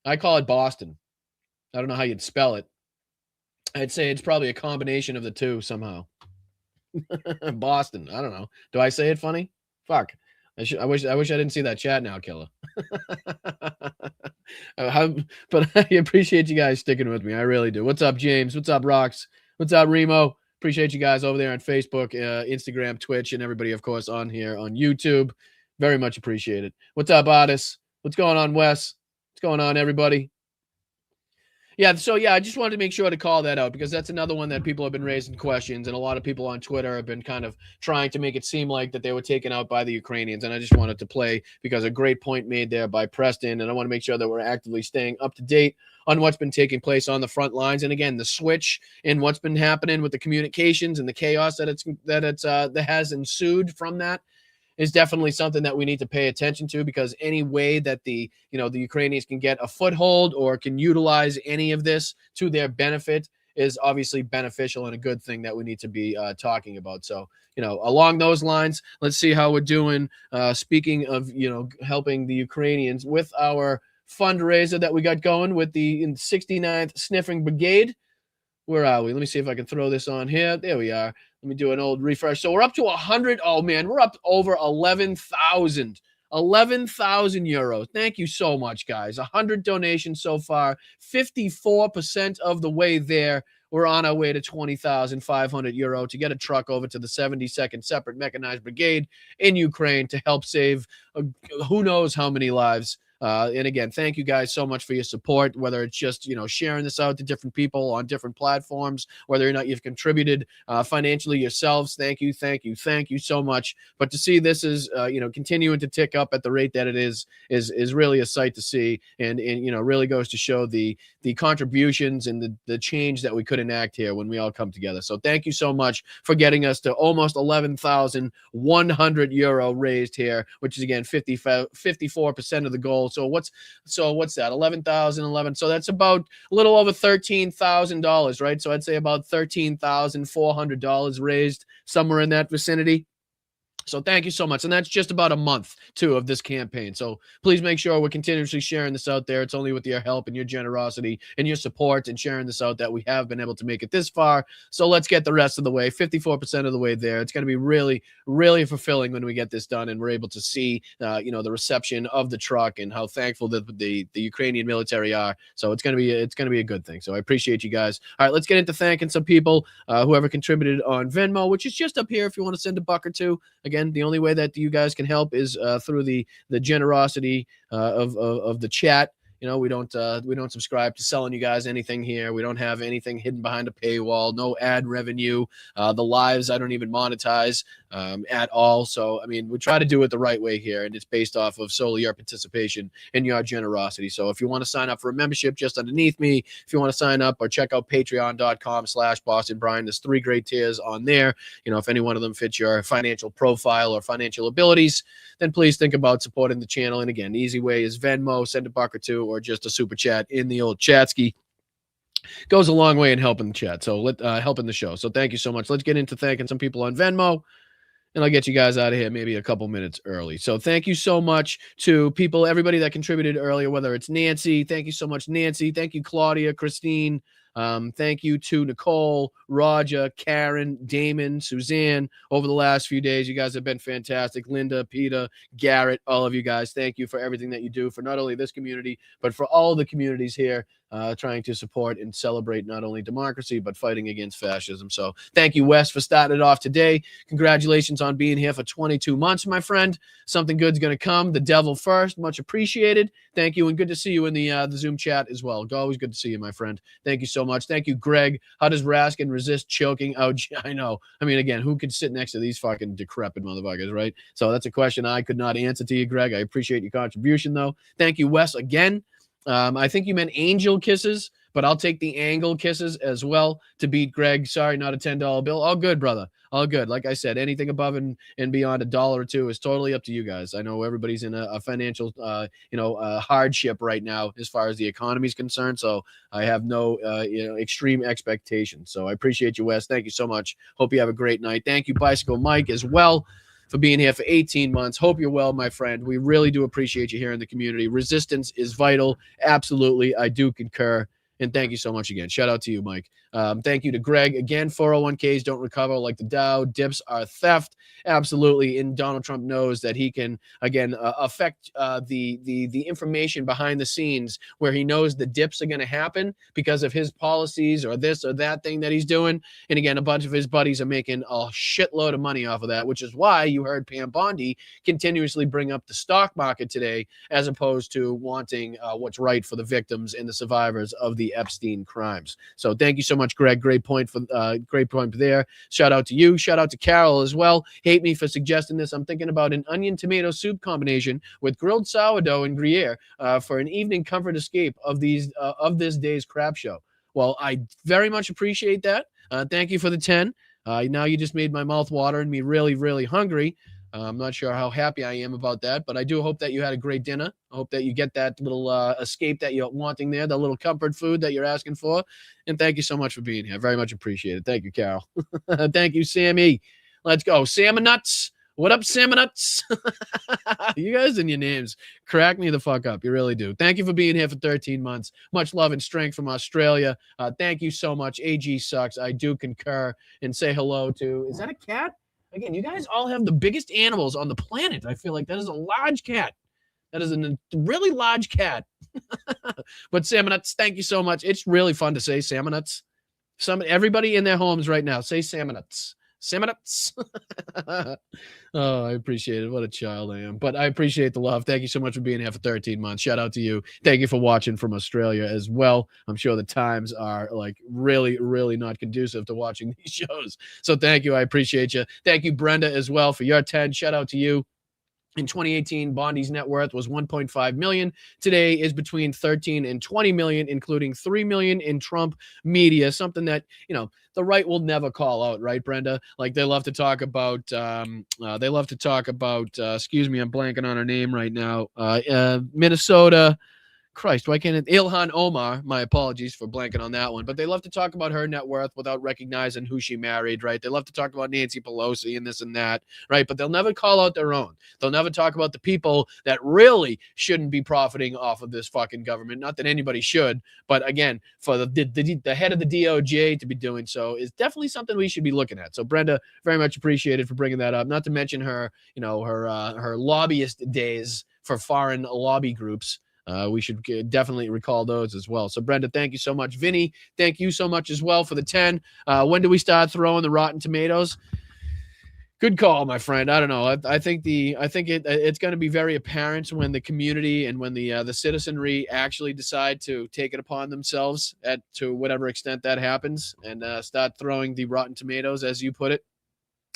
I call it Boston. I don't know how you'd spell it. I'd say it's probably a combination of the two somehow. Boston. I don't know. Do I say it funny? Fuck. I wish I didn't see that chat now, Killer. But I appreciate you guys sticking with me. I really do. What's up, James? What's up, Rox? What's up, Remo? Appreciate you guys over there on Facebook, Instagram, Twitch, and everybody, of course, on here on YouTube. Very much appreciated. What's up, Otis? What's going on, Wes? What's going on, everybody? Yeah, so yeah, I just wanted to make sure to call that out because that's another one that people have been raising questions, and a lot of people on Twitter have been kind of trying to make it seem like that they were taken out by the Ukrainians, and I just wanted to play because a great point made there by Preston, and I want to make sure that we're actively staying up to date on what's been taking place on the front lines, and again, the switch in what's been happening with the communications and the chaos that has ensued from that is definitely something that we need to pay attention to, because any way that the Ukrainians can get a foothold or can utilize any of this to their benefit is obviously beneficial and a good thing that we need to be talking about. So, along those lines, let's see how we're doing. Speaking of, helping the Ukrainians with our fundraiser that we got going with the 69th Sniffing Brigade. Where are we? Let me see if I can throw this on here. There we are. Let me do an old refresh. So we're up to 100. Oh, man, we're up over 11,000 euros. Thank you so much, guys. 100 donations so far. 54% of the way there. We're on our way to 20,500 euro to get a truck over to the 72nd Separate Mechanized Brigade in Ukraine to help save who knows how many lives. And again, thank you guys so much for your support, whether it's just, sharing this out to different people on different platforms, whether or not you've contributed financially yourselves. Thank you so much. But to see this is, continuing to tick up at the rate that it is really a sight to see. And really goes to show the contributions and the change that we could enact here when we all come together. So thank you so much for getting us to almost 11,100 euro raised here, which is again 54% of the goal. So what's that? 11,011. So that's about a little over $13,000, right? So I'd say about $13,400 raised, somewhere in that vicinity. So thank you so much. And that's just about a month, too, of this campaign. So please make sure we're continuously sharing this out there. It's only with your help and your generosity and your support and sharing this out that we have been able to make it this far. So let's get the rest of the way, 54% of the way there. It's going to be really, really fulfilling when we get this done and we're able to see, the reception of the truck and how thankful the Ukrainian military are. So it's going to be a good thing. So I appreciate you guys. All right, let's get into thanking some people, whoever contributed on Venmo, which is just up here if you want to send a buck or two. Again, the only way that you guys can help is through the generosity of the chat. We don't subscribe to selling you guys anything here. We don't have anything hidden behind a paywall. No ad revenue. The lives I don't even monetize at all. So I mean, we try to do it the right way here, and it's based off of solely your participation and your generosity. So if you want to sign up for a membership, just underneath me. If you want to sign up or check out patreon.com/Boston Brian, there's 3 great tiers on there. If any one of them fits your financial profile or financial abilities, then please think about supporting the channel. And again, the easy way is Venmo, send a buck or two, or just a super chat in the old Chatski. Goes a long way in helping the chat. So helping the show. So thank you so much. Let's get into thanking some people on Venmo, and I'll get you guys out of here maybe a couple minutes early. So thank you so much to everybody that contributed earlier, whether it's Nancy. Thank you so much, Nancy. Thank you, Claudia, Christine. Thank you to Nicole, Roger, Karen, Damon, Suzanne. Over the last few days, you guys have been fantastic. Linda, Peter, Garrett, all of you guys. Thank you for everything that you do for not only this community, but for all the communities here, trying to support and celebrate not only democracy, but fighting against fascism. So thank you, Wes, for starting it off today. Congratulations on being here for 22 months, my friend. Something good's going to come. The devil first. Much appreciated. Thank you, and good to see you in the Zoom chat as well. Always good to see you, my friend. Thank you so much. Thank you, Greg. How does Raskin resist choking? Oh, I know. I mean, again, who could sit next to these fucking decrepit motherfuckers, right? So that's a question I could not answer to you, Greg. I appreciate your contribution, though. Thank you, Wes, again. I think you meant angel kisses, but I'll take the angle kisses as well to beat Greg. Sorry, not a $10 bill. All good, brother. All good. Like I said, anything above and beyond $1 or $2 is totally up to you guys. I know everybody's in a financial, hardship right now as far as the economy is concerned. So I have no, extreme expectations. So I appreciate you, Wes. Thank you so much. Hope you have a great night. Thank you, Bicycle Mike, as well, for being here for 18 months. Hope you're well, my friend. We really do appreciate you here in the community. Resistance is vital. Absolutely. I do concur. And thank you so much again. Shout out to you, Mike. Thank you to Greg. Again, 401ks don't recover like the Dow. Dips are theft. Absolutely. And Donald Trump knows that he can, again, affect the information behind the scenes where he knows the dips are going to happen because of his policies or this or that thing that he's doing. And again, a bunch of his buddies are making a shitload of money off of that, which is why you heard Pam Bondi continuously bring up the stock market today, as opposed to wanting what's right for the victims and the survivors of the Epstein crimes. So thank you so much, Greg. Great point there. Shout out to you. Shout out to Carol as well. Hate me for suggesting this. I'm thinking about an onion tomato soup combination with grilled sourdough and Gruyere for an evening comfort escape of this day's crap show. Well, I very much appreciate that. Thank you for the 10. Now you just made my mouth water and me really, really hungry. I'm not sure how happy I am about that, but I do hope that you had a great dinner. I hope that you get that little escape that you're wanting there, the little comfort food that you're asking for. And thank you so much for being here. Very much appreciated. Thank you, Carol. Thank you, Sammy. Let's go. Salmon Nuts. What up, Salmon Nuts? You guys and your names crack me the fuck up. You really do. Thank you for being here for 13 months. Much love and strength from Australia. Thank you so much. AG sucks. I do concur. And say hello to, is that a cat? Again, you guys all have the biggest animals on the planet. I feel like that is a large cat. That is a really large cat. But Salmonuts, thank you so much. It's really fun to say Salmonuts. Everybody in their homes right now, say Salmonuts. Salmonuts. Oh, I appreciate it. What a child I am. But I appreciate the love. Thank you so much for being here for 13 months. Shout out to you. Thank you for watching from Australia as well. I'm sure the times are like really, really not conducive to watching these shows. So thank you. I appreciate you. Thank you, Brenda, as well, for your 10. Shout out to you. In 2018, Bondi's net worth was 1.5 million. Today is between 13 and 20 million, including 3 million in Trump media, something that, you know, the right will never call out, right, Brenda? Like they love to talk about, excuse me, I'm blanking on her name right now. Minnesota. Christ, why can't it? Ilhan Omar, my apologies for blanking on that one, but they love to talk about her net worth without recognizing who she married, right? They love to talk about Nancy Pelosi and this and that, right? But they'll never call out their own. They'll never talk about the people that really shouldn't be profiting off of this fucking government. Not that anybody should, but again, for the head of the DOJ to be doing so is definitely something we should be looking at. So Brenda, very much appreciated for bringing that up. Not to mention her, you know, her lobbyist days for foreign lobby groups. We should definitely recall those as well. So, Brenda, thank you so much. Vinny, thank you so much as well for the 10. When do we start throwing the Rotten Tomatoes? Good call, my friend. I don't know. I think it's going to be very apparent when the community and when the citizenry actually decide to take it upon themselves to whatever extent that happens and start throwing the Rotten Tomatoes, as you put it.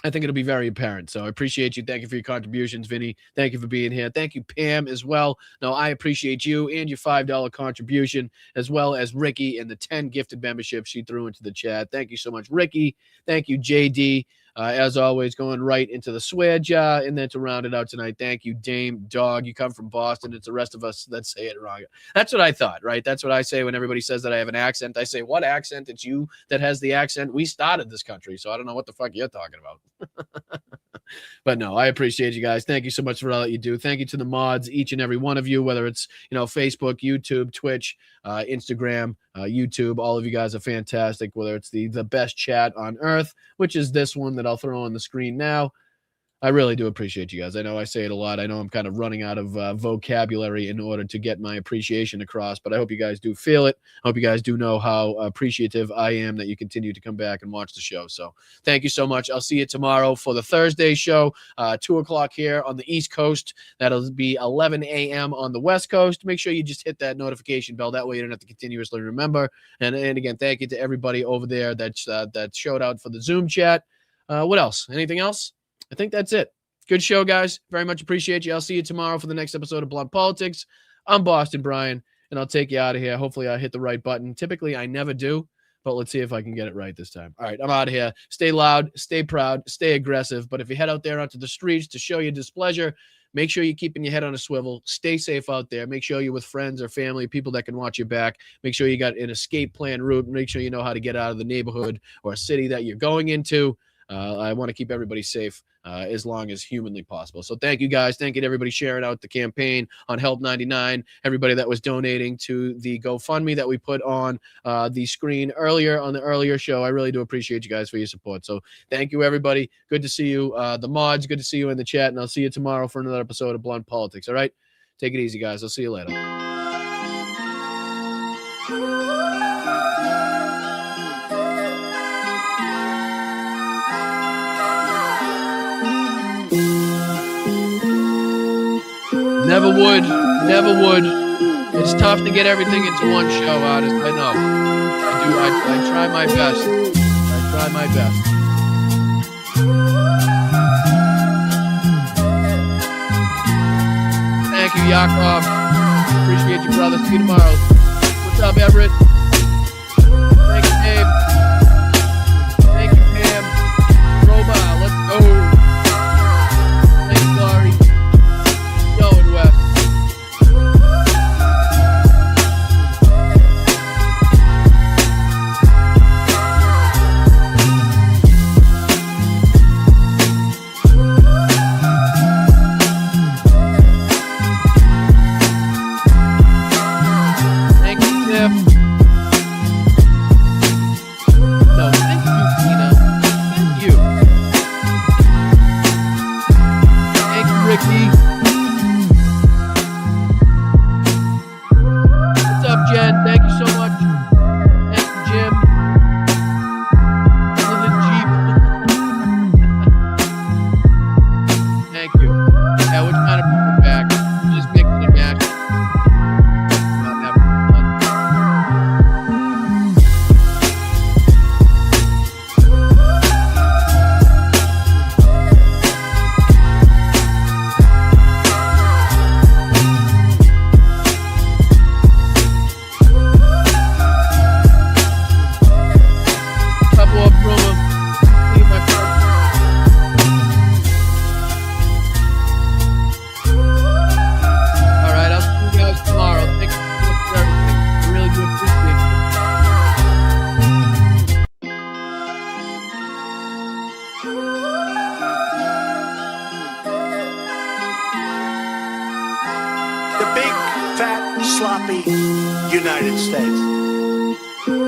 I think it'll be very apparent. So I appreciate you. Thank you for your contributions, Vinny. Thank you for being here. Thank you, Pam, as well. No, I appreciate you and your $5 contribution, as well as Ricky and the 10 gifted memberships she threw into the chat. Thank you so much, Ricky. Thank you, JD. As always, going right into the swear jar. And then to round it out tonight, thank you, Dame Dog. You come from Boston. It's the rest of us that say it wrong. That's what I thought, right? That's what I say when everybody says that I have an accent. I say, what accent? It's you that has the accent. We started this country, so I don't know what the fuck you're talking about. But no, I appreciate you guys. Thank you so much for all that you do. Thank you to the mods, each and every one of you, whether it's, you know, Facebook, YouTube, Twitch, Instagram, YouTube. All of you guys are fantastic, whether it's the best chat on earth, which is this one that I'll throw on the screen now. I really do appreciate you guys. I know I say it a lot. I know I'm kind of running out of vocabulary in order to get my appreciation across, but I hope you guys do feel it. I hope you guys do know how appreciative I am that you continue to come back and watch the show. So thank you so much. I'll see you tomorrow for the Thursday show, 2 o'clock here on the East Coast. That'll be 11 a.m. on the West Coast. Make sure you just hit that notification bell. That way you don't have to continuously remember. And again, thank you to everybody over there that showed out for the Zoom chat. What else? Anything else? I think that's it. Good show, guys. Very much appreciate you. I'll see you tomorrow for the next episode of Blunt Politics. I'm Boston Brian, and I'll take you out of here. Hopefully, I hit the right button. Typically, I never do, but let's see if I can get it right this time. All right, I'm out of here. Stay loud, stay proud, stay aggressive. But if you head out there onto the streets to show your displeasure, make sure you're keeping your head on a swivel. Stay safe out there. Make sure you're with friends or family, people that can watch your back. Make sure you got an escape plan route. Make sure you know how to get out of the neighborhood or city that you're going into. I want to keep everybody safe as long as humanly possible. So thank you guys. Thank you to everybody sharing out the campaign on Help 99, everybody that was donating to the GoFundMe that we put on the screen earlier on the earlier show. I really do appreciate you guys for your support. So thank you, everybody. Good to see you. The mods, good to see you in the chat, and I'll see you tomorrow for another episode of Blunt Politics. All right? Take it easy, guys. I'll see you later. Never would. It's tough to get everything into one show, artist. I know. I try my best. Thank you, Yakov. Appreciate you, brother. See you tomorrow. What's up, Everett? Thank you, Dave. Thank you, Pam. Roma, let's go. Thanks, Laurie. Going west. Thank you, Tiff. No, thank you, Tina. Thank you. Thank you, Ricky. What's up, Jen? Thank you so much. Thank you, Jim. To the Jeep. Thank you. Yeah, we're trying to bring it back. Just mix and match. Not having fun. happy United States.